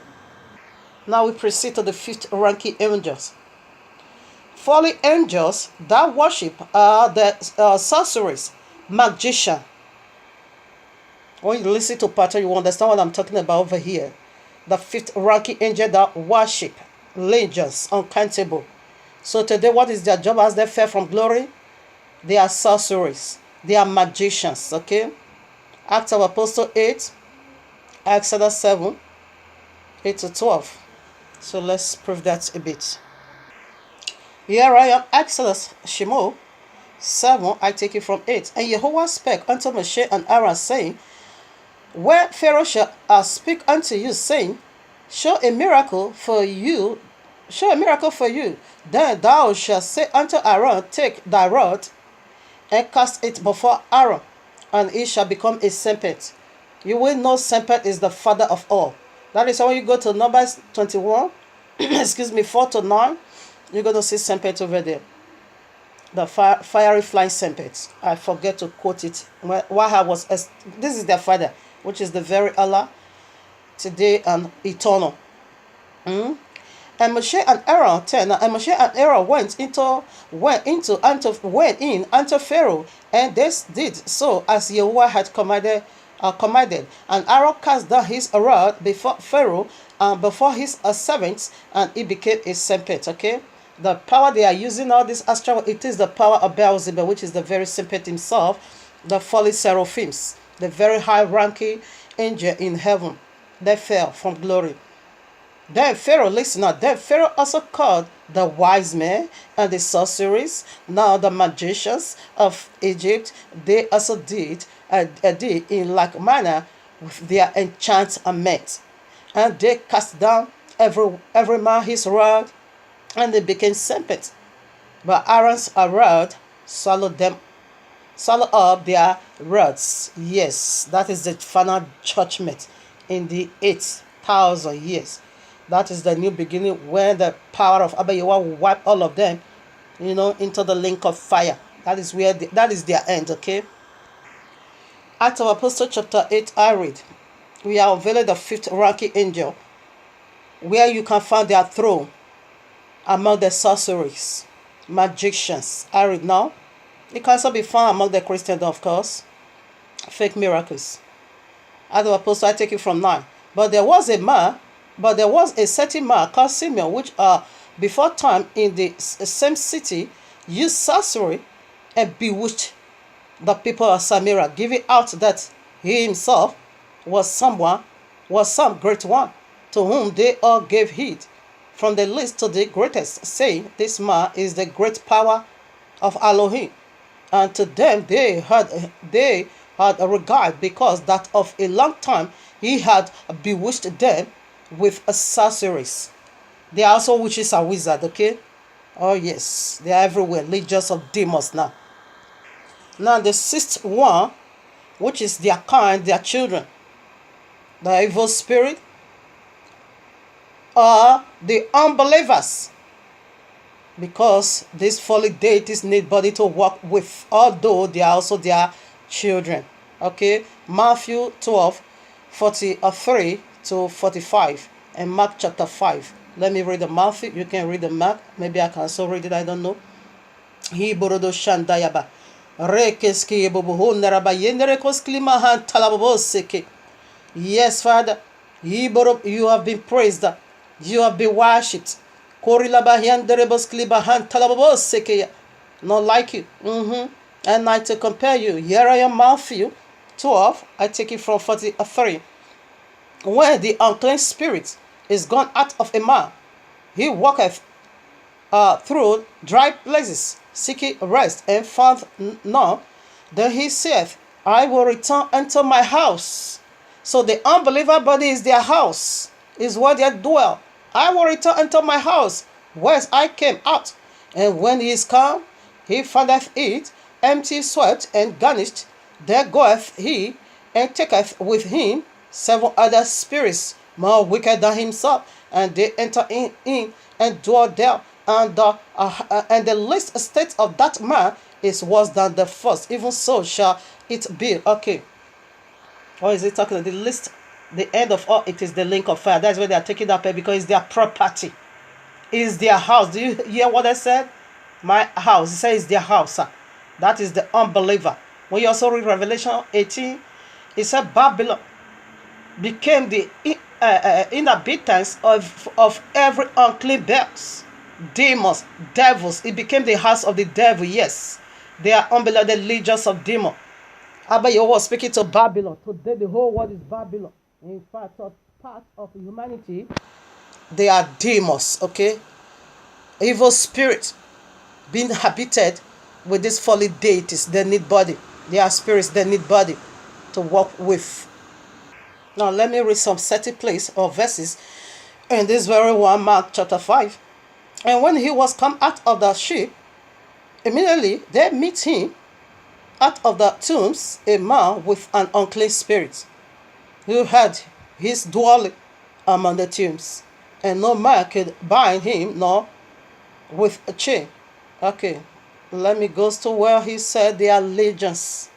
Speaker 2: Now we proceed to the fifth ranking angels. Fallen angels that worship are the sorcerers, magician. When you listen to pattern, you understand what I'm talking about over here. The fifth ranking angel that worship legions uncountable. So today, what is their job as they fell from glory? They are sorcerers. They are magicians. Okay. Acts of Apostle 8, Exodus 7, 8 to 12. So let's prove that a bit. Here I am, Exodus Shemo 7, I take it from 8. And Jehovah spake unto Moshe and Aaron, saying, Where Pharaoh shall speak unto you, saying, Show a miracle for you, then thou shalt say unto Aaron, Take thy rod, and cast it before Aaron, and it shall become a serpent. You will know serpent is the father of all. That is how you go to Numbers 21, 4 to 9, you're going to see serpent over there. The fiery flying serpent. I forget to quote it. This is their father. which is the very Allah, today and eternal. And Moshe and Aaron 10. And Moshe and Aaron went in unto Pharaoh, and they did so as Yahweh had commanded. And Aaron cast down his rod before Pharaoh and before his servants, and it became a serpent. Okay, the power they are using, all this astral, it is the power of Beelzebub, which is the very serpent himself, the fallen seraphims, the very high ranking angel in heaven. They fell from glory. Then Pharaoh, listen now, then Pharaoh also called the wise men and the sorcerers, now the magicians of Egypt. They also did in like manner with their enchantment. And they cast down every man his rod, and they became serpents. But Aaron's rod swallowed up their rods. Yes, that is the final judgment in the 8,000 years. That is the new beginning, when the power of Abba Yahweh will wipe all of them, into the lake of fire. That is that is their end, okay? Acts of Apostles chapter 8, I read, we are unveiling the fifth ranking angel, where you can find their throne among the sorcerers, magicians. I read now. It can also be found among the Christians, of course. Fake miracles. Acts of Apostles, I take it from 9. But there was a certain man called Simeon, which before time in the same city used sorcery and bewitched the people of Samaria, giving out that he himself was some great one, to whom they all gave heed, from the least to the greatest, saying, this man is the great power of Elohim. And to them they had a regard, because that of a long time he had bewitched them with sorceries. They are also witches and wizards, okay? Oh yes, they are everywhere, legions of demons now. Now the sixth one, which is their kind, their children, the evil spirit, are the unbelievers, because these fallen deities need body to work with, although they are also their children. Okay, Matthew 12:43 to 45, and Mark chapter 5. Let me read the Matthew, you can read the Mark, maybe I can also read it, I don't know. Hiborodo Shandayaba. Yes, Father, you have been praised, you have been worshipped. Not like you. And I to compare you. Here I am, Matthew 12. I take it from 43. When the unclean spirit is gone out of a man, he walketh through dry places, seeking rest, and found none. Then he saith, I will return unto my house. So the unbeliever body is their house, is where they dwell. I will return unto my house, whence I came out. And when he is come, he findeth it empty, swept, and garnished. There goeth he, and taketh with him 7 other spirits more wicked than himself, and they enter in and dwell there. And the least state of that man is worse than the first. Even so shall it be. Okay. Or is it talking? The end of all, it is the lake of fire. That's where they are taking that, because it's their property. It's their house. Do you hear what I said? My house. It says their house. That is the unbeliever. When you also read Revelation 18, it said Babylon became the inhabitants of every unclean beast, demons, devils. It became the house of the devil. Yes, they are unbelievers, the legions of demons. Abba Yahweh was speaking to Babylon. Today the whole world is Babylon. In fact, part of humanity, they are demons, okay? Evil spirits being habited with these fallen deities. They need body. They are spirits, they need body to work with. Now let me read some certain place or verses in this very one, Mark chapter 5. And when he was come out of the ship, immediately there meet him out of the tombs a man with an unclean spirit, who had his dwelling among the tombs, and no man could bind him nor with a chain. Okay, let me go to where he said they are legions,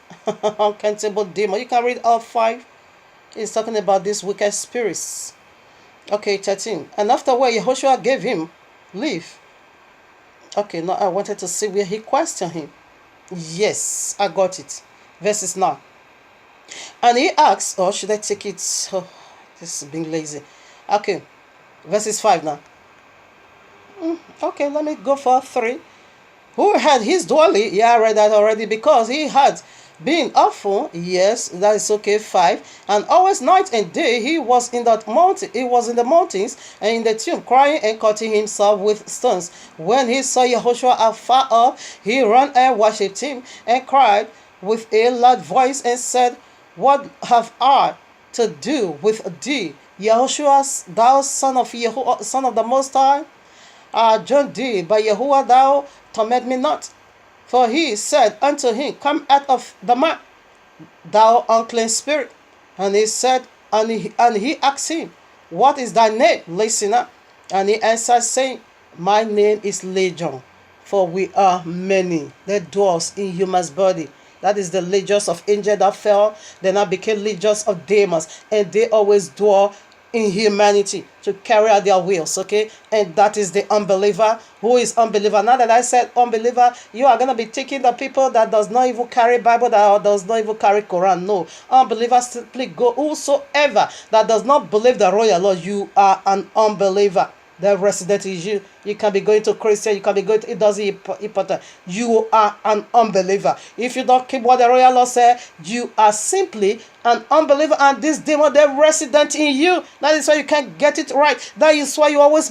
Speaker 2: uncountable demons. You can read all 5 He's talking about these wicked spirits. Okay, 13. And afterward, Yehoshua gave him leave. Okay, now I wanted to see where he questioned him. Yes, I got it. Verses 9. And he asked, or should I take it? Oh, this is being lazy. Okay, verses 5 now. Okay, let me go for 3. Who had his dwelling? Yeah, I read that already. Because he had been awful. Yes, that is okay. 5. And always night and day he was in that mountain. He was in the mountains and in the tomb, crying and cutting himself with stones. When he saw Yehoshua afar off, he ran and worshipped him and cried with a loud voice and said, What have I to do with thee, Yehoshua, thou son of son of the Most High? John thee, but Yahuwah thou torment me not. For he said unto him, Come out of the man, thou unclean spirit. And he said, and he asked him, What is thy name, listener? And he answered, saying, My name is Legion, for we are many that dwells in human's body. That is the legions of angels that fell. They now became legions of demons, and they always dwell in humanity to carry out their wills, okay? And that is the unbeliever. Who is unbeliever? Now that I said unbeliever, you are going to be taking the people that does not even carry Bible, that does not even carry Quran. No, unbelievers simply go. Whosoever that does not believe the royal law, you are an unbeliever. The resident is you. You can be going to Christian, you can be going to, it doesn't important. You are an unbeliever. If you don't keep what the royal law says, you are simply an unbeliever, and this demon, they're resident in you. That is why you can't get it right. That is why you always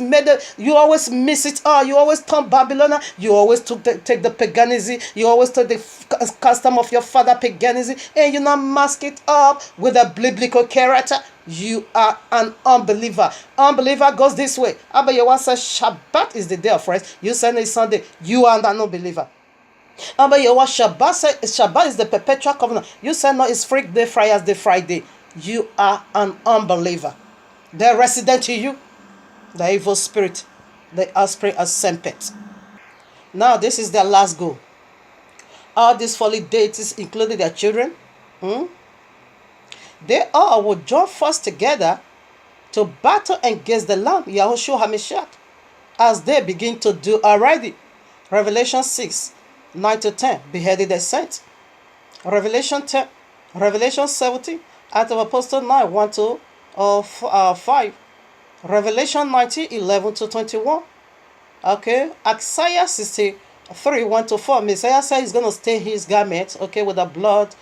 Speaker 2: you always miss it. You always turn Babylon. You always take the paganism. You always take the custom of your father paganism, and you now mask it up with a biblical character. You are an unbeliever. Unbeliever goes this way. Abba Yahweh says Shabbat is the day of rest. You say it's Sunday. You are an unbeliever. Abba Yahweh Shabbat is the perpetual covenant. You say no, it's Freak Day, Friars Day, Friday. You are an unbeliever. The resident in you, the evil spirit, the offspring of serpent. Now this is their last goal. All these fallen deities, including their children, they all will join force together to battle against the Lamb, Yahushua HaMashiach, as they begin to do already. Revelation 6, 9-10, beheaded the saints. Revelation 10, Revelation 17, Acts of Apostles 9, 1-5. Revelation 19, 11-21. Okay, Isaiah 63, 1-4. Messiah said he's going to stain his garment, okay, with the blood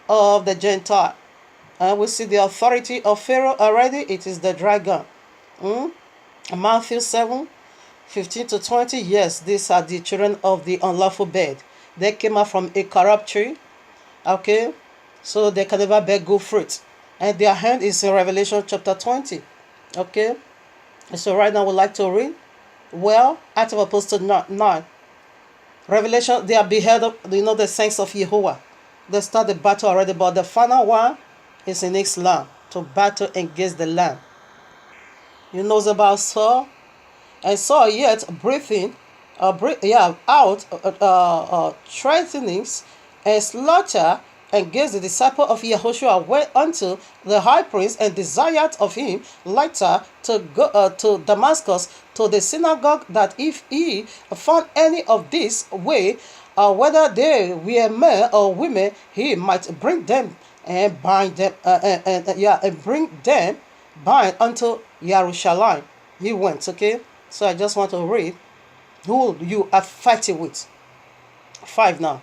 Speaker 2: of the Gentile. And we see the authority of Pharaoh already. It is the dragon. Matthew 7, 15-20. Yes, these are the children of the unlawful bed. They came out from a corrupt tree. Okay, so they can never bear good fruit. And their hand is in Revelation chapter 20. Okay, so right now we'd like to read. Well, Acts of Apostles 9. Revelation, they are beheaded, the saints of Yehovah. They start the battle already, but the final one is in Islam to battle against the Lamb. You know about Saul, and Saul yet breathing, out threatenings and slaughter against the disciple of Yehoshua went unto the high priest and desired of him later to go to Damascus to the synagogue, that if he found any of this way, whether they were men or women, he might bring them and bind them and bring them bind unto Jerusalem. He went. Okay, so I just want to read who you are fighting with. 5 now.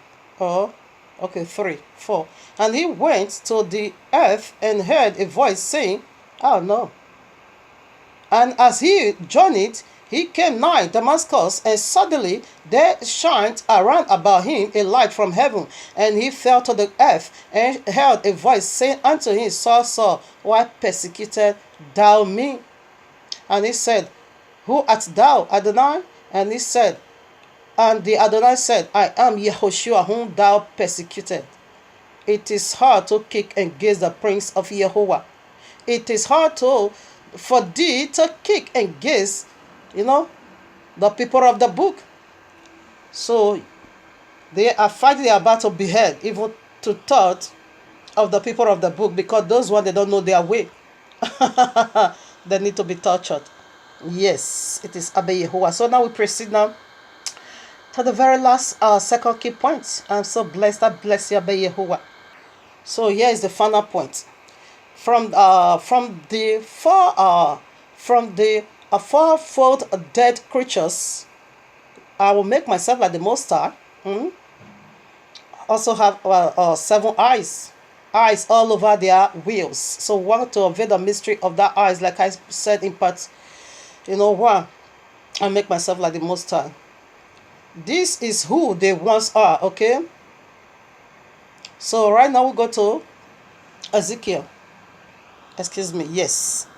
Speaker 2: Okay, 3, 4. And he went to the earth and heard a voice saying, Oh no. And as he journeyed, he came nigh Damascus, and suddenly there shined around about him a light from heaven. And he fell to the earth, and heard a voice saying unto him, Saul, Saul, why persecutest thou me? And he said, Who art thou, Adonai? And he said, and the Adonai said, I am Yehoshua, whom thou persecuted. It is hard to kick against the prince of Yehovah. It is hard for thee to kick against, the people of the book. So they are fighting, they are about to behead, even to thought of the people of the book, because those ones, they don't know their way. They need to be tortured. Yes, it is Abba Yehovah. So now we proceed now to the very last second key point. I'm so blessed. I bless you, Abba Yehovah. So here is the final point. From the fourfold dead creatures, I will make myself like the Most High. Also have seven eyes all over their wheels. So we want to unveil the mystery of that eyes, like I said in part, one. I make myself like the Most High. This is who they once are. Okay. So right now we go to Ezekiel. Excuse me. Yes.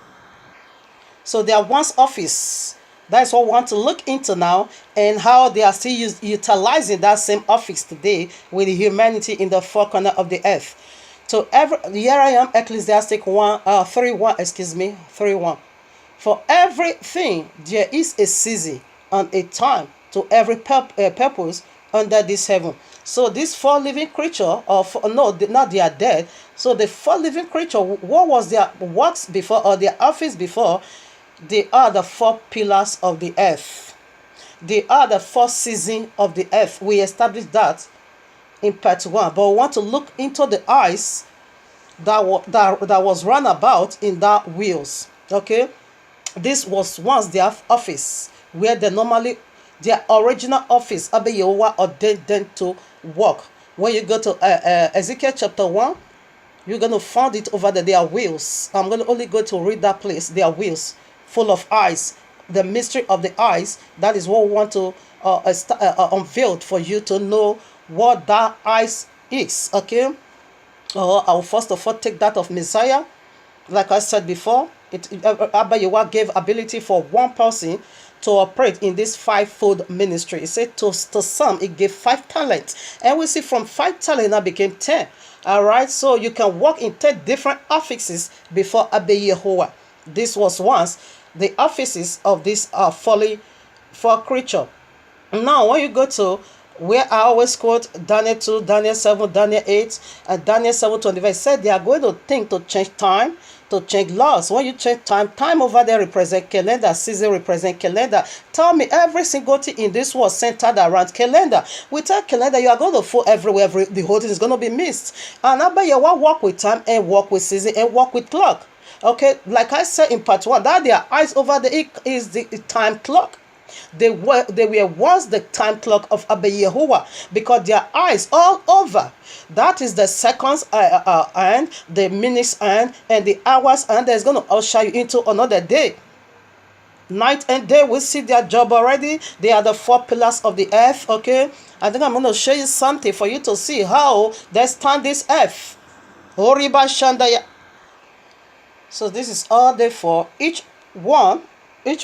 Speaker 2: So their once office. That's what we want to look into now, and how they are still utilizing that same office today with humanity in the four corners of the earth. So here I am, Ecclesiastic 3:1. Excuse me, 3:1. For everything there is a season and a time to every purpose under this heaven. So this four living creature, not they are dead. So the four living creature, what was their works before, or their office before? They are the four pillars of the earth. They are the four seasons of the earth. We established that in part 1. But we want to look into the eyes that was run about in that wheels. Okay? This was once their office, where their original office, Abba Yehovah ordained them to work. When you go to Ezekiel chapter 1, you're going to find it over there. There are wheels. I'm going to only go to read that place. There are wheels full of eyes. The mystery of the eyes, that is what we want to unveil for you to know what that eyes is. Okay? I will first of all take that of Messiah. Like I said before, Abba Yehovah gave ability for one person to operate in this fivefold ministry. He said to some, it gave 5 talents. And we see from 5 talents now became 10. All right, so you can work in 10 different offices before Abba Yehovah. This was once the offices of this four creature. Now, when you go to where I always quote Daniel 2, Daniel 7, Daniel 8, and Daniel 7:25, it said they are going to think to change time, to change laws. When you change time over there represent calendar, season represent calendar. Tell me, every single thing in this was centered around calendar. Without calendar, you are going to fall everywhere. The whole thing is going to be missed. And Abba Yehovah walk with time and walk with season and walk with clock. Okay, like I said in part 1, that their eyes over the is the time clock. They were once the time clock of Abba Yehovah, because their eyes all over. That is the seconds and the minutes and the hours, and there's going to usher you into another day. Night and day, we see their job already. They are the four pillars of the earth. Okay, I think I'm going to show you something for you to see how they stand this earth. Oriba Shandaya. So this is all there for each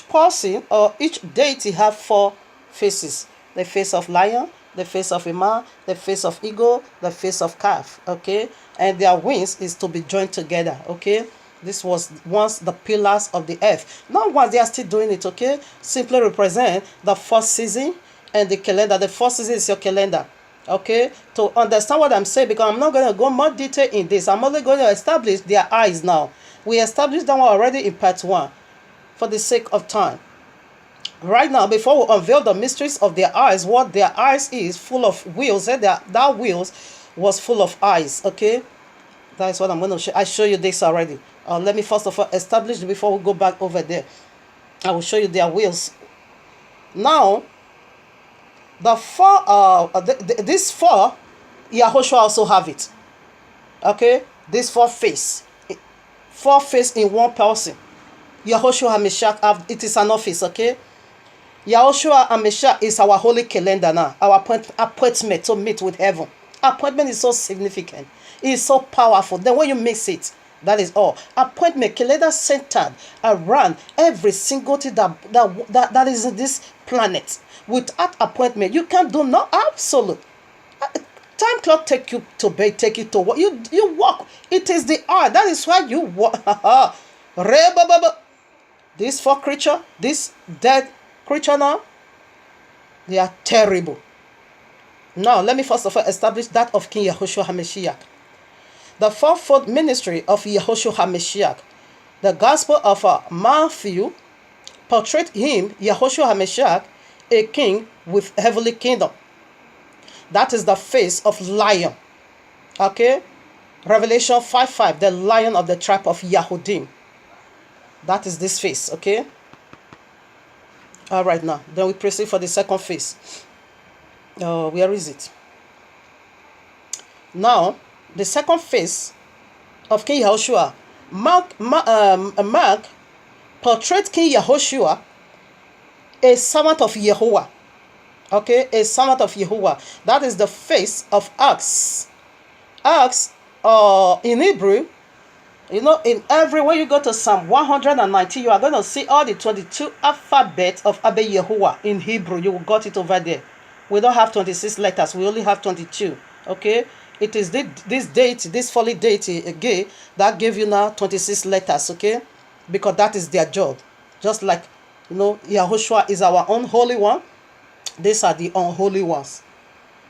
Speaker 2: person or each deity have 4 faces. The face of lion, the face of a man, the face of eagle, the face of calf. Okay, and their wings is to be joined together. Okay, this was once the pillars of the earth. Now once they are still doing it. Okay, simply represent the first season and the calendar. The first season is your calendar. Okay, to understand what I'm saying, because I'm not going to go more detail in this. I'm only going to establish their eyes now. We established that one already in part 1 for the sake of time. Right now, before we unveil the mysteries of their eyes, what their eyes is full of wheels, and that wheels was full of eyes. Okay, that's what I'm going to show. I show you this already. Let me first of all establish before we go back over there. I will show you their wheels. Now, the 4, these 4, Yahushua also have it. Okay, these 4 face. 4 face in one person. Yahushua HaMashiach, it is an office, okay? Yahushua HaMashiach is our holy calendar now. Our appointment to meet with heaven. Appointment is so significant. It is so powerful. Then when you mix it, that is all. Appointment, calendar centered around every single thing that is in this planet. Without appointment, you can't do no absolute. Time clock take you to bed, take you to work. You walk. It is the hour. That is why you walk. This 4 creature, this dead creature now, they are terrible. Now, let me first of all establish that of King Yahushua HaMashiach. The fourfold ministry of Yahushua HaMashiach. The Gospel of Matthew portrayed him, Yahushua HaMashiach, a king with heavenly kingdom. That is the face of lion. Okay? Revelation 5:5, the lion of the tribe of Yahudim. That is this face, okay? All right, now. Then we proceed for the second face. Where is it? Now, the second face of King Yahushua, Mark portrayed King Yahushua, a servant of Yahuwah. Okay, a servant of Yahuwah. That is the face of ox. Ox, in Hebrew, in everywhere you go to Psalm 119, you are going to see all the 22 alphabets of Abba Yahuwah in Hebrew. You got it over there. We don't have 26 letters. We only have 22. Okay, it is this deity, this folly deity again, that gave you now 26 letters. Okay, because that is their job. Just like Yahushua is our own holy one. These are the unholy ones.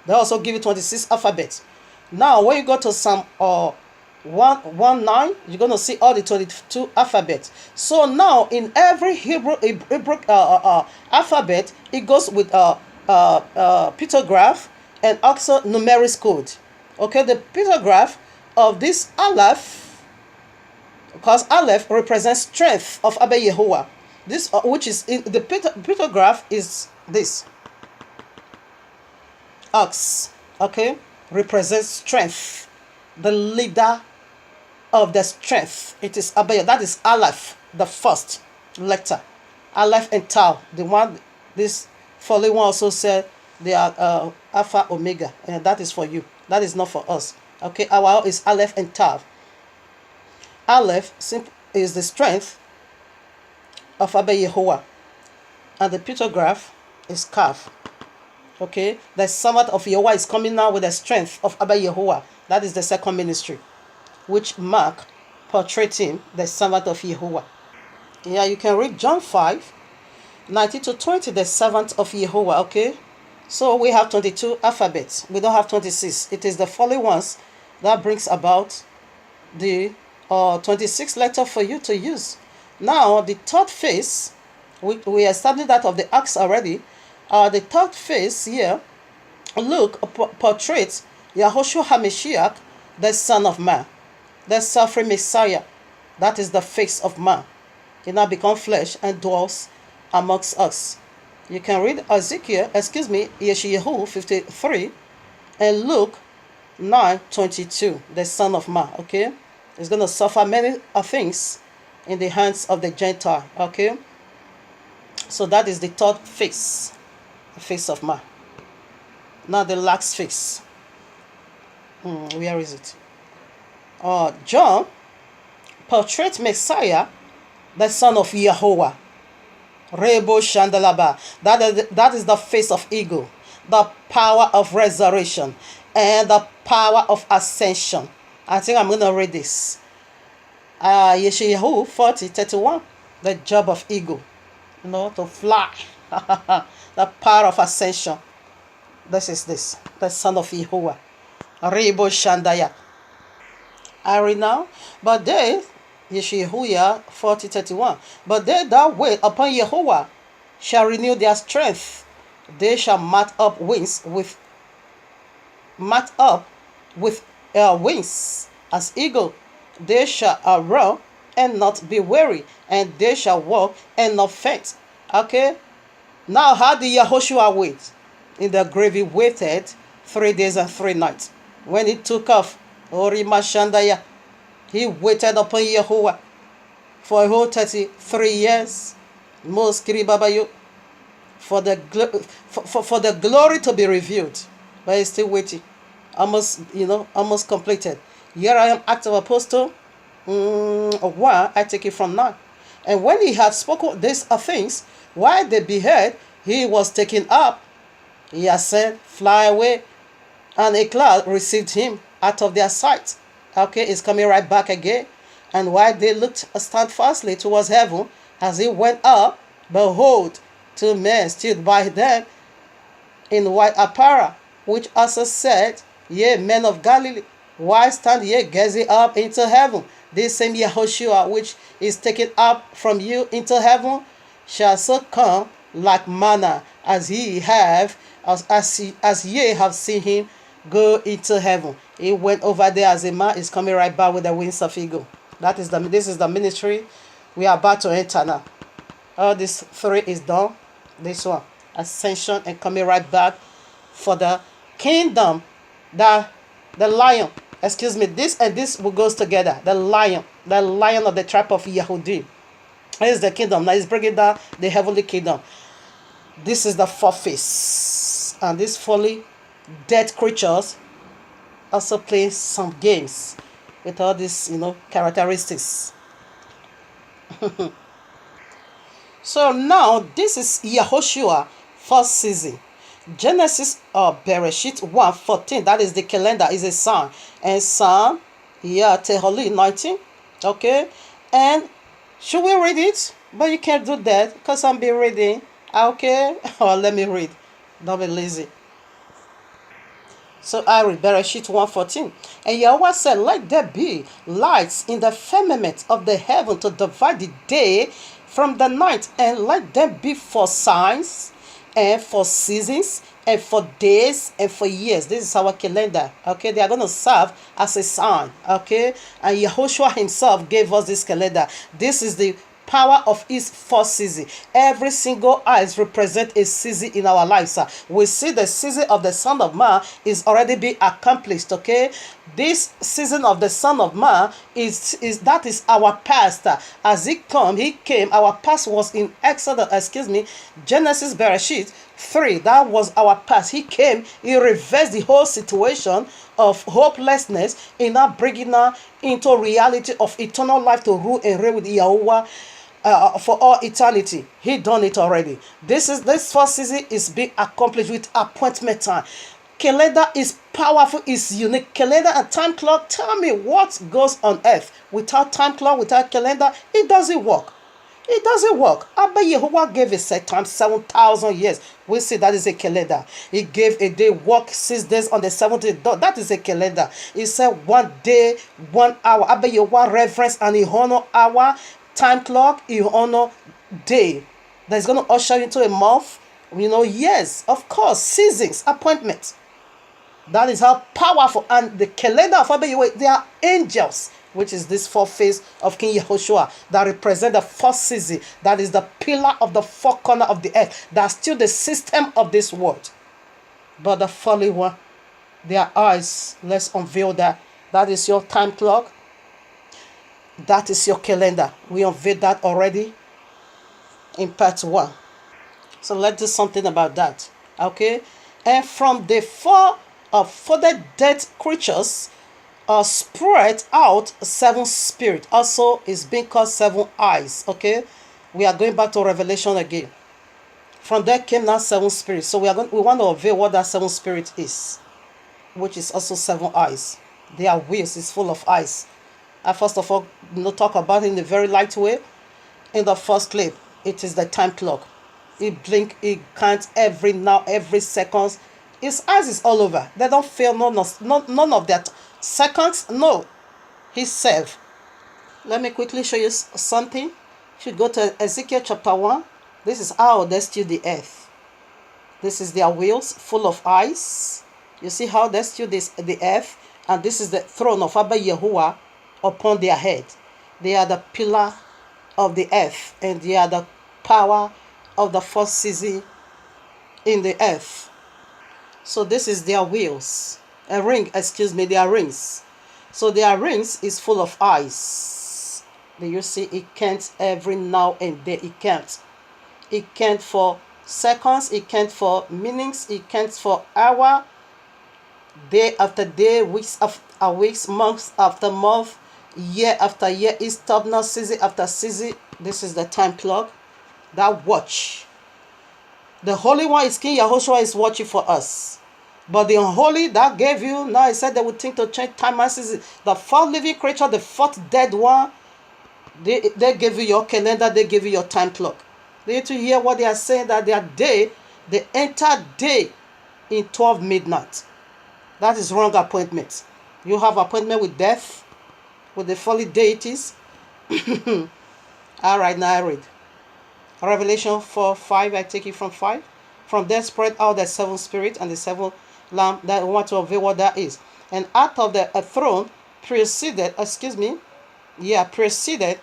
Speaker 2: They also give you 26 alphabets. Now, when you go to Psalm 119, you're going to see all the 22 alphabets. So now, in every Hebrew alphabet, it goes with pictograph and also numeric code. Okay, the pictograph of this Aleph, because Aleph represents strength of Abba Yahuwah. This, which is in the pictograph, is this. Ox, okay, represents strength, the leader of the strength. It is Abba. That is Aleph, the first letter. Aleph and Tau, the one this folly one also said they are Alpha Omega, and that is for you. That is not for us. Okay, our is Aleph and Tau. Aleph is the strength of Abba Yahuwah, and the pictograph is Kaf. Okay, the servant of Yahuwah is coming now with the strength of Abba Yahuwah. That is the second ministry, which Mark portrayed him, the servant of Yahuwah. Yeah, you can read John 5:19-20, the servant of Yahuwah. Okay, so we have 22 alphabets. We don't have 26. It is the following ones that brings about the 26 letter for you to use. Now, the third phase, we established that of the ox already. The third phase here, Luke portrays Yahushua HaMashiach, the Son of Man, the suffering Messiah. That is the face of man. He now become flesh and dwells amongst us. You can read Yeshayahu 53 and Luke 9:22, the Son of Man. Okay, he's going to suffer many things in the hands of the Gentile. Okay, so that is the third face. The face of man. Now the last face. Where is it? John portrayed Messiah, the son of Yahuwah. Rebo Shandalaba. That is the face of eagle, the power of resurrection, and the power of ascension. I think I'm going to read this. Yeshayahu 40:31. The job of eagle, to fly. The power of ascension. This is the son of Yahuwah. Rebo Shandaya. I read now. But they, Yeshayahu 40:31. But they that wait upon Yahuwah shall renew their strength. They shall mount up wings as eagle. They shall run and not be weary, and they shall walk and not faint. Okay. Now, how did Yahushua wait? In the grave he waited 3 days and 3 nights. When he took off, he waited upon Yahuwah for a whole 33 years. For the glory to be revealed. But he's still waiting. Almost completed. Here I am, Acts of Apostle 1, I take it from 9. And when he had spoken these things, while they beheld, he was taken up. He has said, fly away. And a cloud received him out of their sight. Okay, he's coming right back again. And while they looked steadfastly towards heaven, as he went up, behold, 2 men stood by them in white apparel, which also said, Ye men of Galilee, Why stand ye gazing up into heaven? This same Yahushua which is taken up from you into heaven shall so come like manna as ye have seen him go into heaven. He went over there as a man, is coming right back with the wings of eagle. This is the ministry we are about to enter now. All this three is done. This one, ascension and coming right back for the kingdom. The lion, excuse me, this and this will goes together. The lion of the tribe of Yehudi. This is the kingdom. Now he's bringing down the heavenly kingdom. This is the fourth face. And these fully dead creatures also play some games with all these, characteristics. So now this is Yahushua first season. Genesis or Bereshit 1:14. That is the calendar, is a sign. And sign, Teholi 19. Okay. And should we read it? But you can't do that because I'm be reading. Okay. Or let me read. Don't be lazy. So I read Bereshit 1:14. And Yahweh said, let there be lights in the firmament of the heaven to divide the day from the night, and let them be for signs, and for seasons, and for days, and for years. This is our calendar. Okay, they are going to serve as a sign. Okay, and Yahushua himself gave us this calendar. This is the power of his first season. Every single eyes represent a season in our lives. We see the season of the Son of Man is already being accomplished. Okay, this season of the Son of Man is our past. As he came. Our past was in Genesis Bereshit 3. That was our past. He came. He reversed the whole situation of hopelessness in now bringing us into reality of eternal life to rule and reign with Yahweh for all eternity. He done it already. This first season is being accomplished with appointment time. Calendar is powerful, is unique. Calendar and time clock. Tell me what goes on earth without time clock, without calendar. It doesn't work. It doesn't work. Abba Yehovah gave a set time, 7,000 years. We see that is a calendar. He gave a day work 6 days on the 7th day. That is a calendar. He said 1 day, 1 hour. Abba Yehovah reverence and he honor hour, time clock, he honor day. That is going to usher into a month. Yes, of course, seasons, appointments. That is how powerful. And the calendar of Abba Yehovah, they are angels, which is this fourth phase of King Yahushua that represent the first season. That is the pillar of the four corner of the earth. That's still the system of this world. But the fallen one, their eyes, let's unveil that. That is your time clock. That is your calendar. We unveiled that already in part 1. So let's do something about that. Okay? And from the four further dead creatures, spread out 7 spirits. Also is being called 7 eyes. Okay, we are going back to Revelation again. From there came now 7 spirits. So we want to unveil what that 7 spirit is, which is also 7 eyes. Their wheels is full of eyes. I first of all talk about it in a very light way. In the first clip, it is the time clock. It blink, it counts every second. His eyes is all over. They don't feel none of that seconds. No, himself. Let me quickly show you something. If you go to Ezekiel chapter 1, this is how they steal the earth. This is their wheels full of eyes. You see how they steal the earth, and this is the throne of Abba Yahuwah upon their head. They are the pillar of the earth, and they are the power of the first season in the earth. So this is their wheels. Their rings. So their rings is full of eyes. Do you see? It counts every now and then. It counts. It counts for seconds. It counts for minutes. It counts for hour, day after day, weeks after weeks, months after month, year after year. It stops now, season after season. This is the time clock. That watch. The Holy One is King Yahushua is watching for us. But the unholy that gave you, now I said they would think to change time and season. The fourth living creature, the fourth dead one, they gave you your calendar, they gave you your time clock. They need to hear what they are saying, that their day, they enter day in 12 midnight. That is wrong appointment. You have appointment with death, with the fallen deities. All right, now I read. Revelation 4:5, I take it from 5. From there spread out the seven spirits and the seven lamb. That want to obey what that is. And out of the throne preceded, preceded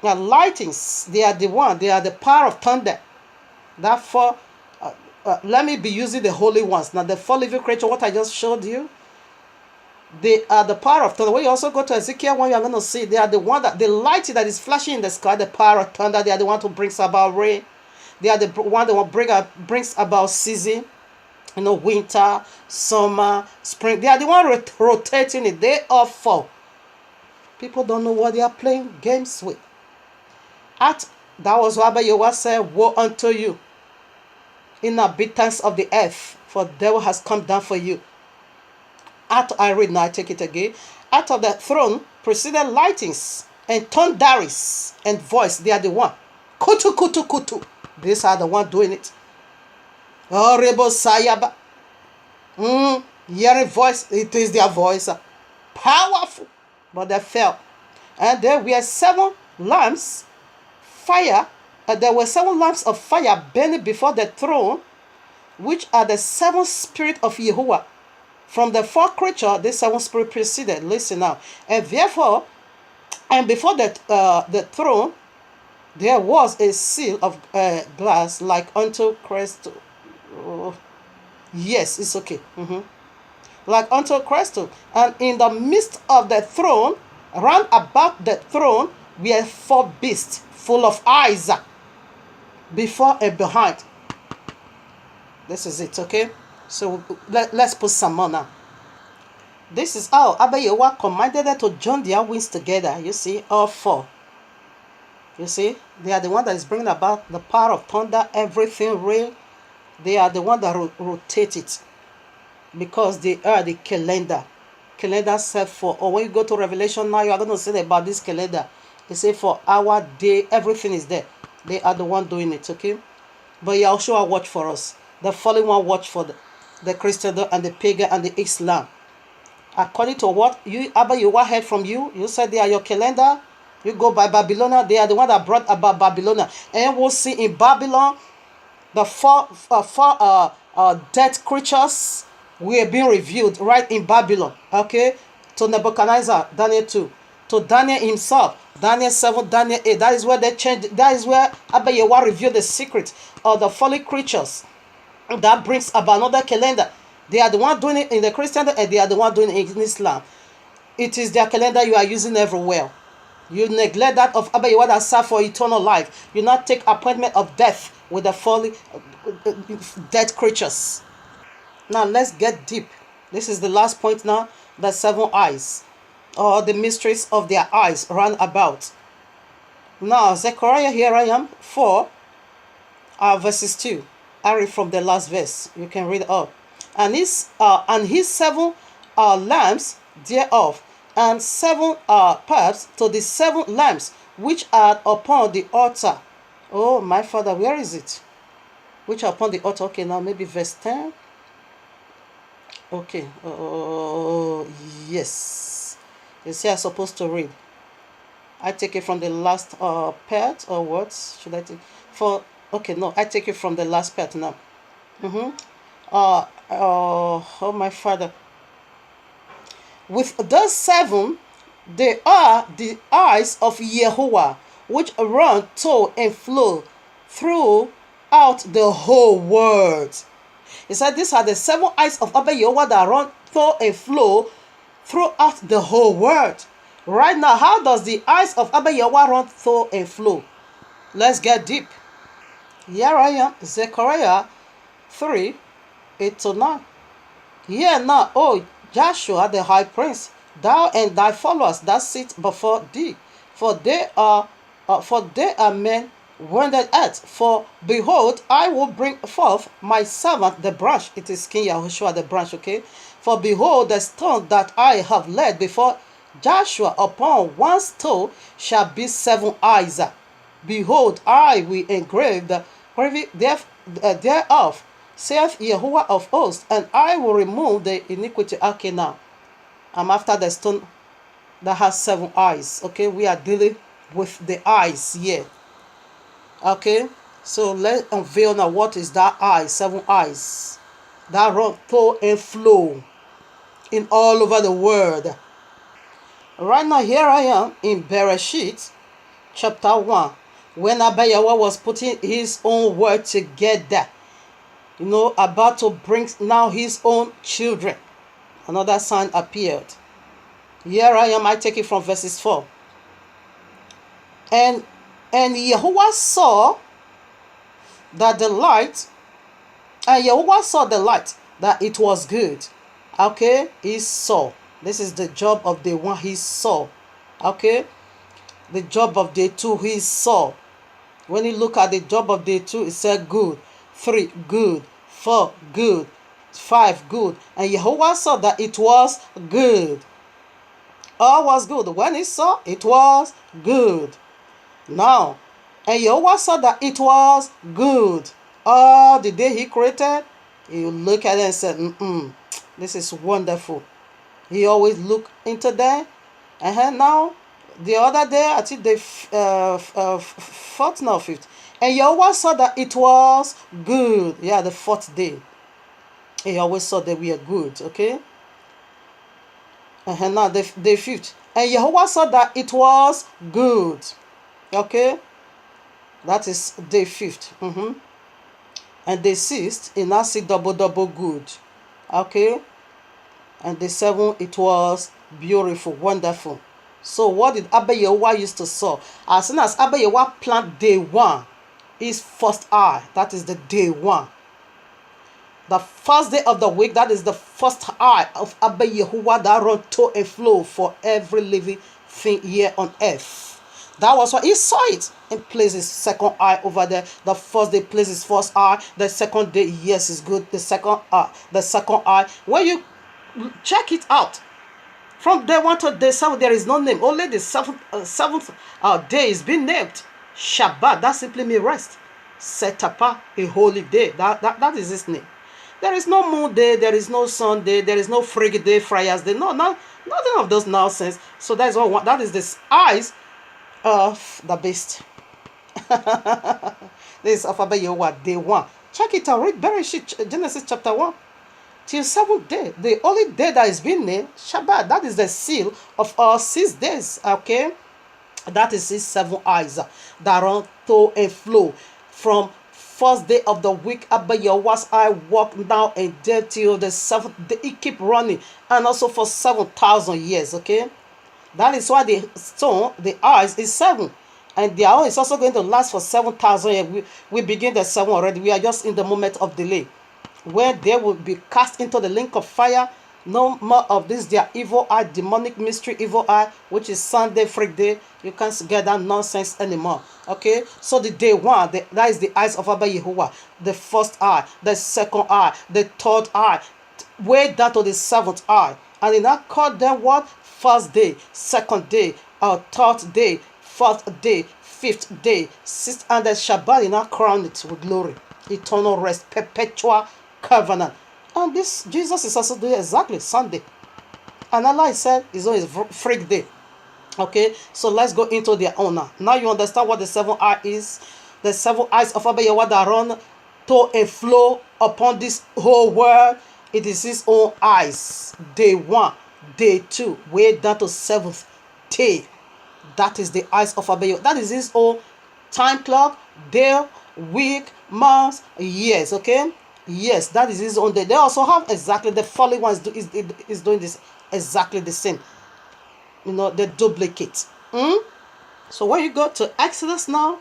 Speaker 2: lightings. They are the one, they are the power of thunder. Therefore, let me be using the holy ones. Now, the four living creatures, what I just showed you, they are the power of thunder. When you also go to Ezekiel 1, you are going to see they are the one that the light that is flashing in the sky, the power of thunder. They are the one who brings about rain. They are the one that brings about season, winter, summer, spring. They are the one rotating it. They all fall. People don't know what they are playing games with. That was what Yahweh said, woe unto you, inhabitants of the earth, for the devil has come down for you. I read now, I take it again. Out of the throne proceeded lightings and thunderings and voice. They are the one. Kutu, kutu, kutu. These are the one doing it. Horrible sayaba. Hearing voice, it is their voice. Powerful. But they fell. And there were seven lamps, fire. There were seven lamps of fire burning before the throne, which are the seven spirits of Yahuwah. From the four creatures, the seven spirit preceded. Listen now. And therefore, and before the throne, there was a seal of glass like unto crystal. Yes, it's okay. Like unto crystal. And in the midst of the throne, round about the throne, were four beasts full of eyes, before and behind. This is it, okay? So let's put some more now. This is how Abba Yahweh commanded them to join their wings together. You see, all four. You see, they are the one that is bringing about the power of thunder, everything real. They are the one that rotate it, because they are the calendar. Calendar set for, or when you go to Revelation now, you are going to see about this calendar. They say for our day, everything is there. They are the one doing it, okay? But Yahushua watch for us. The fallen one watch for the Christian and the pagan and the Islam. According to what Abba Yahweh heard from you, you said they are your calendar. You go by Babylon. They are the one that brought about Babylon. And we'll see in Babylon, the four dead creatures were being revealed right in Babylon. Okay? To Nebuchadnezzar, Daniel 2. To Daniel himself, Daniel 7, Daniel 8. That is where they changed. That is where Abba Yahweh revealed the secret of the fallen creatures. That brings about another calendar. They are the one doing it in the Christian and they are the one doing it in Islam. It is their calendar you are using everywhere. You neglect that of Abba Yahweh that serve for eternal life. You not take appointment of death with the fallen dead creatures. Now let's get deep. This is the last point now. The seven eyes, or the mysteries of their eyes round about. Now Zechariah, here I am, 4 verses 2. I read from the last verse. You can read it up. And his seven lamps thereof, and seven pipes to the seven lamps which are upon the altar. Oh my Father, where is it? Which are upon the altar. Okay, now maybe verse 10. Okay. Oh yes. You see, I'm supposed to read. I take it from the last part, or what should I take? Okay, no, I take it from the last part now. Oh my Father. With those seven, they are the eyes of Yahuwah, which run to and flow throughout the whole world. He said these are the seven eyes of Abba Yahweh that run to and flow throughout the whole world. Right now, how does the eyes of Abba Yahweh run to and flow? Let's get deep. Here I am, Zechariah 3, 8-9. Hear now, O Joshua the high prince, thou and thy followers that sit before thee, for they are men wounded at. For behold, I will bring forth my servant the branch. It is King Yahushua the branch, okay? For behold, the stone that I have laid before Joshua, upon one stone shall be seven eyes. Behold, I will engrave the gravy thereof, saith Yahuwah of hosts, and I will remove the iniquity. Okay, now I'm after the stone that has 7 eyes. Okay, we are dealing with the eyes here. Okay, so let's unveil now what is that eye, 7 eyes that run to and flow in all over the world. Right now, here I am in Bereshit, chapter 1, when Abba Yahweh was putting his own word together, about to bring now his own children. Another sign appeared. Here I am, I take it from verses 4. And Yahuwah saw that the light, and Yahuwah saw the light, that it was good. Okay, he saw. This is the job of day 1, he saw. Okay, the job of day 2, he saw. When you look at the job of day 2, it said good, 3 good, 4 good, 5 good. And Yahuwah saw that it was good. All was good. When he saw, it was good. Now, and Yahuwah saw that it was good. All the day he created, he look at it and said, this is wonderful. He always look into that. And now, the other day, I think the fourth, no, fifth. And Yahuwah saw that it was good. Yeah, the 4th day. He always saw that we are good, okay? And now the 5th. And Yahuwah saw that it was good. Okay? That is day 5th. And day 6th, it now see double good. Okay? And day 7, it was beautiful, wonderful. So what did Abba Yahweh used to saw? As soon as Abba Yahweh plant day 1, his first eye, that is the day 1. The first day of the week, that is the first eye of Abba Yahuwah that run to and flow for every living thing here on earth. That was why he saw it and placed his second eye over there. The first day placed his first eye. The second day, yes, is good. The second eye. When you check it out, from day 1 to day 7, there is no name. Only the seventh day is being named Shabbat. That simply means rest. Set apart, a holy day. That is his name. There is no moon day, there is no sun day, there is no frig day, Friars day. No, nothing of those nonsense. So that's all. That is the eyes of the beast. This is of Abba Yahweh, day 1. Check it out. Read Bereshit, Genesis chapter 1. Till 7th day. The only day that is being named Shabbat. That is the seal of our 6 days. Okay? That is his 7 eyes that run to and flow from first day of the week. Abba Yahweh's eye walk now and there till the 7th day. It keep running, and also for 7,000 years. Okay, that is why the stone, the eyes, is 7, and the hour is also going to last for 7,000 years. We begin the 7 already. We are just in the moment of delay, where they will be cast into the lake of fire. No more of this, their evil eye, demonic mystery, evil eye, which is Sunday, freak day. You can't get that nonsense anymore. Okay, so the day 1, that is the eyes of Abba Yahuwah. The first eye, the second eye, the third eye, way down to the 7th eye. And in that called them what? First day, second day, third day, 4th day, 5th day, 6th, and the Shabbat in our crown it with glory, eternal rest, perpetual covenant. And this Jesus is also doing exactly Sunday. And Allah said it's on his freak day. Okay, so let's go into their honor. Now you understand what the 7 eye is. The 7 eyes of Abba Yahweh that run to and flow upon this whole world. It is his own eyes. Day 1, day 2, way down to 7th day. That is the eyes of Abba Yahweh. That is his own time clock, day, week, months, years. Okay. Yes, that is his own day. They also have exactly the following ones is doing this exactly the same. The duplicate. So when you go to Exodus now,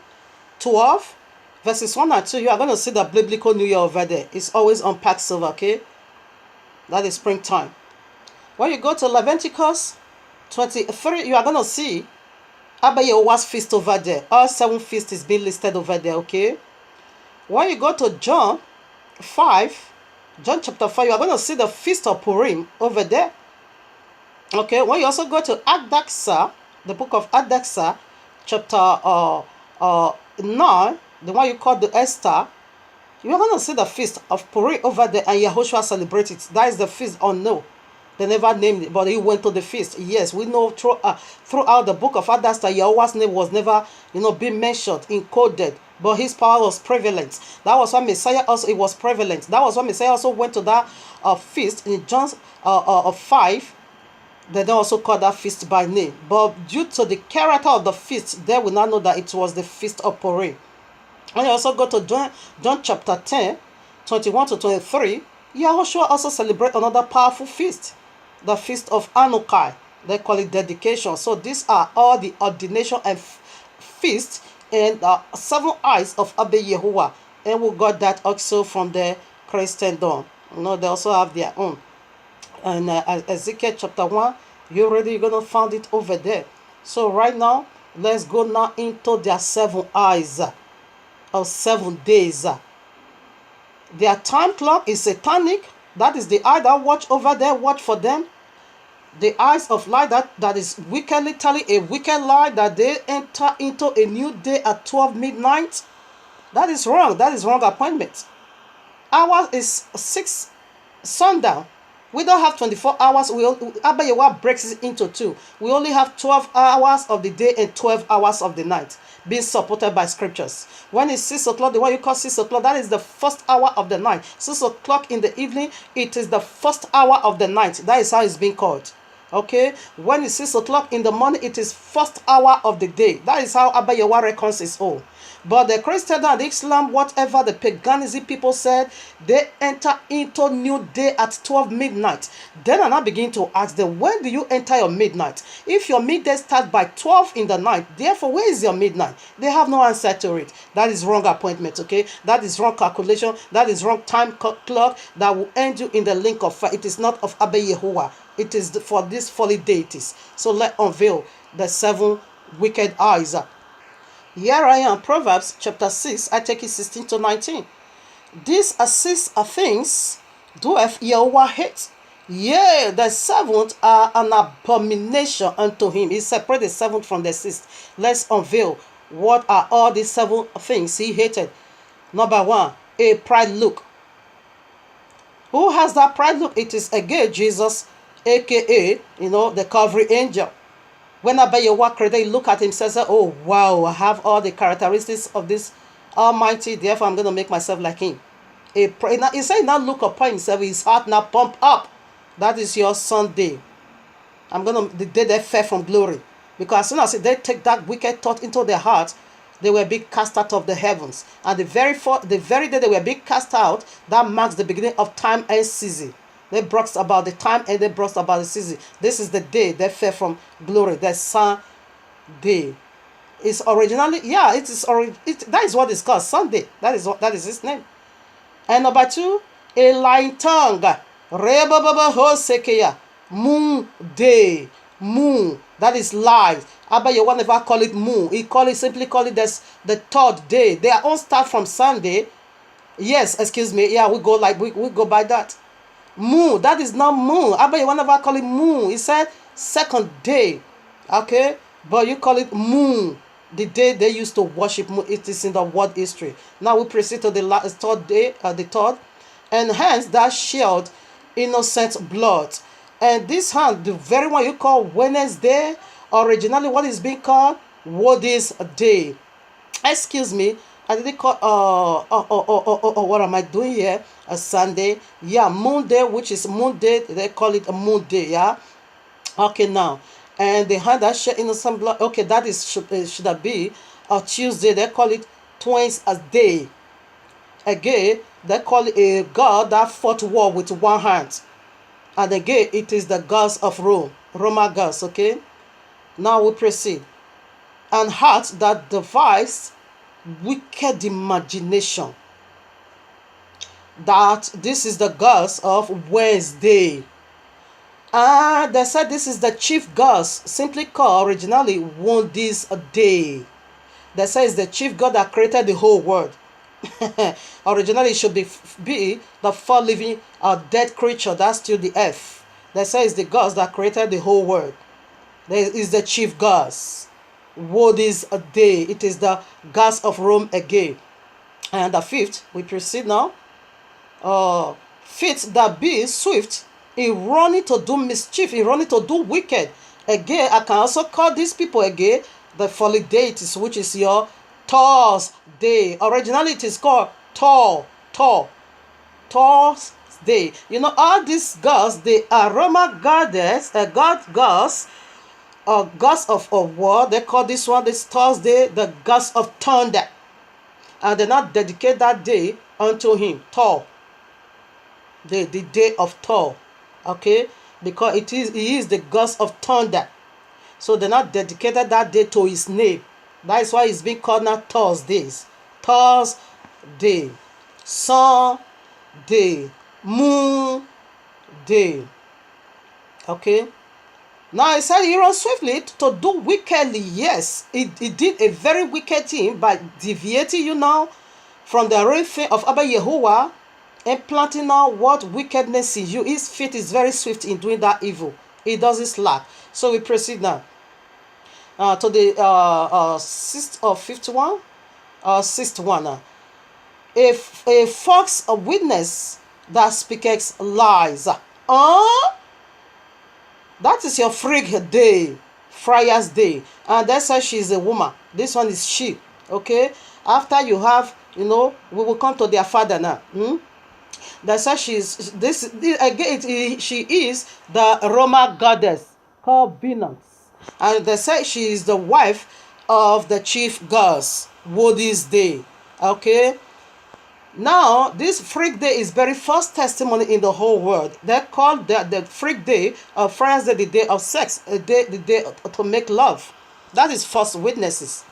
Speaker 2: 12, verses 1 and 2, you are going to see the biblical New Year over there. It's always on Passover, okay? That is springtime. When you go to Leviticus 23, you are going to see Abba Yahweh's feast over there. All 7 feasts is being listed over there, okay? When you go to John chapter 5, you are going to see the feast of Purim over there. Okay, when you also go to Adaxa, the book of Adaxa, chapter 9, the one you call the Esther, you are going to see the feast of Purim over there, and Yahushua celebrates it. That is the feast on No. They never named it, but he went to the feast. Yes, we know throughout the book of Others that Yahweh's name was never, being mentioned, encoded, but his power was prevalent. That was why Messiah also, it was prevalent. That was why Messiah also went to that feast in John 5. They don't also call that feast by name. But due to the character of the feast, they will not know that it was the feast of Purim. When you also go to John chapter 10, 21 to 23, Yahushua also celebrate another powerful feast, the feast of Hanukkah. They call it dedication. So these are all the ordination and feast and 7 eyes of Abba Yehovah. And we got that also from the Christendom. They also have their own. And Ezekiel chapter 1, you're going to find it over there. So right now, let's go now into their 7 eyes of 7 days. Their time clock is satanic. That is the eye that watch over there, watch for them. The eyes of light, that is wickedly telling a wicked lie that they enter into a new day at 12 midnight. That is wrong. That is wrong appointment. Hours is 6 sundown. We don't have 24 hours. Abba Yehovah breaks it into 2. We only have 12 hours of the day and 12 hours of the night, being supported by scriptures. When it's 6 o'clock, the one you call 6 o'clock, that is the first hour of the night. 6 o'clock in the evening, it is the first hour of the night. That is how it's being called. Okay? When it's 6 o'clock in the morning, it is first hour of the day. That is how Abba Yehovah reckons his own. But the Christian and the Islam, whatever the paganism people said, they enter into new day at 12 midnight. Then I now begin to ask them, when do you enter your midnight? If your midday starts by 12 in the night, therefore, where is your midnight? They have no answer to it. That is wrong appointment, okay? That is wrong calculation. That is wrong time clock that will end you in the link of fire. It is not of Abba Yehovah. It is for these folly deities. So let's unveil the 7 wicked eyes. Here I am, Proverbs chapter 6, I take it 16 to 19. These 6 things doeth Yahweh hate. Yea, the 7th are an abomination unto him. He separated the 7th from the 6th. Let's unveil what are all these 7 things he hated. Number 1, a pride look. Who has that pride look? It is again Jesus, aka, the covering angel. When Abba Yehovah created, he look at himself and say, oh wow, I have all the characteristics of this Almighty, therefore I'm going to make myself like him. He said now look upon himself, his heart now pump up. That is your Sunday. The day they fell from glory. Because as soon as they take that wicked thought into their heart, they will be cast out of the heavens. And the very day they will be cast out, that marks the beginning of time and season. They brought about the time and they brought about the season. This is the day they fell from glory. The Sunday. It's originally, that is what it's called, Sunday. That is his name. And number 2, a lying tongue. Moon day. Moon. That is lies. Abba Yehovah never call it moon. He simply call it the 3rd day. They all start from Sunday. Yes, excuse me. Yeah, we go by that. Moon, that is not moon. Abba Yehovah never call it moon. He said 2nd day. Okay? But you call it moon. The day they used to worship moon. It is in the world history. Now we proceed to the 3rd day, the 3rd. And hence that shed innocent blood. And this hand, the very one you call Wednesday, originally what is being called Wodis Day. Excuse me. I didn't call what am I doing here? A Sunday. Yeah, Moon Day, which is Moon Day. They call it a Moon Day, yeah? Okay, now. And they had that share innocent blood. Okay, that is should be a Tuesday. They call it Twins a Day. Again, they call it a god that fought war with one hand. And again, it is the gods of Rome. Roman gods, okay? Now we proceed. And heart that devised wicked imagination. That this is the gods of Wednesday. And they said this is the chief gods, simply called originally one this a day. They say it's the chief god that created the whole world. Originally it should be the 4 living dead creature that's still the earth. They say it's the gods that created the whole world. There is the chief gods. What is a day? It is the gods of Rome again. And the 5th, we proceed now. 5th that be swift in running to do mischief, in running to do wicked. Again, I can also call these people again the folly deities, which is your Thursday. Originally, it is called Thursday. You know, all these gods, they are Roman goddess, gods, or gods of war. They call this one, this Thursday, the gods of thunder. And they not dedicate that day unto him, Thor. The day of Thor. Okay? Because he is the god of thunder. So they not dedicated that day to his name. That is why it's being called now Thursdays. Thursday, Sunday, Moon Day. Okay? Now, he said he rose swiftly to do wickedly. Yes, he did a very wicked thing by deviating you now from the real faith of Abba Yehovah and planting now what wickedness in you. His feet is very swift in doing that evil. He doesn't slack. So we proceed now to the sixth or fifth one, sixth one. A false witness that speaks lies. That is your freak day, Friar's day. And that's why she's a woman. This one is she. Okay? After you have, we will come to their father now. That's why she is the Roman goddess called Venus. And they say she is the wife of the chief gods, Woody's day. Okay? Now, this freak day is very first testimony in the whole world. They call the freak day of Friars Day the day of sex, the day to make love. That is false witnesses.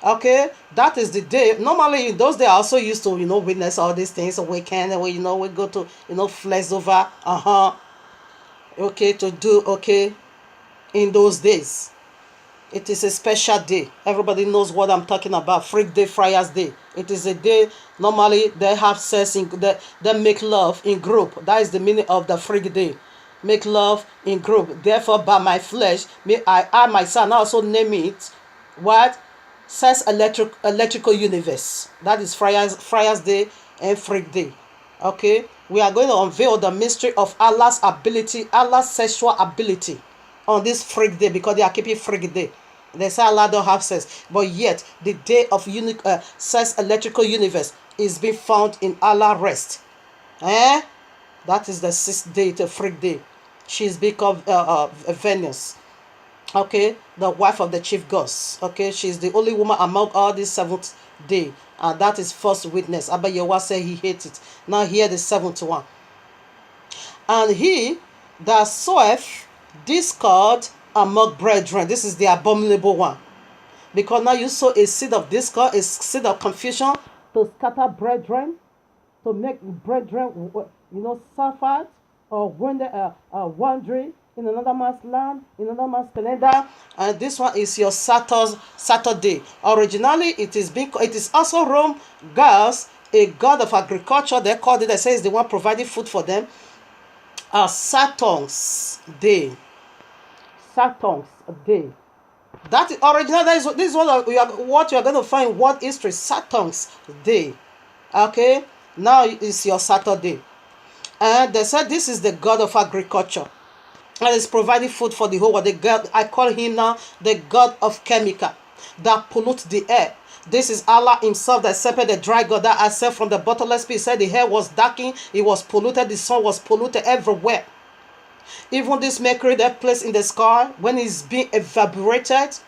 Speaker 2: Okay, that is the day. Normally, in those days, I also used to, witness all these things. Weekend, we go to, flex over. Okay, to do okay. In those days, it is a special day. Everybody knows what I'm talking about. Freak Day, Friars Day. It is a day, normally they have sex, they make love in group. That is the meaning of the freak day. Make love in group. Therefore, by my flesh, I myself also name it, what? Sex electrical universe. That is Friars Day and Freak Day. Okay? We are going to unveil the mystery of Allah's ability, Allah's sexual ability on this freak day, because they are keeping freak day. They say Allah don't have sex, but yet the day of sex electrical universe is being found in Allah rest. That is the sixth day, the freak day. She is become Venus. Okay, the wife of the chief gods. Okay, she is the only woman among all these seventh day, and that is first witness. Abba Yehovah said he hates it. Now here the seventh one. And he that soweth discord among brethren. This is the abominable one. Because now you sow a seed of discord, a seed of confusion to scatter brethren, to make brethren, suffer or wandering in another man's land, in another man's calendar. And this one is your Saturday. Originally, it is also Rome gods, a god of agriculture. They called it. They say it's the one providing food for them. Saturn's day. Saturn's day. That is original. This is what you are going to find in world history. Saturn's day. Okay. Now it's your Saturday, and they said this is the god of agriculture, and is providing food for the whole world. The god, I call him now the god of chemical that pollute the air. This is Allah himself that separated the dry God that I said from the bottomless pit. He said the air was darkened, it was polluted, the sun was polluted everywhere. Even this mercury that placed in the sky, when it's being evaporated,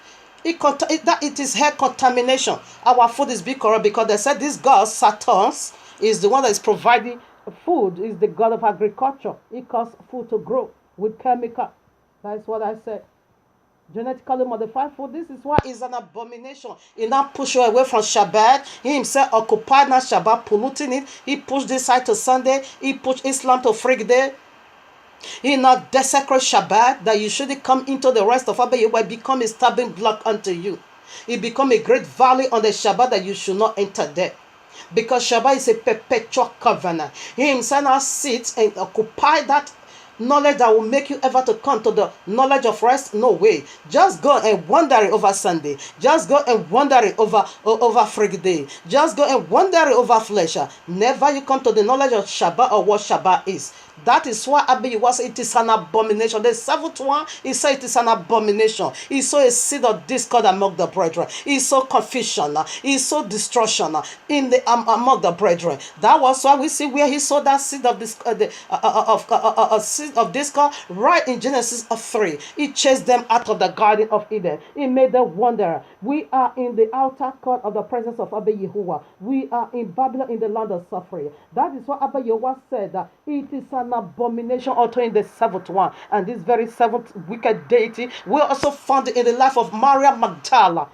Speaker 2: it is air contamination. Our food is being corrupt because they said this god, Saturn, is the one that is providing food, is the god of agriculture. It causes food to grow with chemical. That's what I said. Genetically modified food. This is why it's an abomination. He now pushed you away from Shabbat. He himself occupied now Shabbat, polluting it. He pushed this side to Sunday. He pushed Islam to freak day. He now desecrated Shabbat, that you shouldn't come into the rest of Abba Yehovah, become a stumbling block unto you. It become a great valley on the Shabbat that you should not enter there. Because Shabbat is a perpetual covenant. He himself now sits and occupy that knowledge that will make you ever to come to the knowledge of rest. No way. Just go and wander it over Sunday. Just go and wander it over freak day. Just go and wander it over flesh. Never you come to the knowledge of Shabbat or what Shabbat is. That is why Abba was it is an abomination. The seventh one, he said it is an abomination. He saw a seed of discord among the brethren. He saw confusion. He saw destruction in the among the brethren. That was why we see where he saw that seed of this seed of discord right in Genesis 3. He chased them out of the Garden of Eden. He made them wander. We are in the outer court of the presence of Abba Yehovah. We are in Babylon in the land of suffering. That is what Abba Yehovah said that it is an abomination also in the seventh one. And this very seventh wicked deity we also found in the life of Maria Magdala.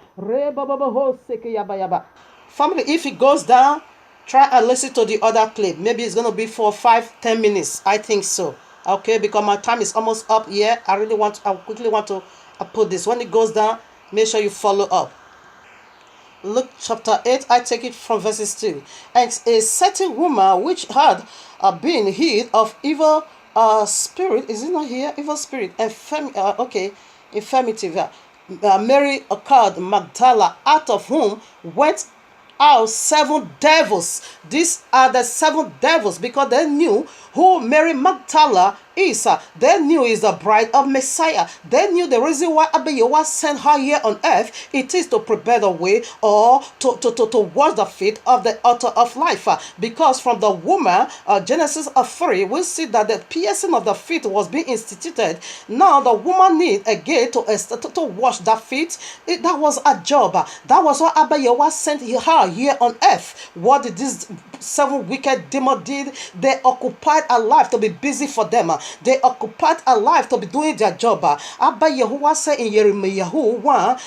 Speaker 2: Family, if it goes down, try and listen to the other clip. Maybe it's going to be for 5-10 minutes. I think so. Okay, because my time is almost up here. I quickly want to put this. When it goes down, make sure you follow up. Luke chapter 8, I take it from verses 2. And a certain woman which had been healed of evil spirit, is it not here? Evil spirit, infirmity. Mary called Magdala, out of whom went out 7 devils. These are the 7 devils because they knew who Mary Magdala is. They knew is the bride of Messiah. They knew the reason why Abba Yehovah sent her here on earth. It is to prepare the way or to wash the feet of the author of life. Because from the woman, Genesis 3, we see that the piercing of the feet was being instituted. Now the woman need again to wash the feet. That was a job. That was what Abba Yehovah sent her here on earth. What did these 7 wicked demons did? They occupied a life to be busy for them. They occupied a life to be doing their job. Abba Yehovah said in Jeremiah 1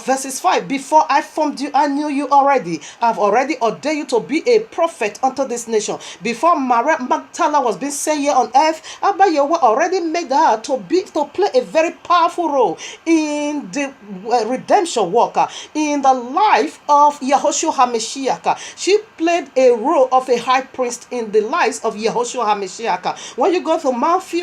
Speaker 2: verses 5, before I formed you, I knew you already. I've already ordained you to be a prophet unto this nation. Before Maria Magdala was being sent here on earth, Abba Yehovah already made her to play a very powerful role in the redemption work, in the life of Yehoshua HaMashiach. She played a role of a high priest in the lives of Yehoshua HaMashiach. When you go to Matthew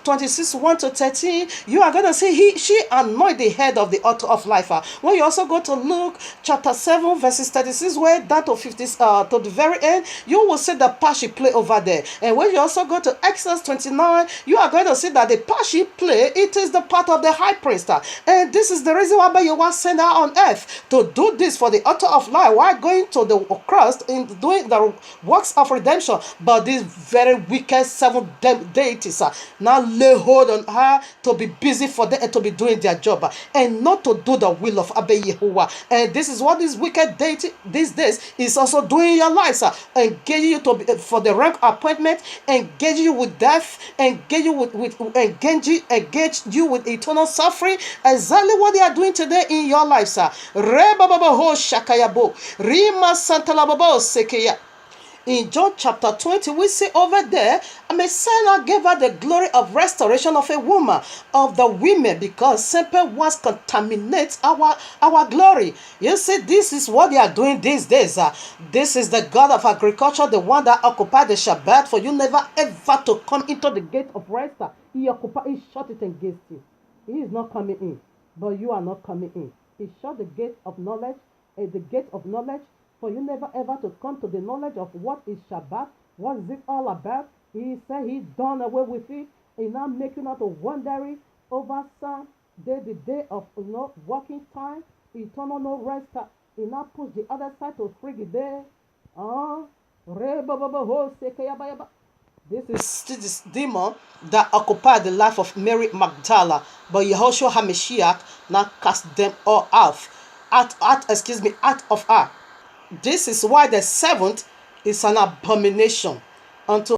Speaker 2: 26, 1-13, you are going to see she anointed the head of the author of life. When you also go to Luke chapter 7, verses 36, where down to 50, to the very end, you will see the part she play over there. And when you also go to Exodus 29, you are going to see that the part she play, it is the part of the high priest. And this is the reason why Yehovah sent her on earth to do this for the author of life, while going to the cross in doing the works of redemption. But these very wicked 7 deities now lay hold on her to be busy for them and to be doing their job and not to do the will of Abba Yehovah. And this is what this wicked deity these days is also doing in your lives, engaging you to be, for the rank appointment, engaging you with death, engage you engage you with eternal suffering. Exactly what they are doing today in your lives. In John chapter 20, we see over there, Messiah gave her the glory of restoration of a woman, of the women, because simple ones contaminate our glory. You see, this is what they are doing these days. This is the God of agriculture, the one that occupied the Shabbat for you never ever to come into the gate of rest. He shut it against you. He is not coming in, but you are not coming in. He shut the gate of knowledge, for you never ever to come to the knowledge of what is Shabbat, what is it all about. He said he done away with it. He now making out a wandering over some day, the day of working time, eternal no rest. He now push the other side to free the day. This is this demon that occupied the life of Mary Magdala, but Yehoshua HaMashiach now cast them all out of her. This is why the 7th is an abomination unto